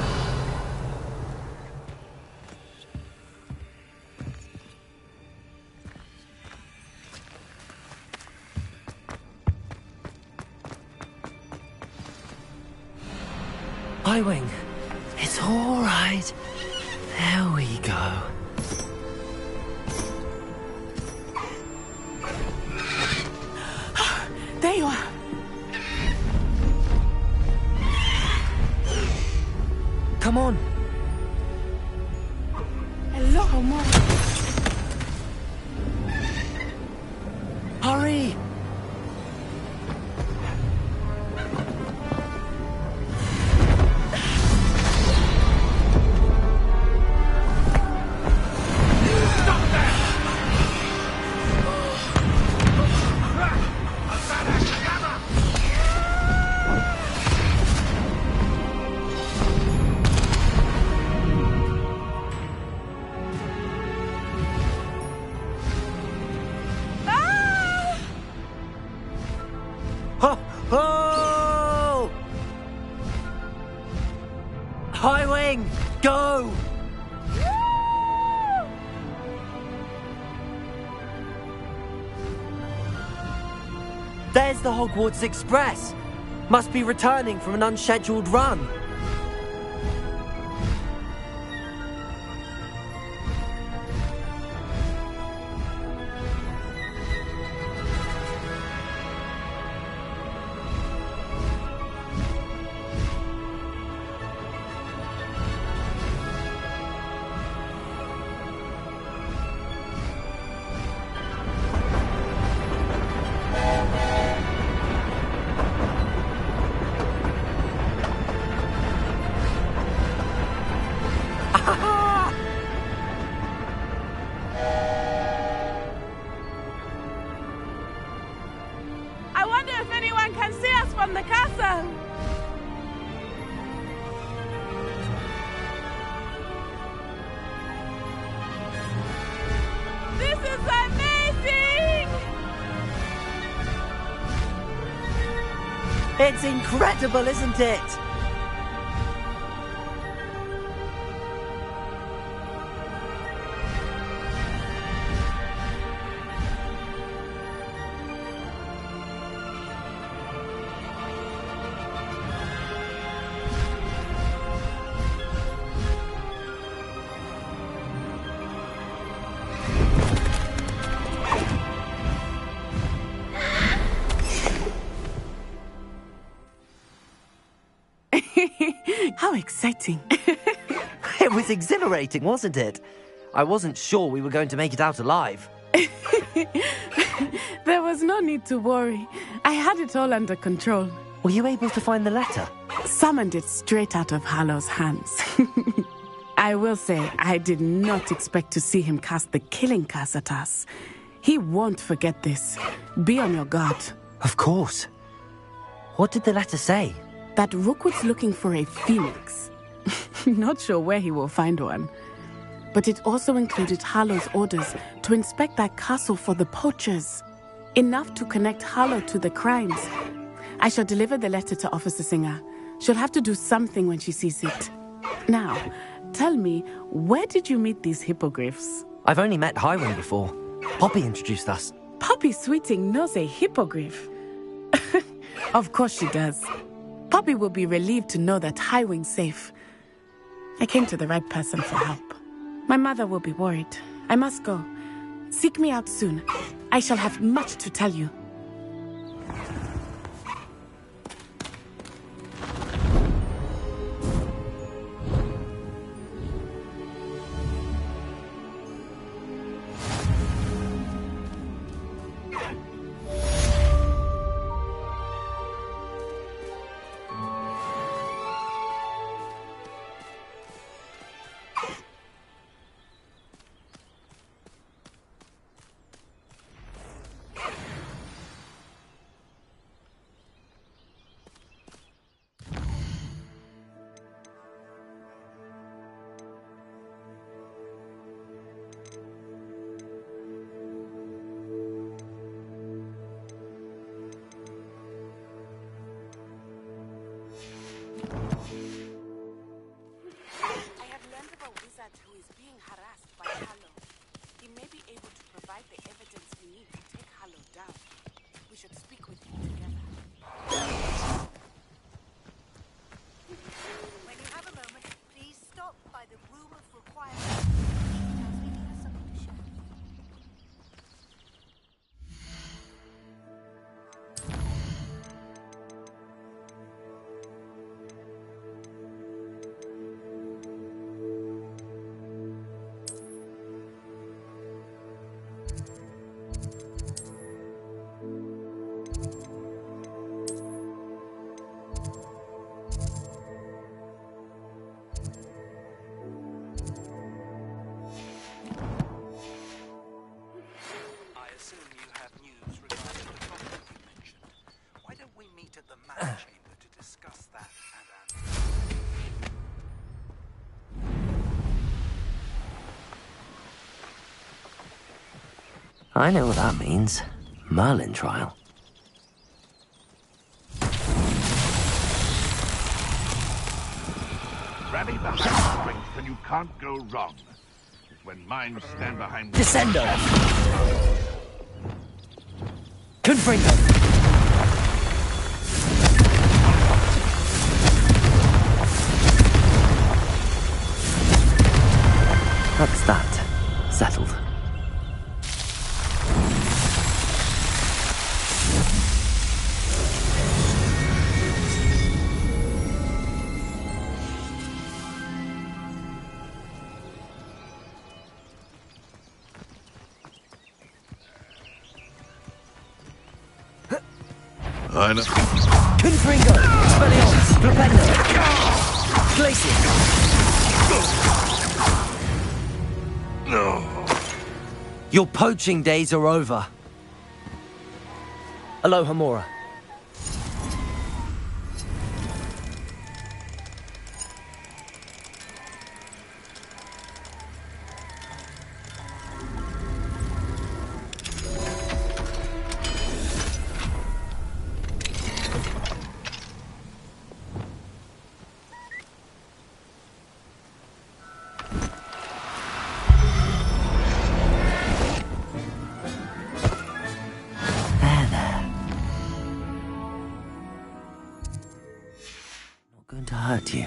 I-Wing. It's all right. There we go. There you are. Come on. Hello, Mom. Hurry. Oh! High Wing, go! There's the Hogwarts Express. Must be returning from an unscheduled run. I wonder if anyone can see us from the castle. This is amazing! It's incredible, isn't it? How exciting. It was exhilarating, wasn't it? I wasn't sure we were going to make it out alive. There was no need to worry. I had it all under control. Were you able to find the letter? Summoned it straight out of Hallow's hands. I will say, I did not expect to see him cast the killing curse at us. He won't forget this. Be on your guard. Of course. What did the letter say? That Rookwood's looking for a phoenix. Not sure where he will find one. But it also included Hallow's orders to inspect that castle for the poachers. Enough to connect Hallow to the crimes. I shall deliver the letter to Officer Singer. She'll have to do something when she sees it. Now, tell me, where did you meet these hippogriffs? I've only met Highwing before. Poppy introduced us. Poppy Sweeting knows a hippogriff. Of course she does. Poppy will be relieved to know that Highwing's safe. I came to the right person for help. My mother will be worried. I must go. Seek me out soon. I shall have much to tell you. I know what that means. Merlin trial. rally behind strength and you can't go wrong. It's when minds stand behind... Descendo! Confringo! That's that. Settled. I know. Confringo! Spellions! Flipendo! Glacier! No. Your poaching days are over. Aloha Mora. Going to hurt you.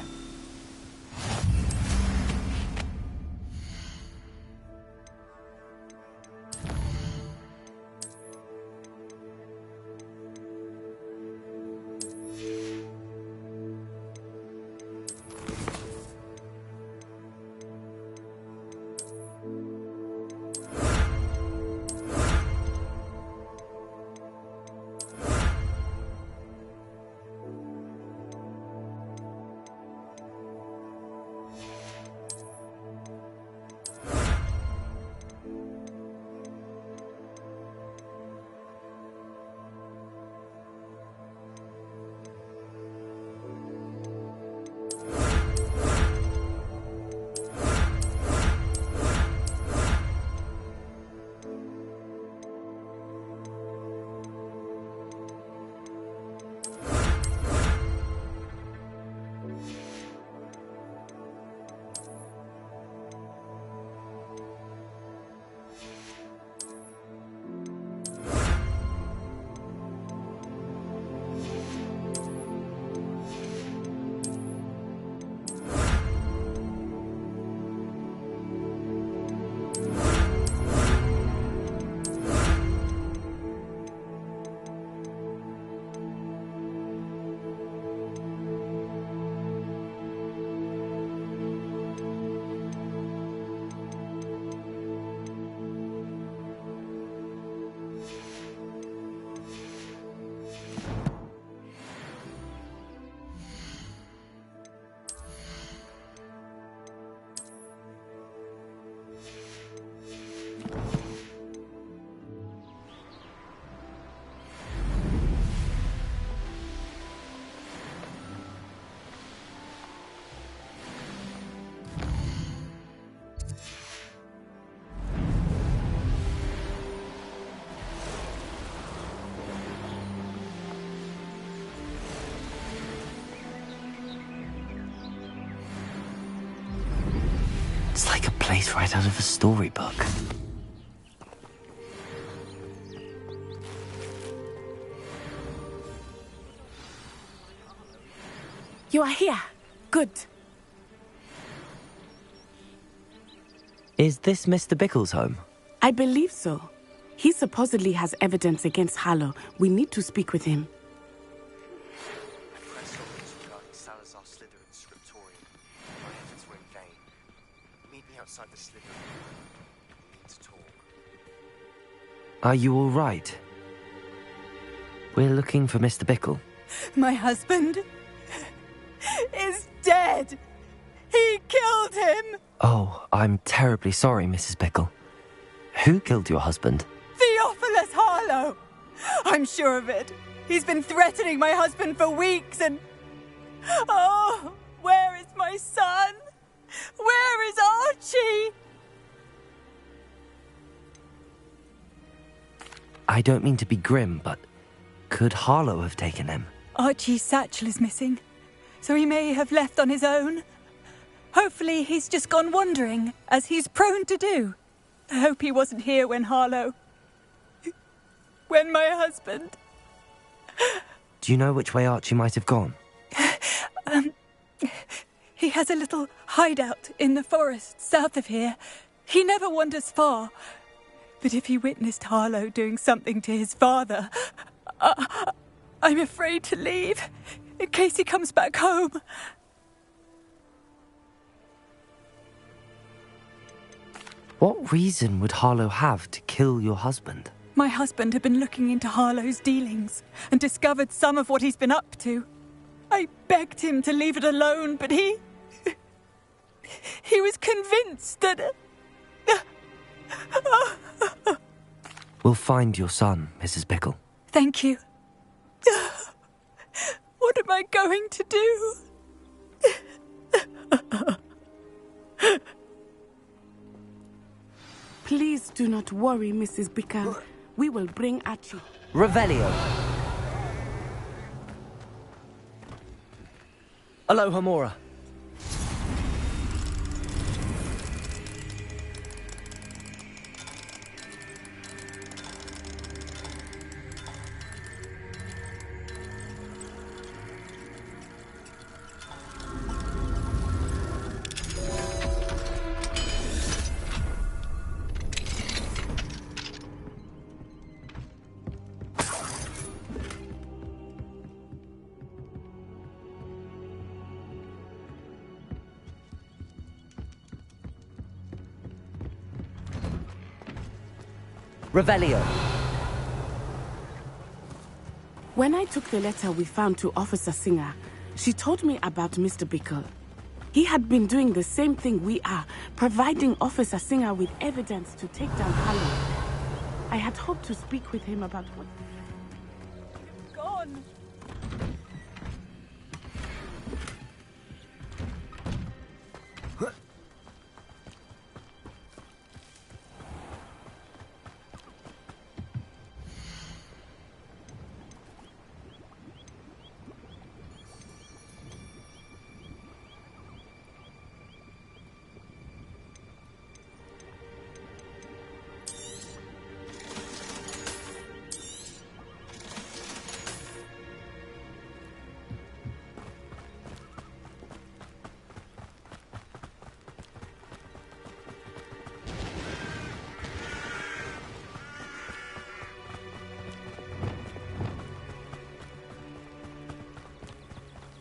It's like a place right out of a storybook. You are here. Good. Is this Mr. Bickle's home? I believe so. He supposedly has evidence against Harlow. We need to speak with him. Are you all right? We're looking for Mr. Bickle. My husband is dead. He killed him. Oh, I'm terribly sorry, Mrs. Bickle. Who killed your husband? Theophilus Harlow. I'm sure of it. He's been threatening my husband for weeks and... Oh, where is my son? Where is Archie? I don't mean to be grim, but could Harlow have taken him? Archie's satchel is missing, so he may have left on his own. Hopefully he's just gone wandering, as he's prone to do. I hope he wasn't here when my husband... Do you know which way Archie might have gone? He has a little hideout in the forest south of here. He never wanders far. But if he witnessed Harlow doing something to his father, I'm afraid to leave, in case he comes back home. What reason would Harlow have to kill your husband? My husband had been looking into Harlow's dealings and discovered some of what he's been up to. I begged him to leave it alone, but he was convinced that... We'll find your son, Mrs. Bickle. Thank you. What am I going to do? Please do not worry, Mrs. Bickle. We will bring Archie. Revelio. Aloha Mora. Revelio. When I took the letter we found to Officer Singer, she told me about Mr. Bickle. He had been doing the same thing we are, providing Officer Singer with evidence to take down Harlow. I had hoped to speak with him about what... Gone.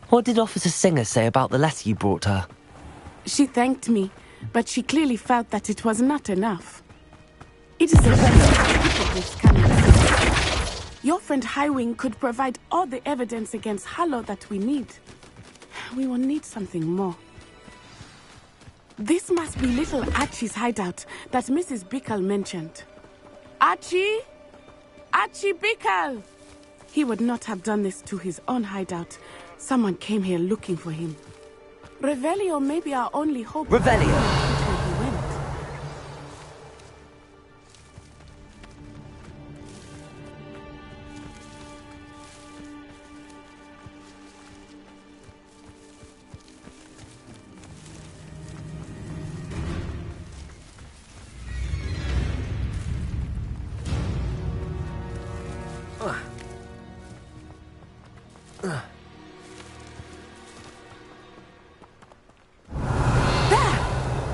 What did Officer Singer say about the letter you brought her? She thanked me, but she clearly felt that it was not enough. It is a hypocrites coming. Your friend Highwing could provide all the evidence against Harlow that we need. We will need something more. This must be little Archie's hideout that Mrs. Bickle mentioned. Archie? Archie Bickle! He would not have done this to his own hideout. Someone came here looking for him. Revelio may be our only hope. Revelio!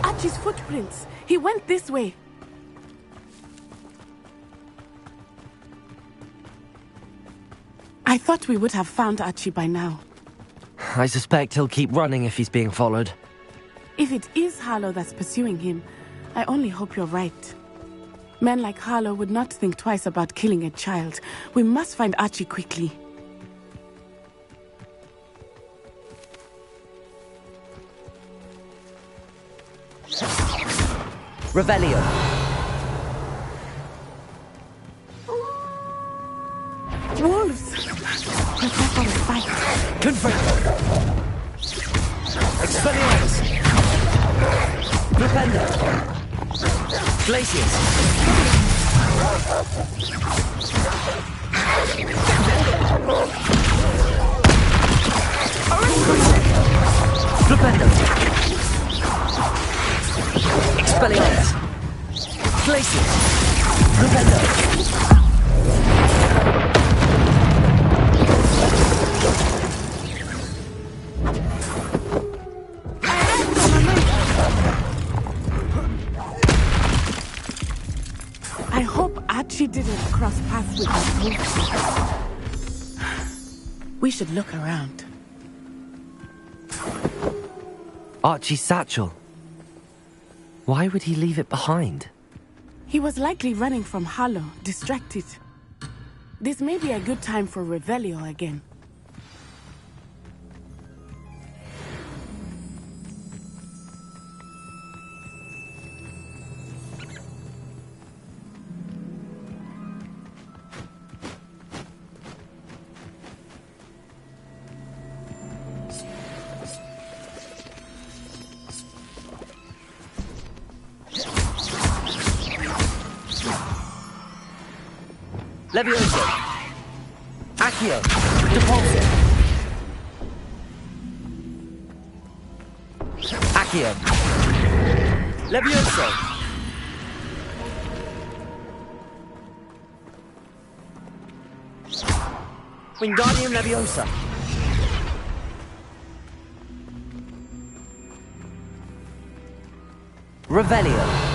Archie's footprints. He went this way. I thought we would have found Archie by now. I suspect he'll keep running if he's being followed. If it is Harlow that's pursuing him, I only hope you're right. Men like Harlow would not think twice about killing a child. We must find Archie quickly. Revelio. Wolves! Prepare for a fight. Confirmed. Expelliarmus. Flipendo. Glaciers. Flipendo. Expelliarmus! Glacius! Revelio! I hope Archie didn't cross paths with us. We should look around. Archie's satchel. Why would he leave it behind? He was likely running from Harlow, distracted. This may be a good time for Revelio again. Levioso! Accio! Depulso! Accio! Levioso! Wingardium Leviosa! Revelio!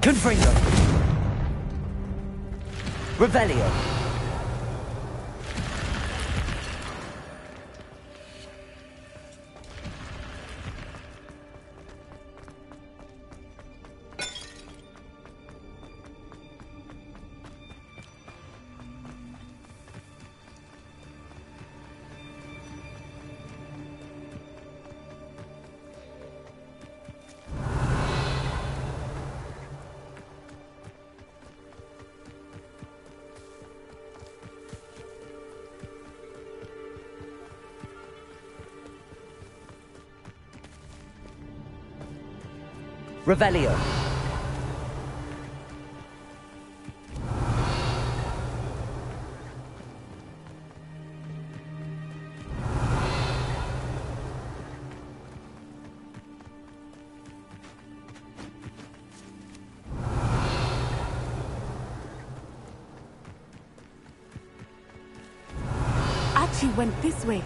Confringo! Revelio! Revelio. Archie went this way.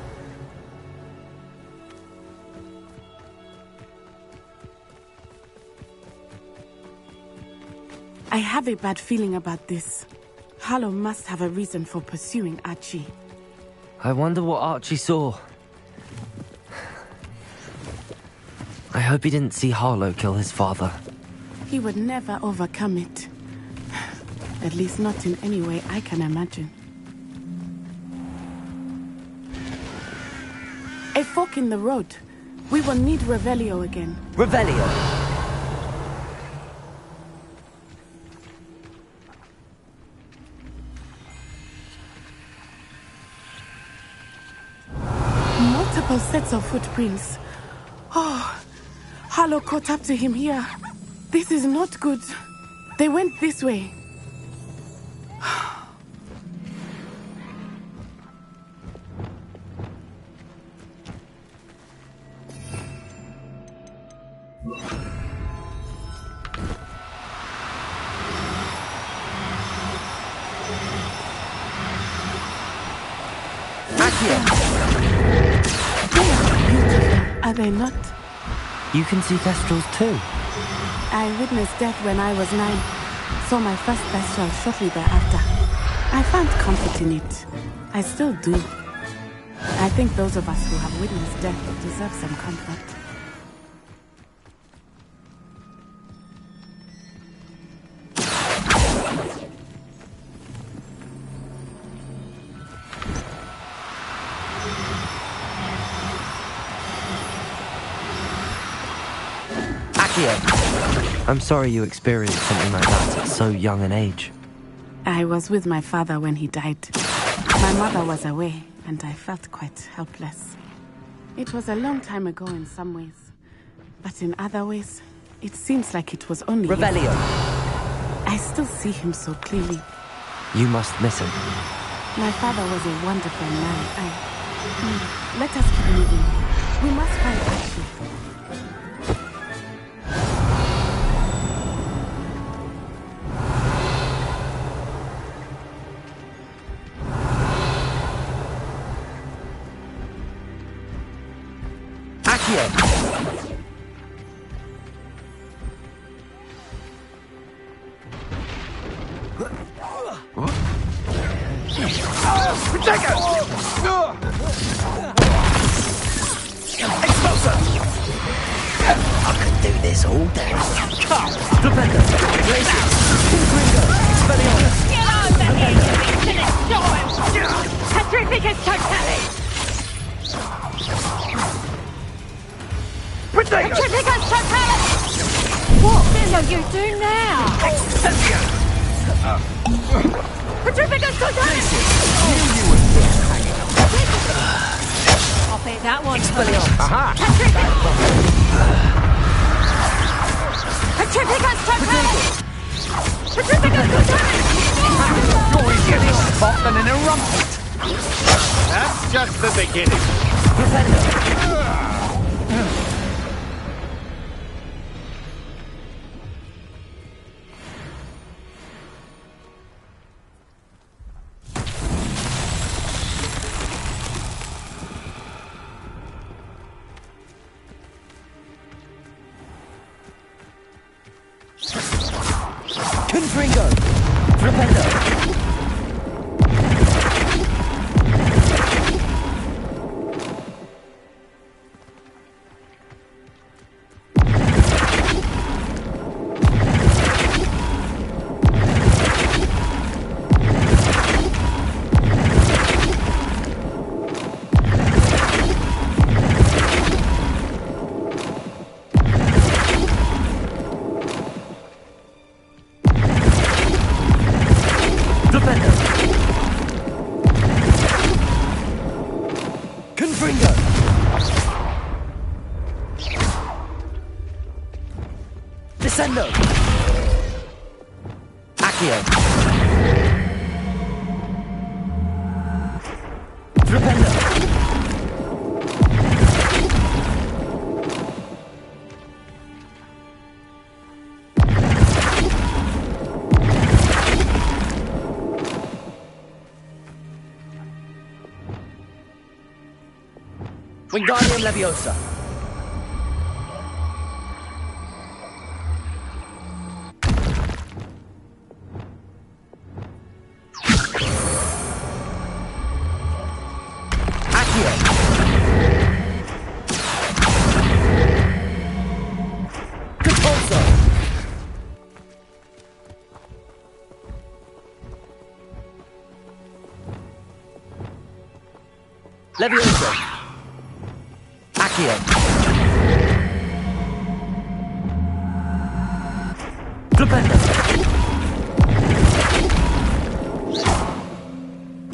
I have a bad feeling about this. Harlow must have a reason for pursuing Archie. I wonder what Archie saw. I hope he didn't see Harlow kill his father. He would never overcome it. At least not in any way I can imagine. A fork in the road. We will need Revelio again. Revelio! Multiple sets of footprints. Oh, Harlow caught up to him here. This is not good. They went this way. Are they not? You can see Thestrals too. I witnessed death when I was 9. Saw my first Thestral shortly thereafter. I found comfort in it. I still do. I think those of us who have witnessed death deserve some comfort. Accio! I'm sorry you experienced something like that at so young an age. I was with my father when he died. My mother was away, and I felt quite helpless. It was a long time ago in some ways, but in other ways, it seems like it was only Revelio! yesterday. I still see him so clearly. You must miss him. My father was a wonderful man. Let us keep moving. We must find Ashley. That's just the beginning. Confringo! Rependo! Descendo! Accio! Rependo! Wingardium Leviosa! Leviosa! Accio! Flipendo!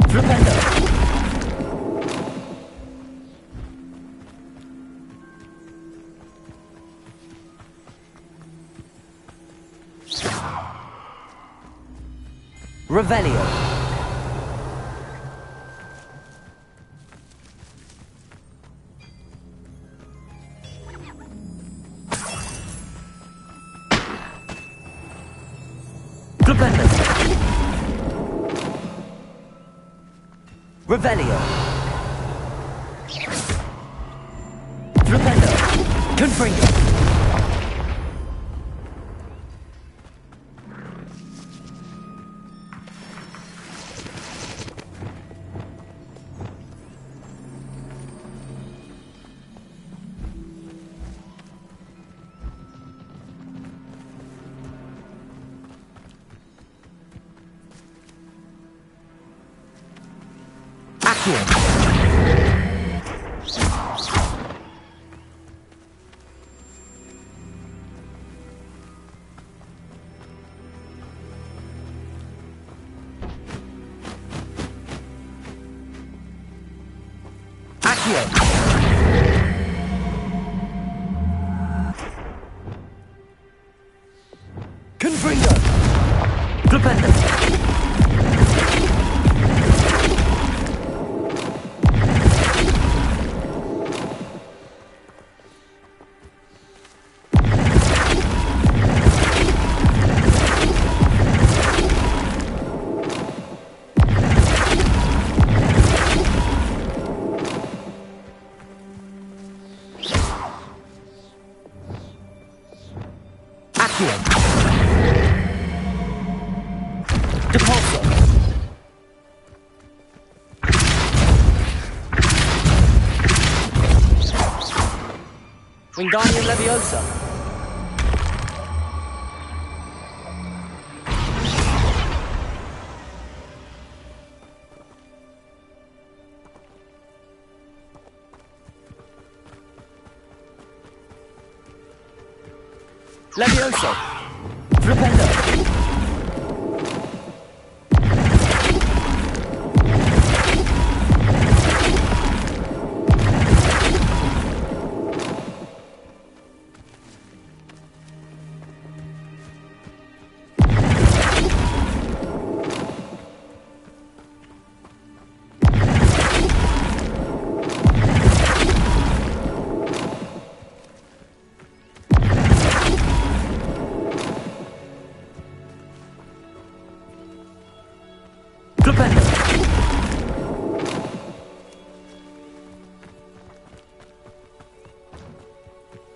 Flipendo! Revelio! Flipendo! Revelio! Flipendo! Confringo! Accio! Confringo! Flipendo! Wingardium Leviosa. Leviosa. Flipendo.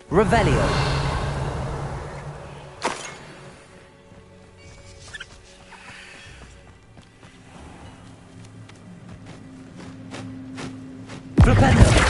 Revelio. Flipendo.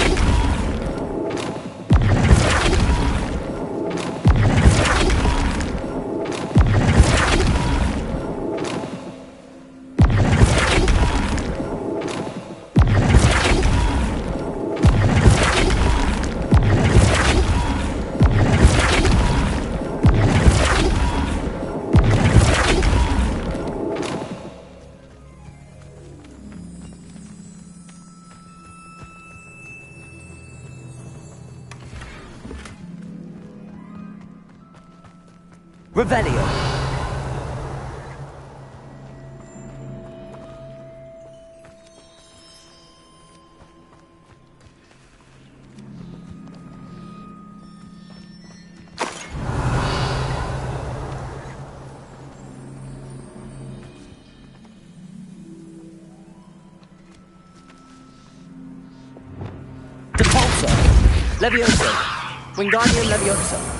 Revelio. Depulso. Leviosa. Wingardium Leviosa.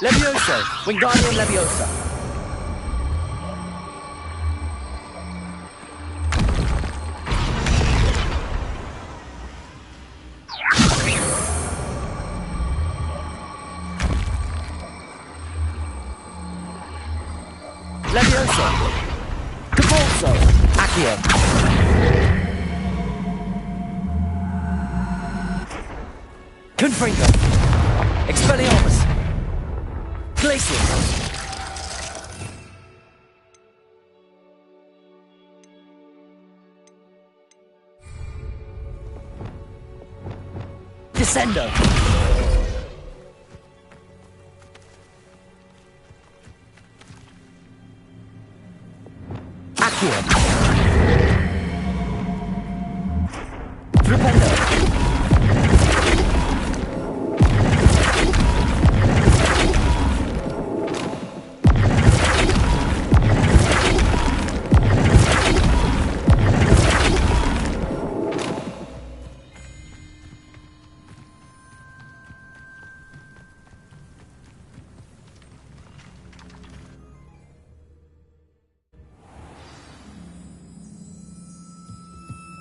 Leviosa. Wingardium Leviosa. Leviosa. Depulso. Accio. Confringo. Expelliarmus! Glacius! Descendo! Accio! Flipendo!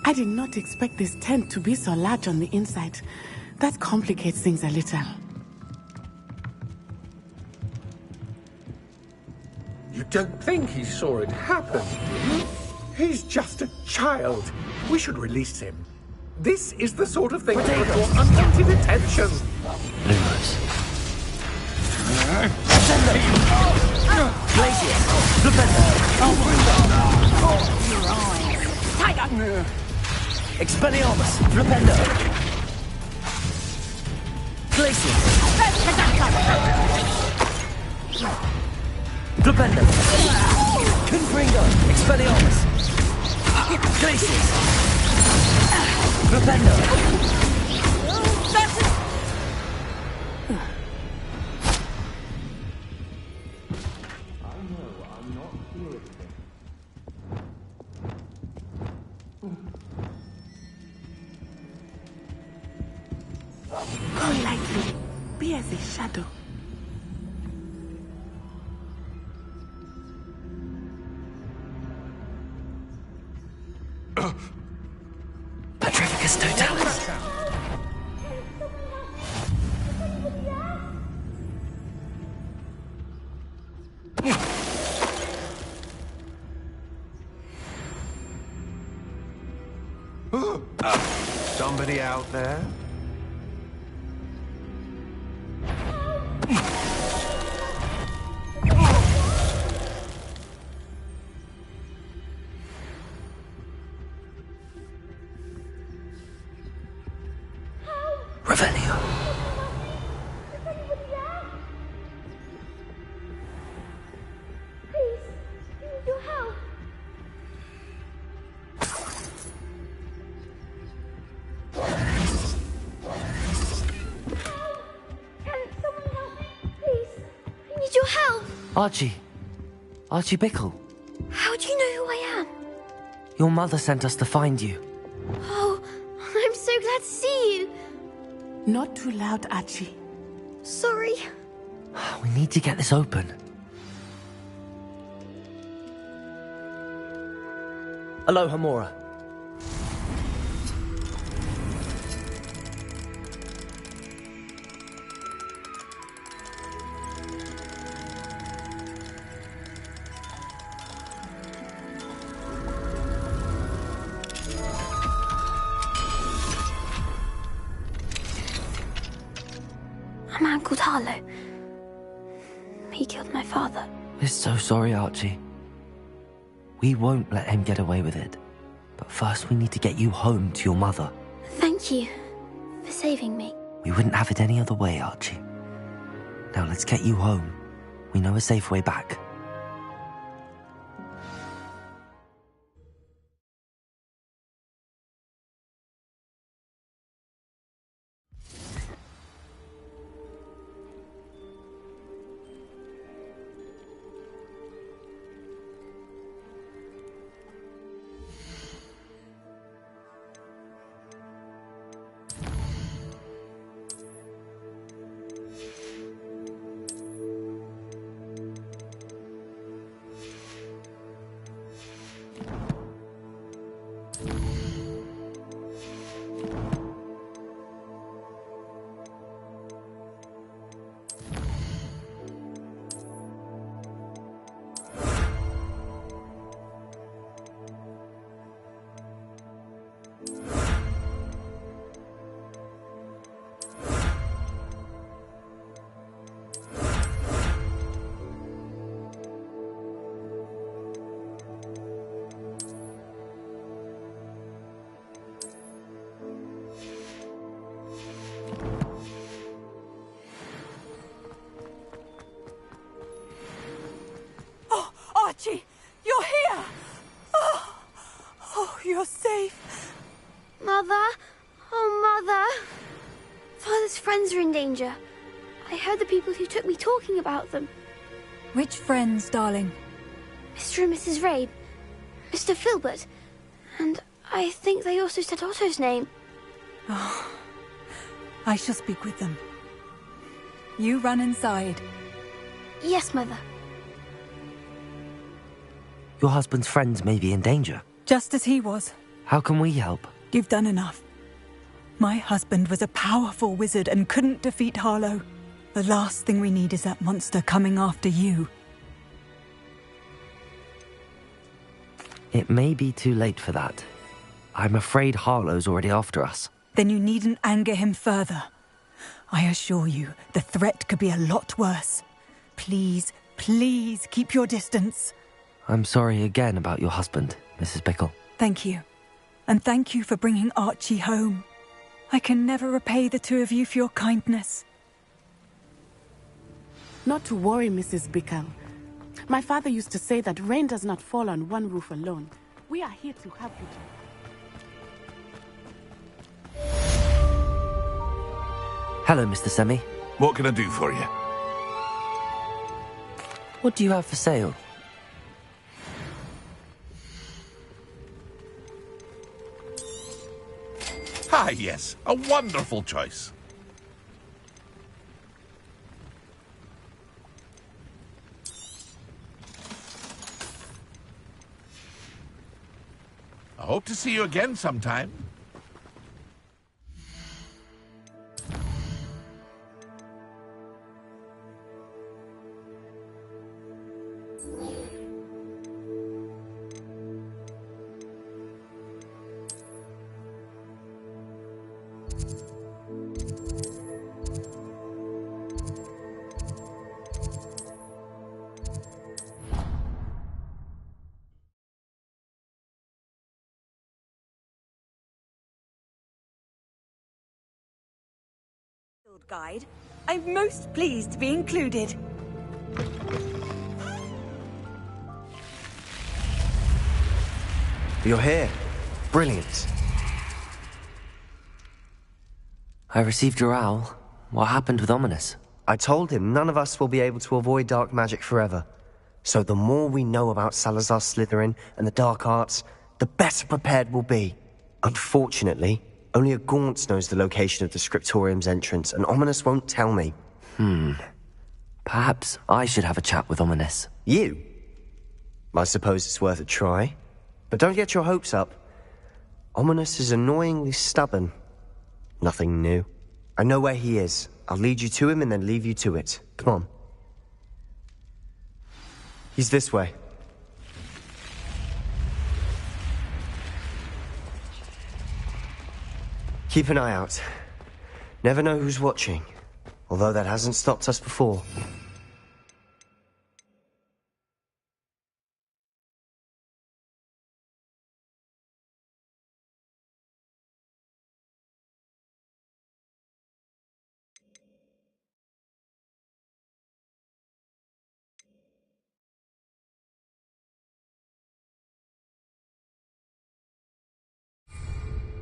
I did not expect this tent to be so large on the inside. That complicates things a little. You don't think he saw it happen, do you? He's just a child. We should release him. This is the sort of thing that would draw unwanted attention. Lumos. Glacius! Flipendo! Tiger! Expelliarmus! Flipendo! Glacius! Flipendo! Confringo! Expelliarmus! Glacius! Flipendo! Go lightly. Be as a shadow. Petrificus totalis. Somebody out there? Revelio. Please, we need your help. Can someone help me? Please, we need your help. Archie. Archie Bickle. How do you know who I am? Your mother sent us to find you. Oh, I'm so glad to see you. Not too loud, Archie. Sorry. We need to get this open. Aloha, Mora. A man called Harlow. He killed my father. We're so sorry, Archie. We won't let him get away with it. But first we need to get you home to your mother. Thank you for saving me. We wouldn't have it any other way, Archie. Now let's get you home. We know a safe way back. Oh, you're safe. Mother? Oh, Mother. Father's friends are in danger. I heard the people who took me talking about them. Which friends, darling? Mr. and Mrs. Rabe, Mr. Filbert, and I think they also said Otto's name. Oh, I shall speak with them. You run inside. Yes, Mother. Your husband's friends may be in danger. Just as he was. How can we help? You've done enough. My husband was a powerful wizard and couldn't defeat Harlow. The last thing we need is that monster coming after you. It may be too late for that. I'm afraid Harlow's already after us. Then you needn't anger him further. I assure you, the threat could be a lot worse. Please, please keep your distance. I'm sorry again about your husband, Mrs. Bickle. Thank you. And thank you for bringing Archie home. I can never repay the two of you for your kindness. Not to worry, Mrs. Bickle. My father used to say that rain does not fall on one roof alone. We are here to help you. Hello, Mr. Semi. What can I do for you? What do you have for sale? Ah, yes. A wonderful choice. I hope to see you again sometime. Guide. I'm most pleased to be included. You're here. Brilliant. I received your owl. What happened with Ominous? I told him none of us will be able to avoid dark magic forever. So the more we know about Salazar Slytherin and the dark arts, the better prepared we'll be. Unfortunately, only a Gaunt knows the location of the Scriptorium's entrance, and Ominous won't tell me. Perhaps I should have a chat with Ominous. You? I suppose it's worth a try. But don't get your hopes up. Ominous is annoyingly stubborn. Nothing new. I know where he is. I'll lead you to him and then leave you to it. Come on. He's this way. Keep an eye out. Never know who's watching. Although that hasn't stopped us before.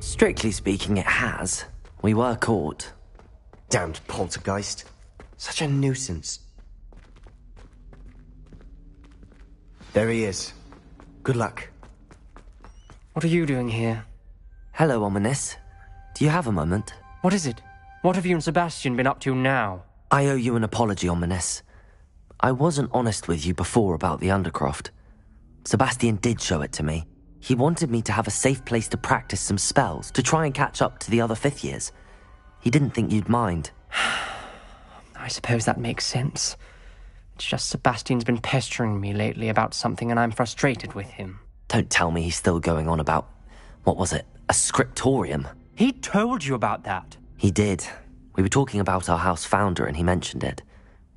Strictly speaking, it has. We were caught. Damned poltergeist. Such a nuisance. There he is. Good luck. What are you doing here? Hello, Ominous. Do you have a moment? What is it? What have you and Sebastian been up to now? I owe you an apology, Ominous. I wasn't honest with you before about the Undercroft. Sebastian did show it to me. He wanted me to have a safe place to practice some spells, to try and catch up to the other fifth years. He didn't think you'd mind. I suppose that makes sense. It's just Sebastian's been pestering me lately about something and I'm frustrated with him. Don't tell me he's still going on about, what was it, a scriptorium? He told you about that? He did. We were talking about our house founder and he mentioned it.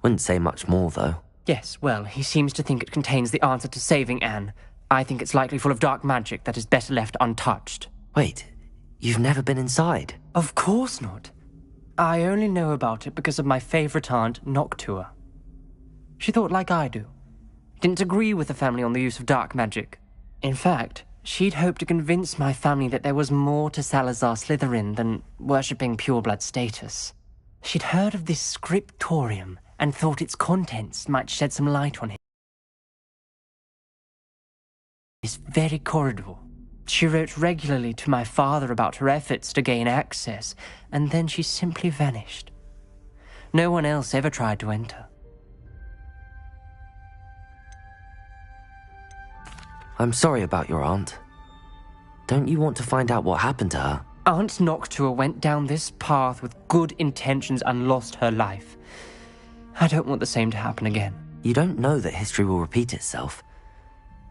Wouldn't say much more, though. Yes, well, he seems to think it contains the answer to saving Anne. I think it's likely full of dark magic that is better left untouched. Wait, you've never been inside? Of course not. I only know about it because of my favourite aunt, Noctua. She thought like I do. Didn't agree with the family on the use of dark magic. In fact, She'd hoped to convince my family that there was more to Salazar Slytherin than worshipping pureblood status. She'd heard of this scriptorium and thought its contents might shed some light on it. This very corridor. She wrote regularly to my father about her efforts to gain access, and then she simply vanished. No one else ever tried to enter. I'm sorry about your aunt. Don't you want to find out what happened to her? Aunt Noctua went down this path with good intentions and lost her life. I don't want the same to happen again. You don't know that history will repeat itself.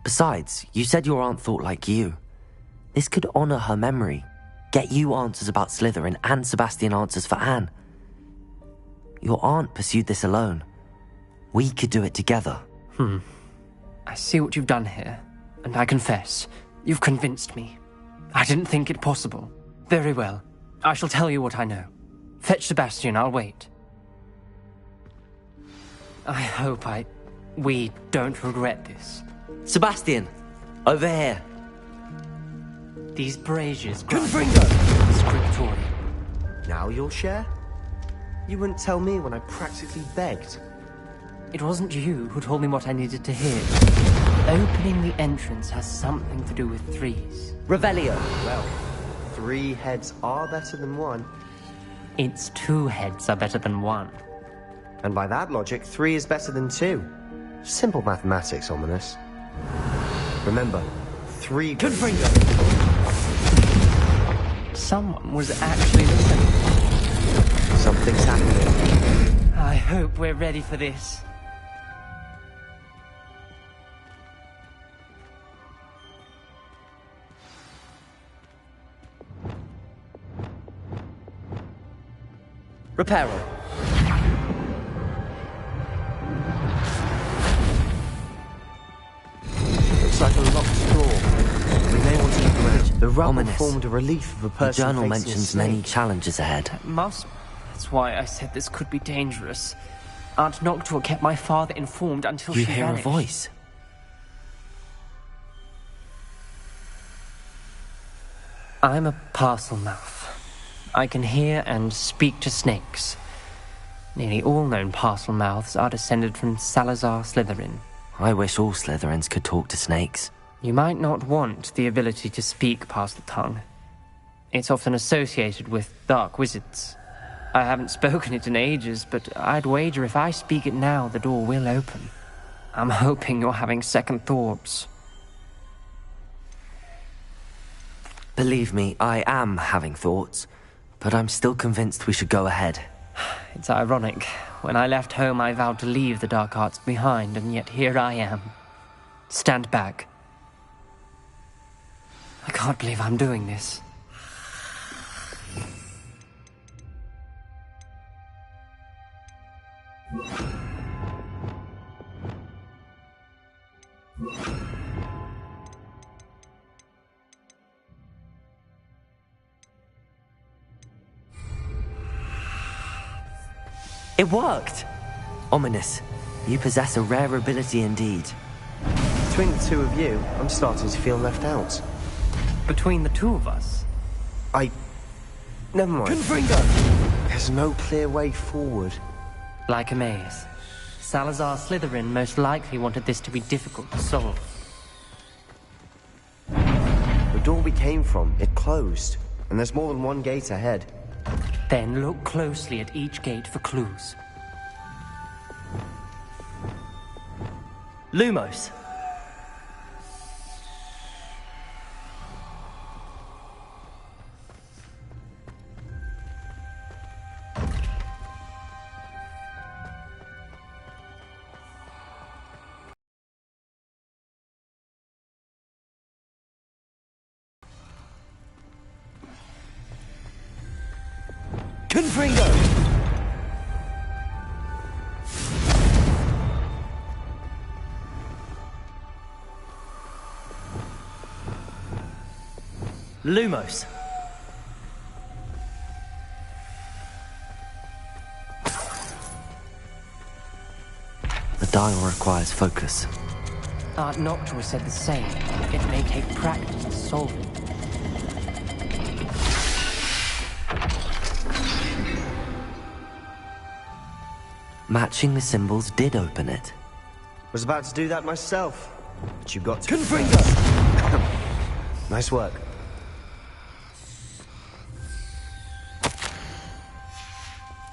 Besides, you said your aunt thought like you. This could honor her memory, get you answers about Slytherin and Sebastian answers for Anne. Your aunt pursued this alone. We could do it together. I see what you've done here, and I confess, you've convinced me. I didn't think it possible. Very well. I shall tell you what I know. Fetch Sebastian, I'll wait. I hope we don't regret this. Sebastian, over here. These braziers... Confringo! Scriptorium. Now you'll share? You wouldn't tell me when I practically begged. It wasn't you who told me what I needed to hear. Opening the entrance has something to do with threes. Revelio. Well, 3 heads are better than 1. It's 2 heads are better than 1. And by that logic, 3 is better than 2. Simple mathematics, Ominous. Remember, 3... Confringo! Someone was actually listening. Something's happening. I hope we're ready for this. Reparo. Looks like a locked door. We may want to look around. The rubble Ominous. formed a relief of a The person journal facing a mentions snake. many challenges ahead. That's why I said this could be dangerous. Aunt Noctua kept my father informed until You she hear vanished. a voice. I'm a parcel mouth. I can hear and speak to snakes. Nearly all known parcel mouths are descended from Salazar Slytherin. I wish all Slytherins could talk to snakes. You might not want the ability to speak parcel tongue. It's often associated with dark wizards. I haven't spoken it in ages, but I'd wager if I speak it now, the door will open. I'm hoping you're having second thoughts. Believe me, I am having thoughts, but I'm still convinced we should go ahead. It's ironic. When I left home, I vowed to leave the dark arts behind, and yet here I am. Stand back. I can't believe I'm doing this. It worked! Ominous, you possess a rare ability indeed. Between the 2 of you, I'm starting to feel left out. Between the 2 of us? Never mind. Confringo! There's no clear way forward. Like a maze. Salazar Slytherin most likely wanted this to be difficult to solve. The door we came from, it closed. And there's more than 1 gate ahead. Then look closely at each gate for clues. Lumos. Confringo! Lumos. The dial requires focus. Aunt Noctua said the same. It may take practice to solve it. Matching the symbols did open it. Was about to do that myself, but you got to... Confringo! Nice work.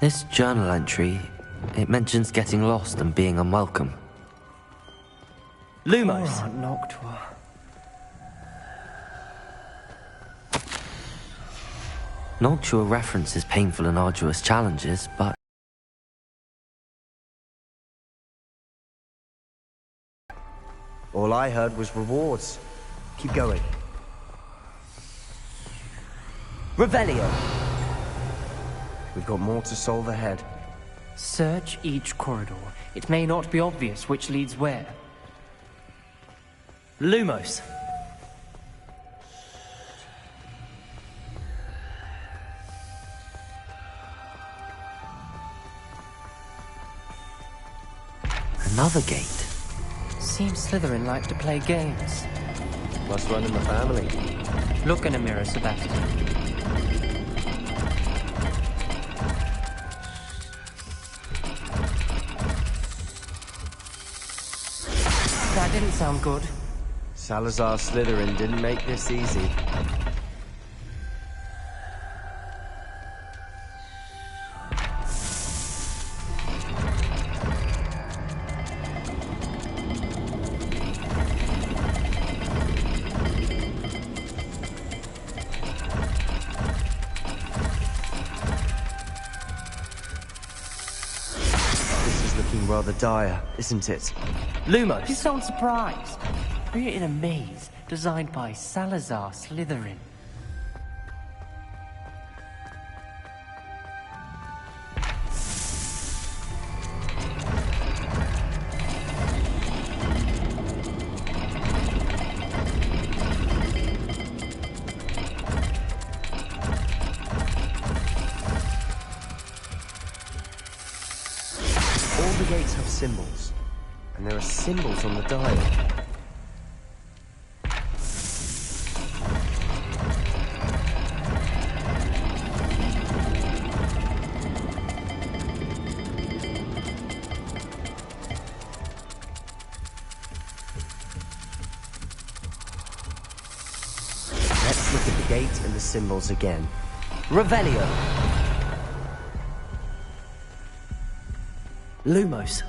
This journal entry, it mentions getting lost and being unwelcome. Lumos! Poor Aunt Noctua. Noctua references painful and arduous challenges, but all I heard was rewards. Keep going. Revelio! We've got more to solve ahead. Search each corridor. It may not be obvious which leads where. Lumos! Another gate. Seems Slytherin likes to play games. Must run in the family. Look in a mirror, Sebastian. That didn't sound good. Salazar Slytherin didn't make this easy. Rather dire, isn't it? Lumos! You sound surprised. We're in a maze designed by Salazar Slytherin. Symbols. And there are symbols on the dial. Let's look at the gate and the symbols again. Revelio! Lumos!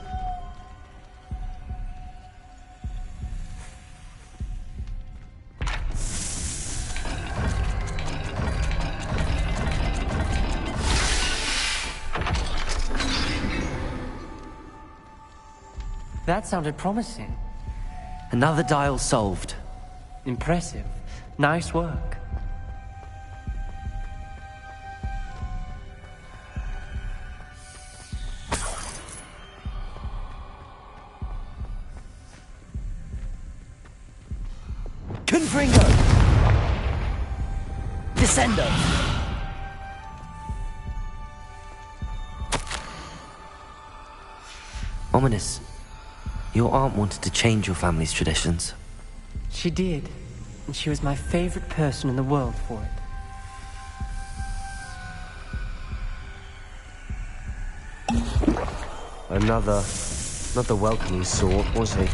That sounded promising. Another dial solved. Impressive. Nice work. Confringo! Descendo! Ominous. Your aunt wanted to change your family's traditions. She did, and she was my favorite person in the world for it. Another not the welcoming sort, was he?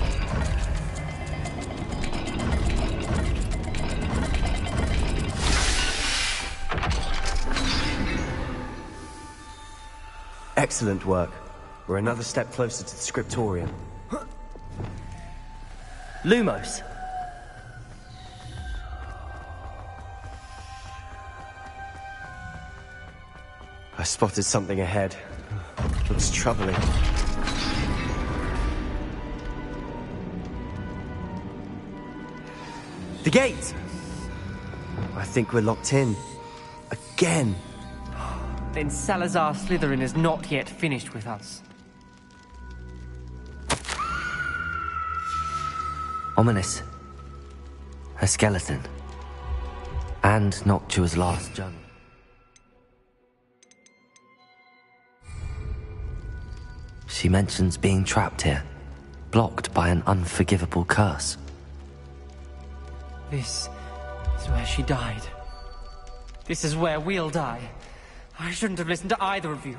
Excellent work. We're another step closer to the scriptorium. Lumos. I spotted something ahead. Looks troubling. The gate! I think we're locked in. Again. Then Salazar Slytherin is not yet finished with us. Ominous. Her skeleton. And Noctua's last journal. She mentions being trapped here. blocked by an unforgivable curse. This is where she died. This is where we'll die. I shouldn't have listened to either of you.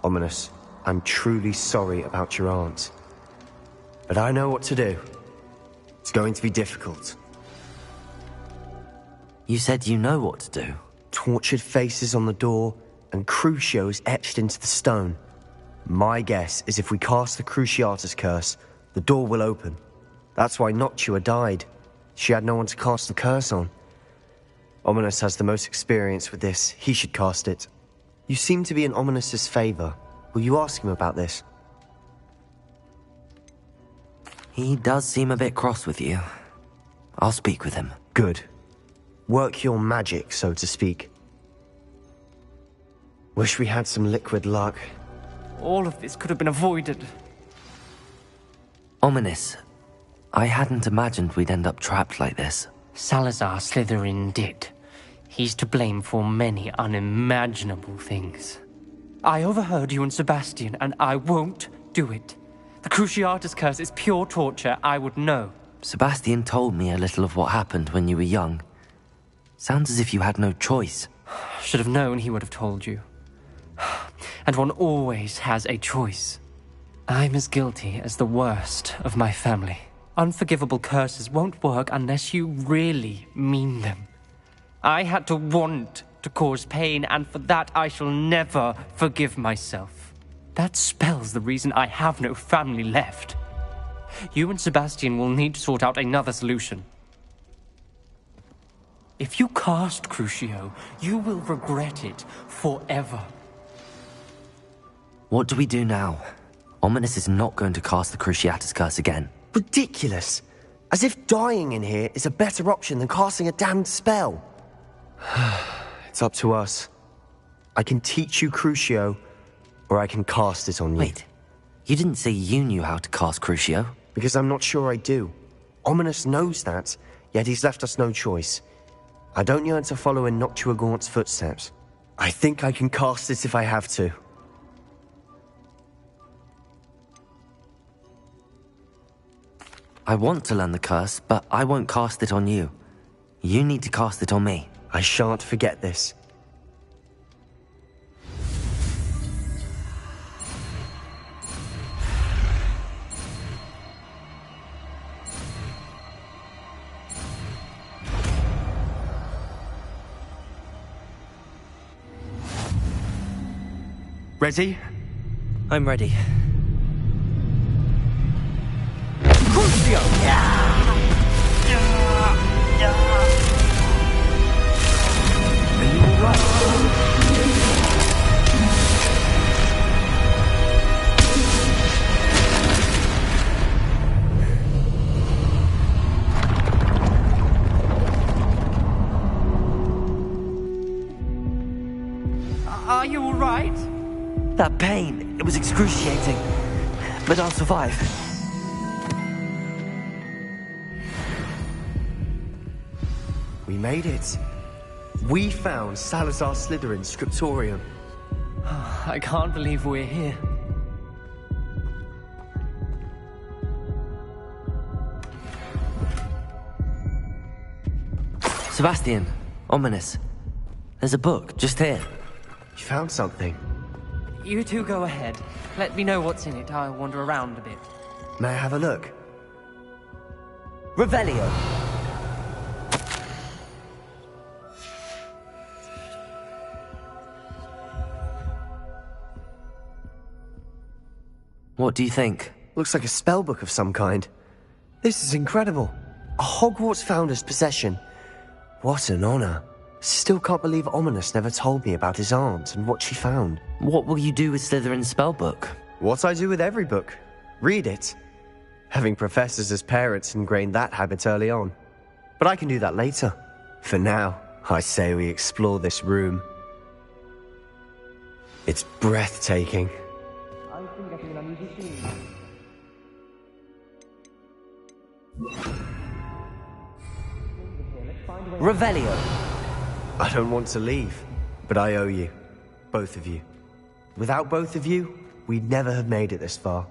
Ominous, I'm truly sorry about your aunt. But I know what to do. It's going to be difficult. You said you know what to do. Tortured faces on the door and Crucios etched into the stone. My guess is if we cast the Cruciatus curse, the door will open. That's why Noctua died. She had no one to cast the curse on. Ominous has the most experience with this. He should cast it. You seem to be in Ominous's favor. Will you ask him about this? He does seem a bit cross with you. I'll speak with him. Good. Work your magic, so to speak. Wish we had some liquid luck. All of this could have been avoided. Ominous, I hadn't imagined we'd end up trapped like this. Salazar Slytherin did. He's to blame for many unimaginable things. I overheard you and Sebastian, and I won't do it. The Cruciatus curse is pure torture, I would know. Sebastian told me a little of what happened when you were young. Sounds as if you had no choice. Should have known he would have told you. And one always has a choice. I'm as guilty as the worst of my family. Unforgivable curses won't work unless you really mean them. I had to want to cause pain, and for that I shall never forgive myself. That spells the reason I have no family left. You and Sebastian will need to sort out another solution. If you cast Crucio, you will regret it forever. What do we do now? Ominous is not going to cast the Cruciatus curse again. Ridiculous! As if dying in here is a better option than casting a damned spell. It's up to us. I can teach you Crucio, or I can cast it on you. Wait, you didn't say you knew how to cast Crucio? Because I'm not sure I do. Ominous knows that, yet he's left us no choice. I don't yearn to follow in Noctua Gaunt's footsteps. I think I can cast it if I have to. I want to learn the curse, but I won't cast it on you. You need to cast it on me. I shan't forget this. Ready? I'm ready. Crucio! Are you all right? Are you all right? That pain, it was excruciating. But I'll survive. We made it. We found Salazar Slytherin's scriptorium. I can't believe we're here. Sebastian, Ominous. There's a book, just here. You found something? You two go ahead. Let me know what's in it. I'll wander around a bit. May I have a look? Revelio. What do you think? Looks like a spellbook of some kind. This is incredible. A Hogwarts founder's possession. What an honor. Still can't believe Ominous never told me about his aunt and what she found. What will you do with Slytherin's spellbook? What I do with every book. Read it. Having professors as parents ingrained that habit early on. But I can do that later. For now, I say we explore this room. It's breathtaking. I think I can unusual scene. Revelio. I don't want to leave, but I owe you. Both of you. Without both of you, we'd never have made it this far.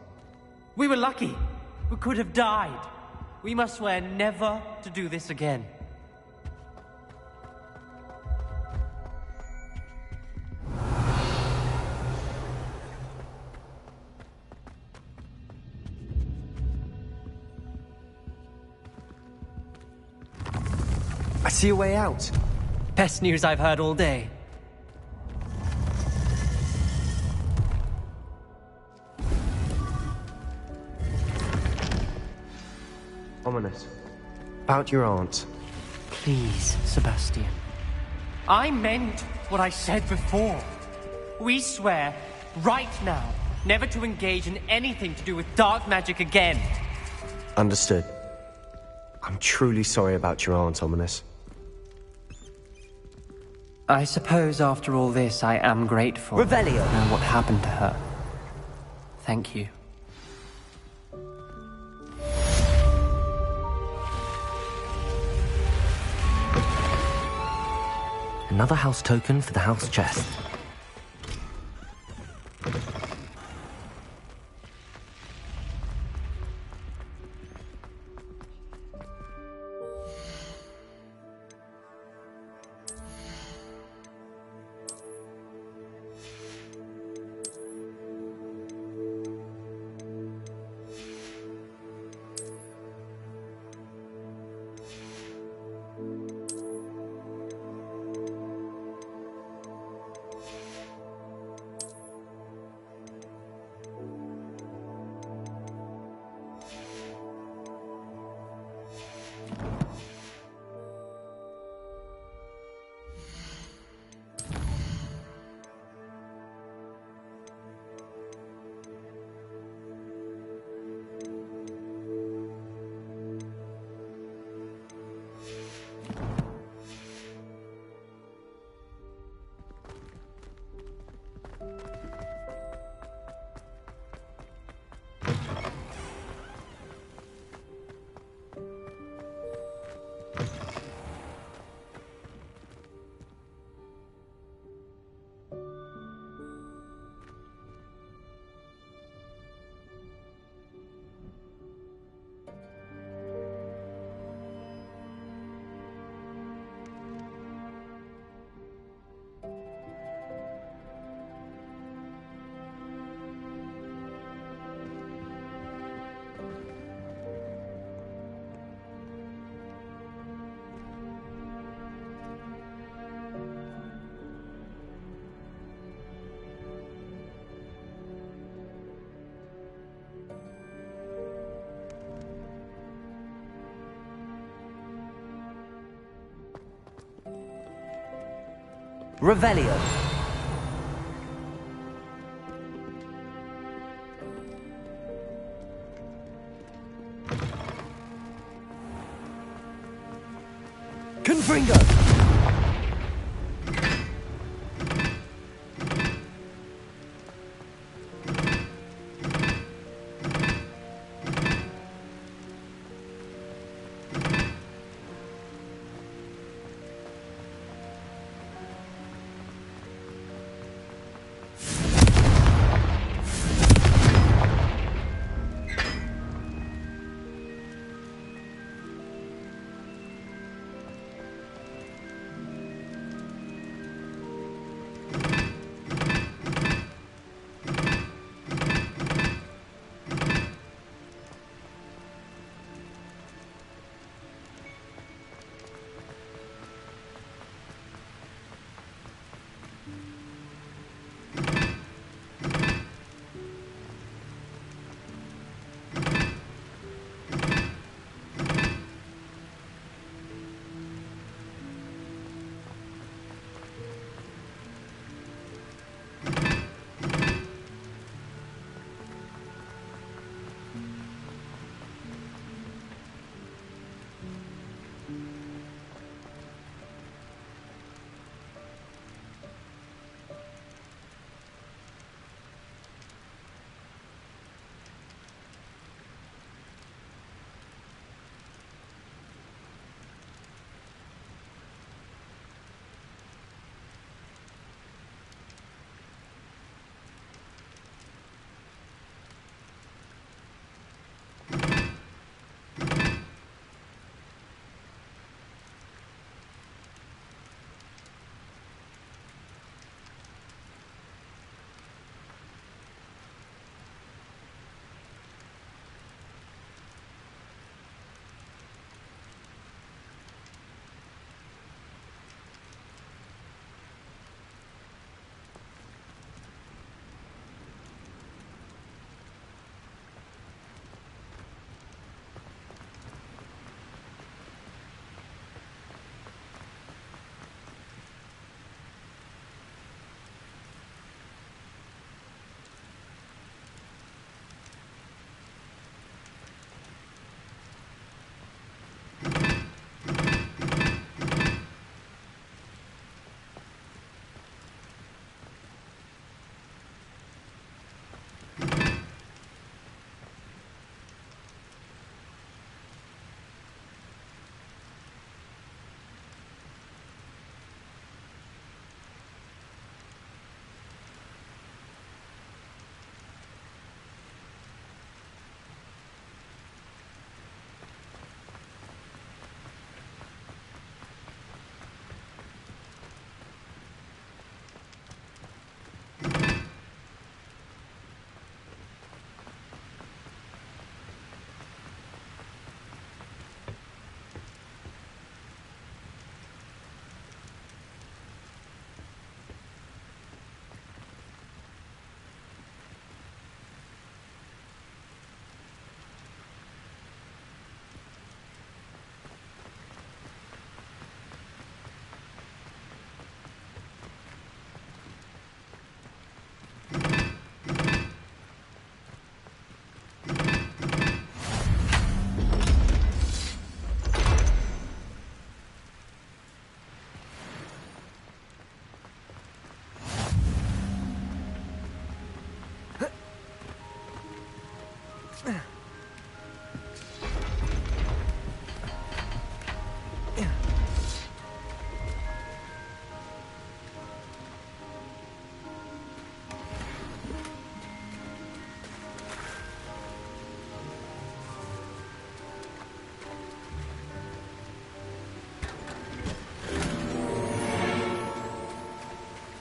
We were lucky. who could have died. We must swear never to do this again. I see a way out. Best news I've heard all day. Ominous. About your aunt. Please, Sebastian. I meant what I said before. We swear, right now, never to engage in anything to do with dark magic again. Understood. I'm truly sorry about your aunt, Ominous. I suppose after all this, I am grateful. Revelio! Know what happened to her. Thank you. Another house token for the house chest. Revelio. Confringo.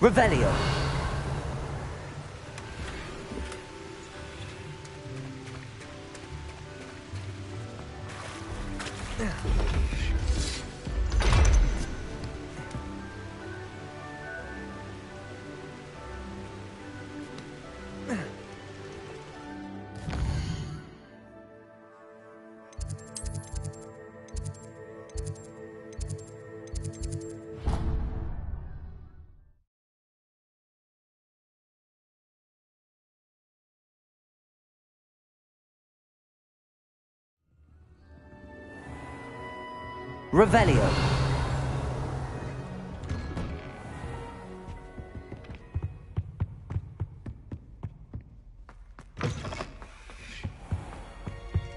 Revelio. Revelio.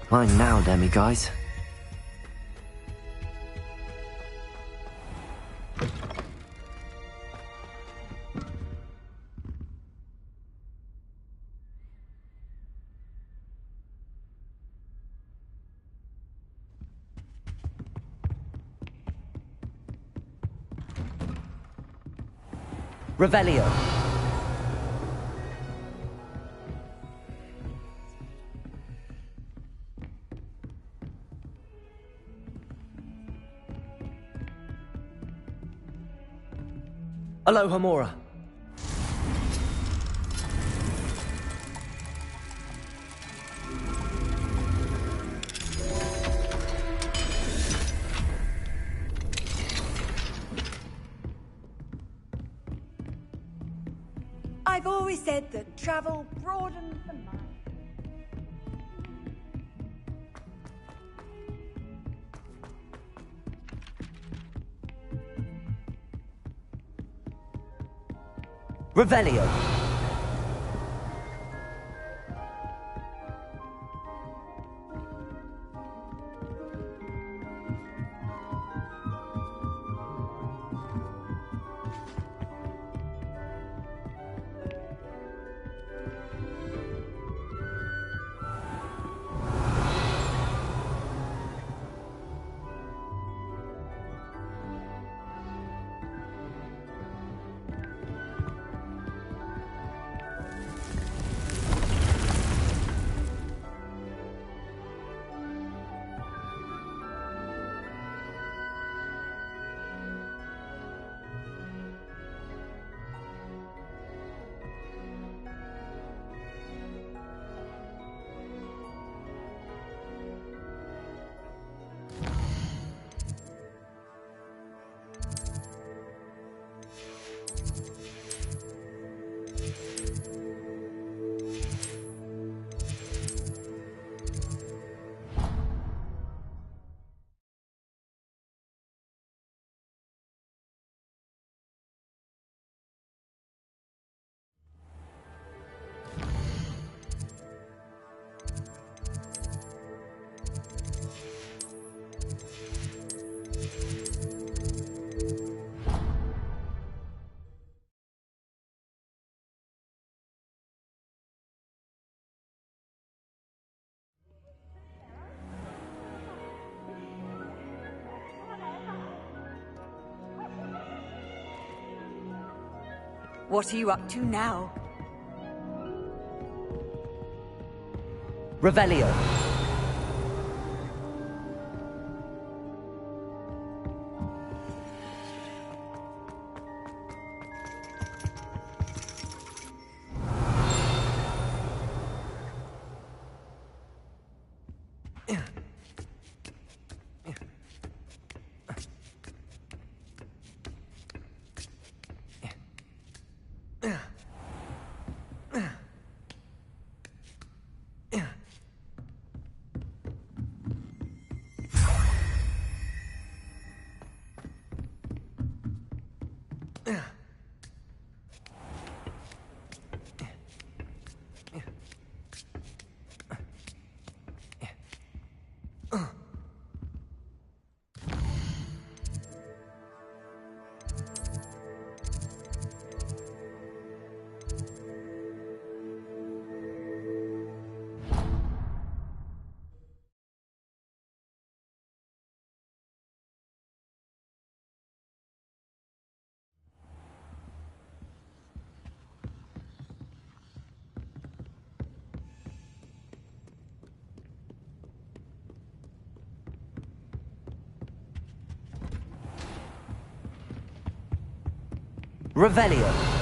Mine now, Demi guys. Revelio. Aloha Mora. I've always said that travel broadens the mind. Revelio. What are you up to now? Revelio. Revelio.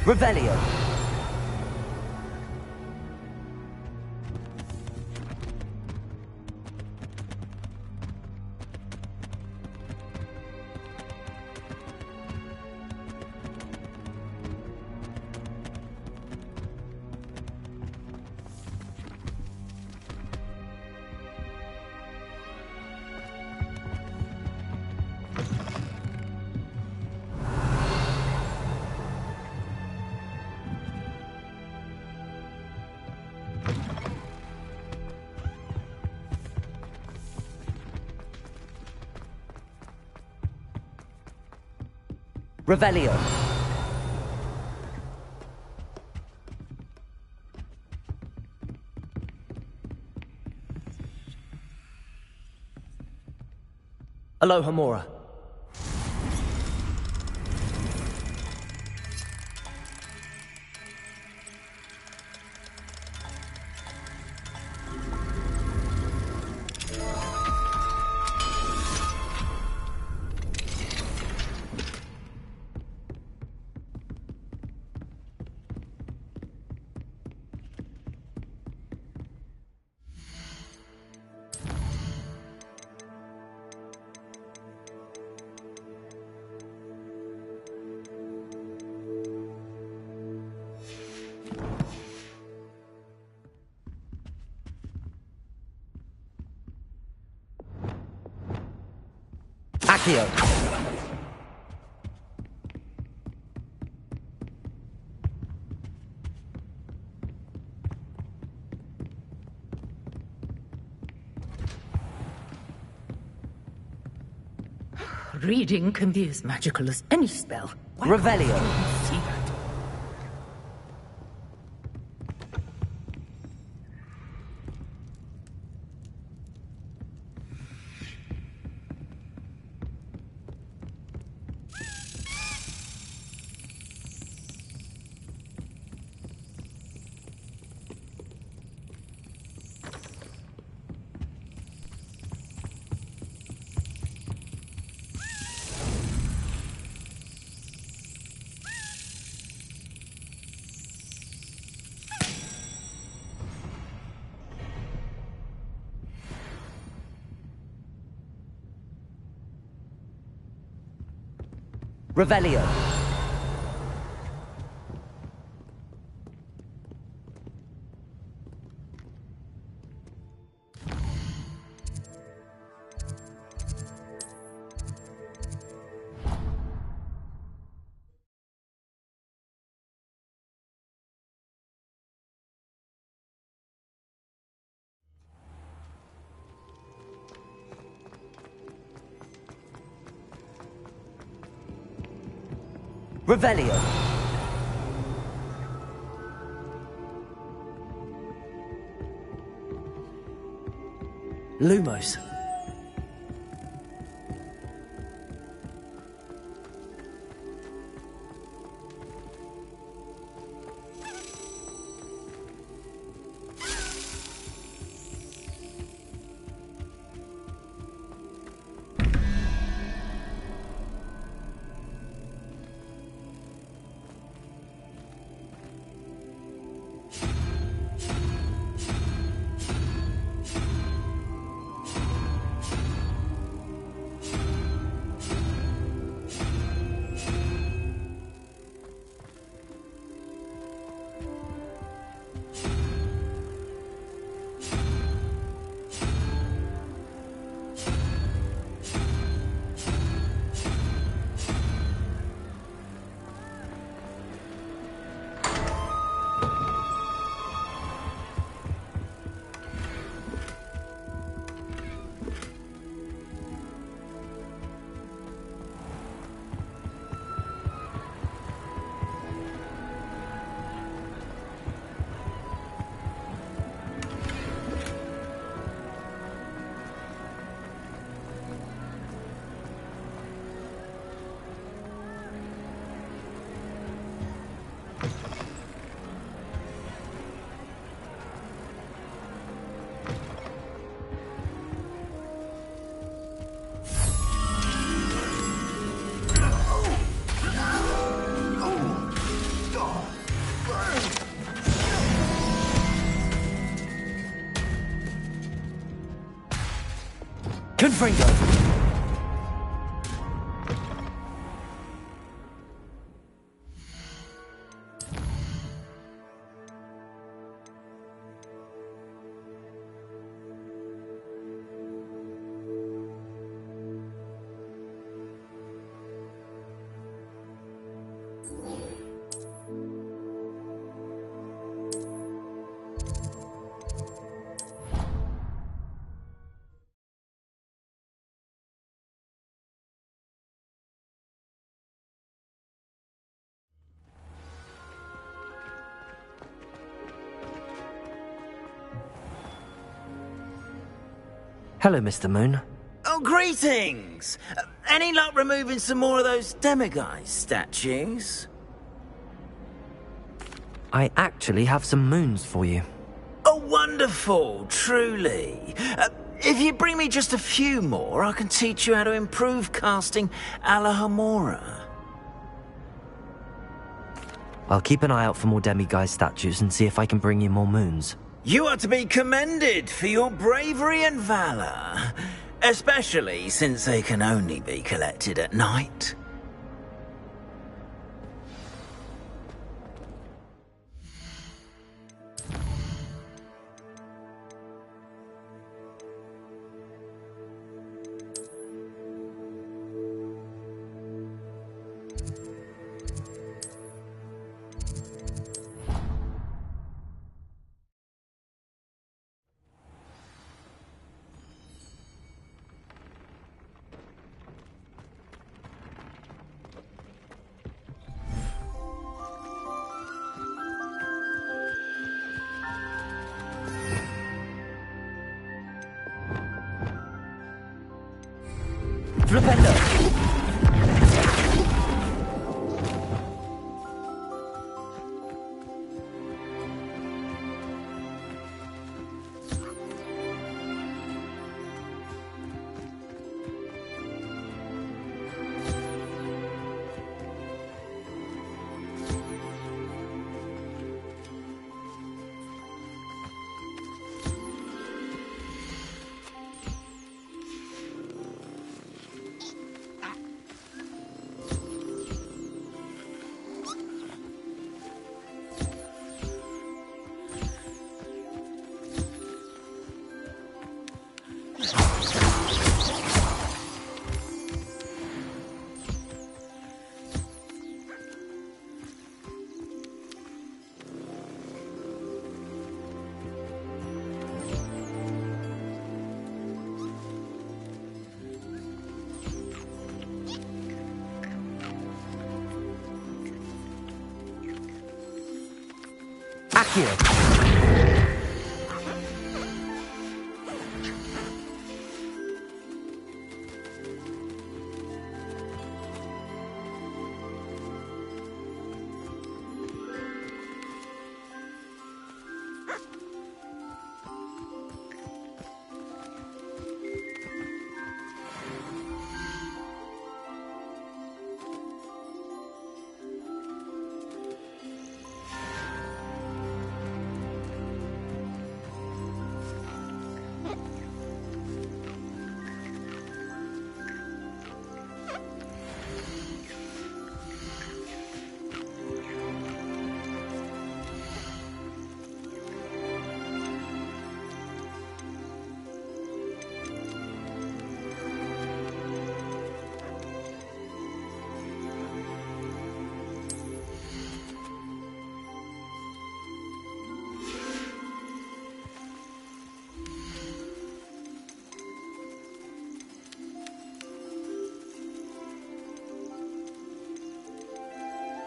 Revelio. Revelio. Aloha Mora. Accio. Reading can be as magical as any spell. Revelio. See that? Revelio. Revelio. Lumos. Confringo! Hello, Mr. Moon. Oh, greetings! Any luck removing some more of those demiguise statues? I actually have some moons for you. Oh, wonderful, truly. If you bring me just a few more, I can teach you how to improve casting Alahomora. I'll keep an eye out for more demiguise statues and see if I can bring you more moons. You are to be commended for your bravery and valor, especially since they can only be collected at night. Flipendo! Accio!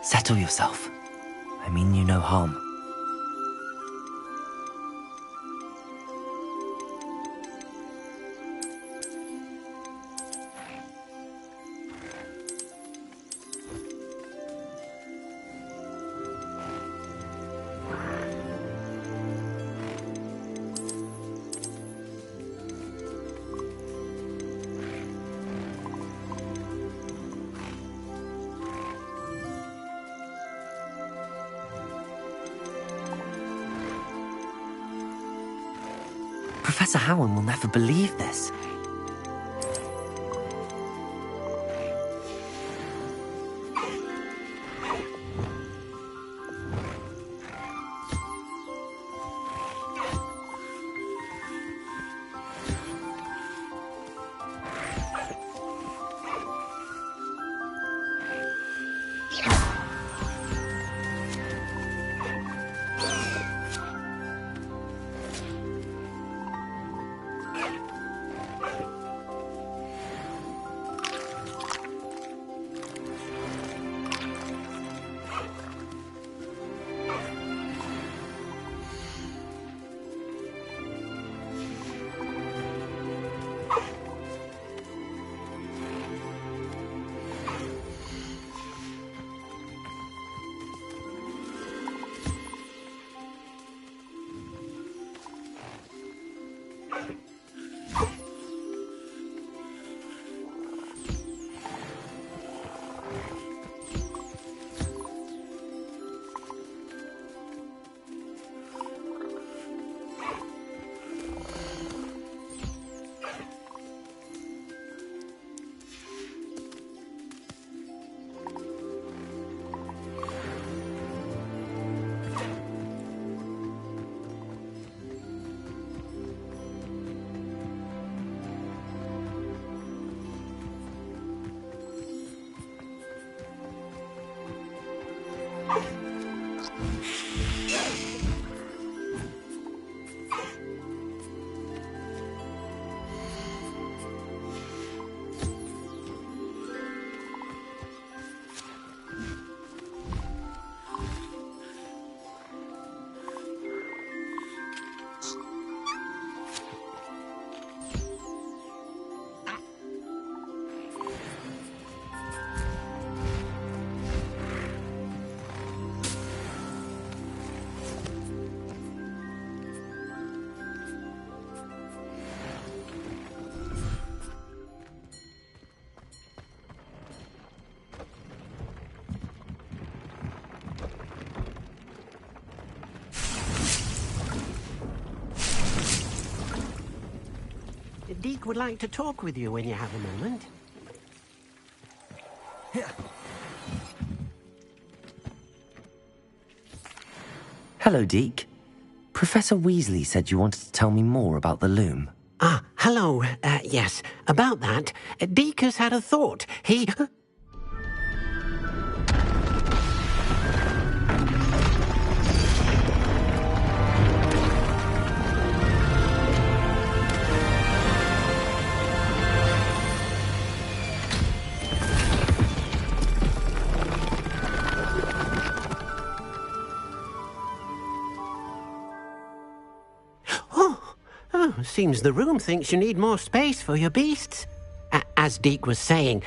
Settle yourself. I mean you no harm. Professor Howard will never believe this. Deke would like to talk with you when you have a moment. Hello, Deke. Professor Weasley said you wanted to tell me more about the loom. Ah, hello. Yes, about that. Deke has had a thought. He... Seems the room thinks you need more space for your beasts. As Deke was saying,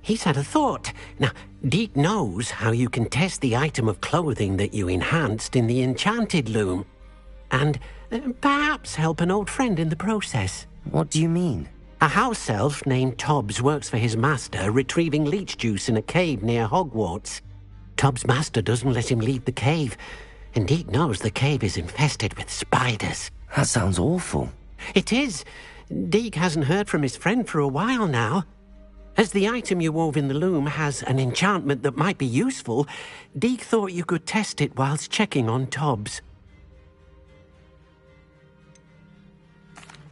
he's had a thought. Now, Deke knows how you can test the item of clothing that you enhanced in the enchanted loom. And perhaps help an old friend in the process. What do you mean? A house elf named Tobbs works for his master, retrieving leech juice in a cave near Hogwarts. Tobbs' master doesn't let him leave the cave, and Deke knows the cave is infested with spiders. That sounds awful. It is. Deke hasn't heard from his friend for a while now. As the item you wove in the loom has an enchantment that might be useful, Deke thought you could test it whilst checking on Tobbs.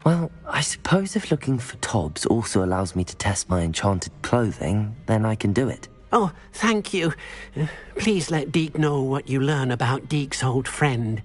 Well, I suppose if looking for Tobbs also allows me to test my enchanted clothing, then I can do it. Oh, thank you. Please let Deke know what you learn about Deke's old friend.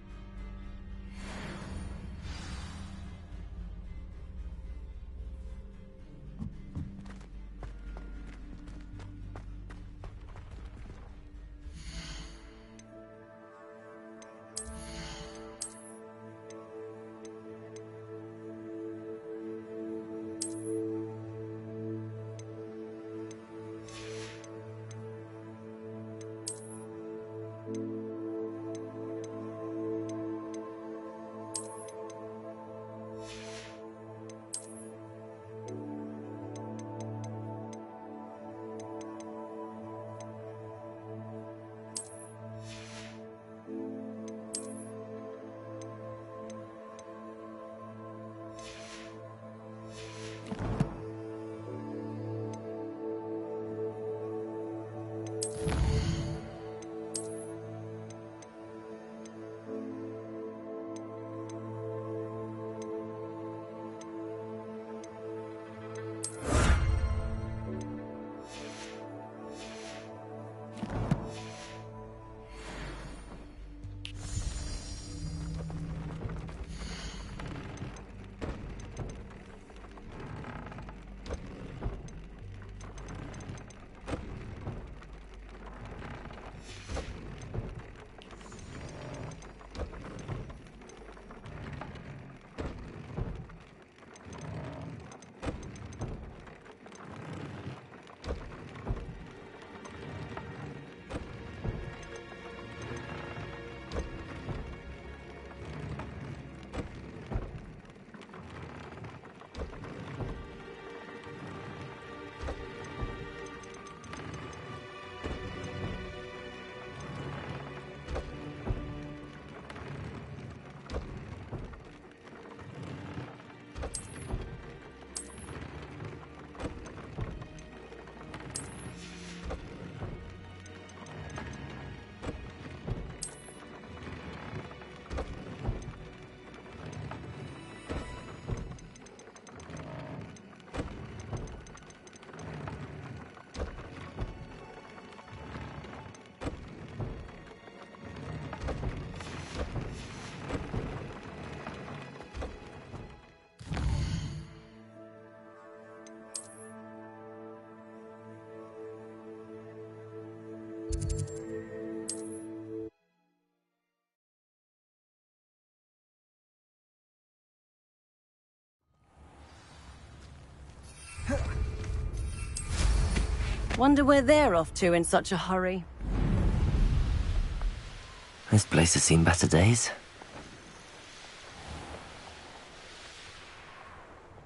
Wonder where they're off to in such a hurry. This place has seen better days.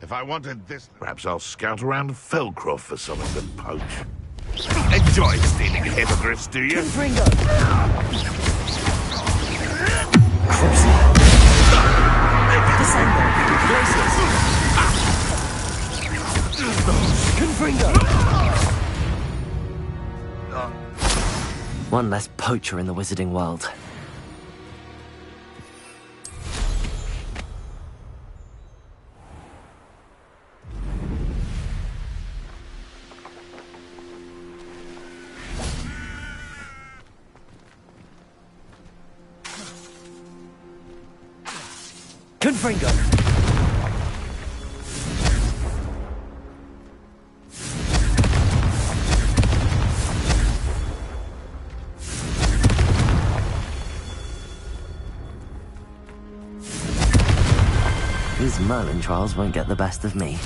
If I wanted this, perhaps I'll scout around Felcroft for something to poach. Enjoy stealing hippogriffs, do you? Ringo! Descender, places. Confringo! One less poacher in the wizarding world. Confringo! These Merlin trials won't get the best of me.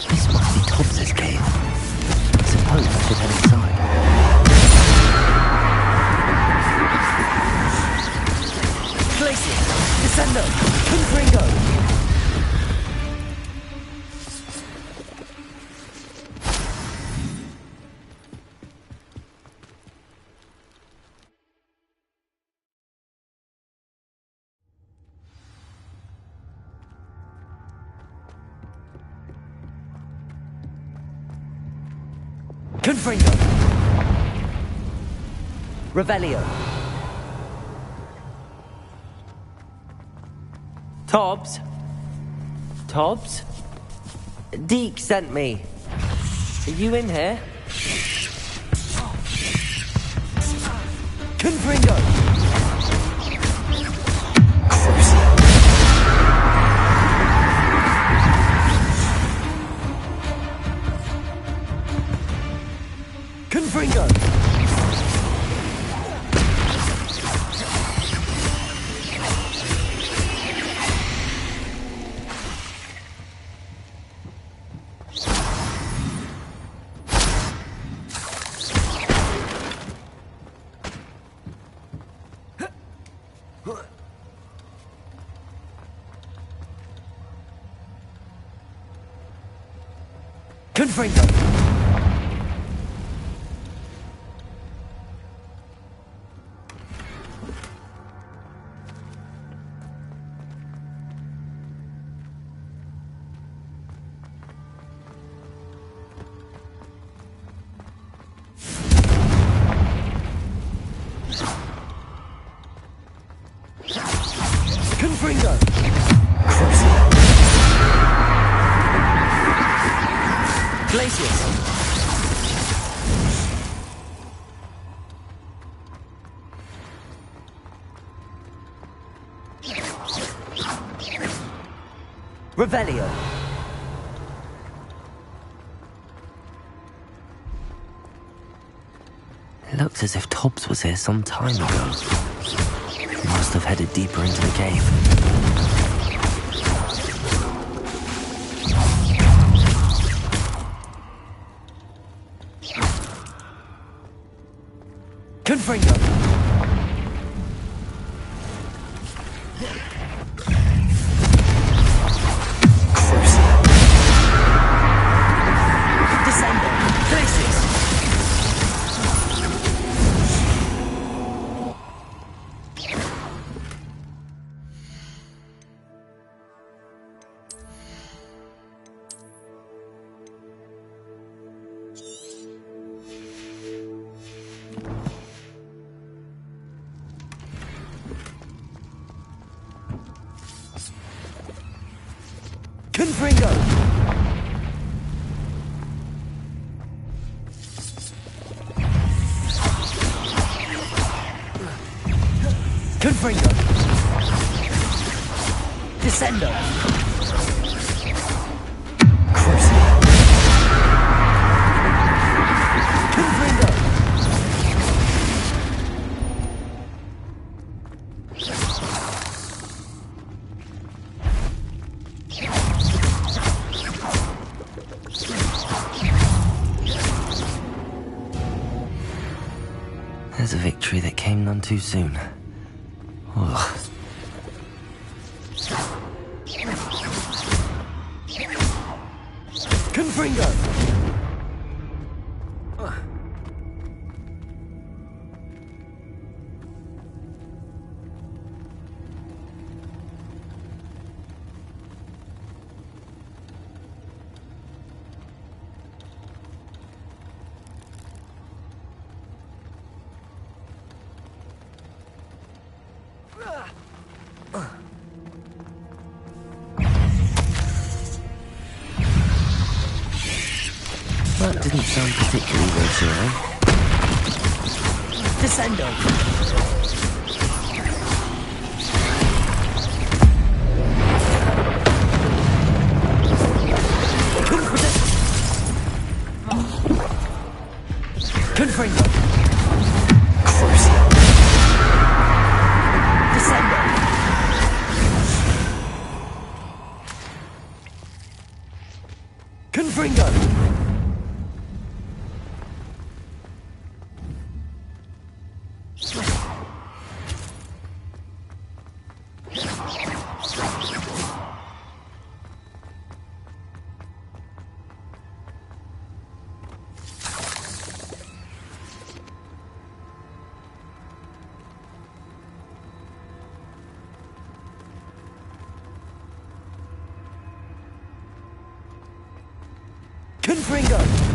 This must be Thompson's cave. Suppose I should head inside. Glacier! Descendo! Confringo! Confringo! Revelio! Tobbs? Tobbs? Deke sent me. Are you in here? Confringo! Confringo! Confringo! Confringo! Glacius! Revelio! It looks as if Tobbs was here some time ago. He must have headed deeper into the cave. Confringo! Descendo! Glacius! Confringo! Confringo! Descendo! came none too soon. Ugh. Confringo! That didn't sound particularly reassuring. Descendo! Confringo! Crucio! Descendo! Confringo! Confringo!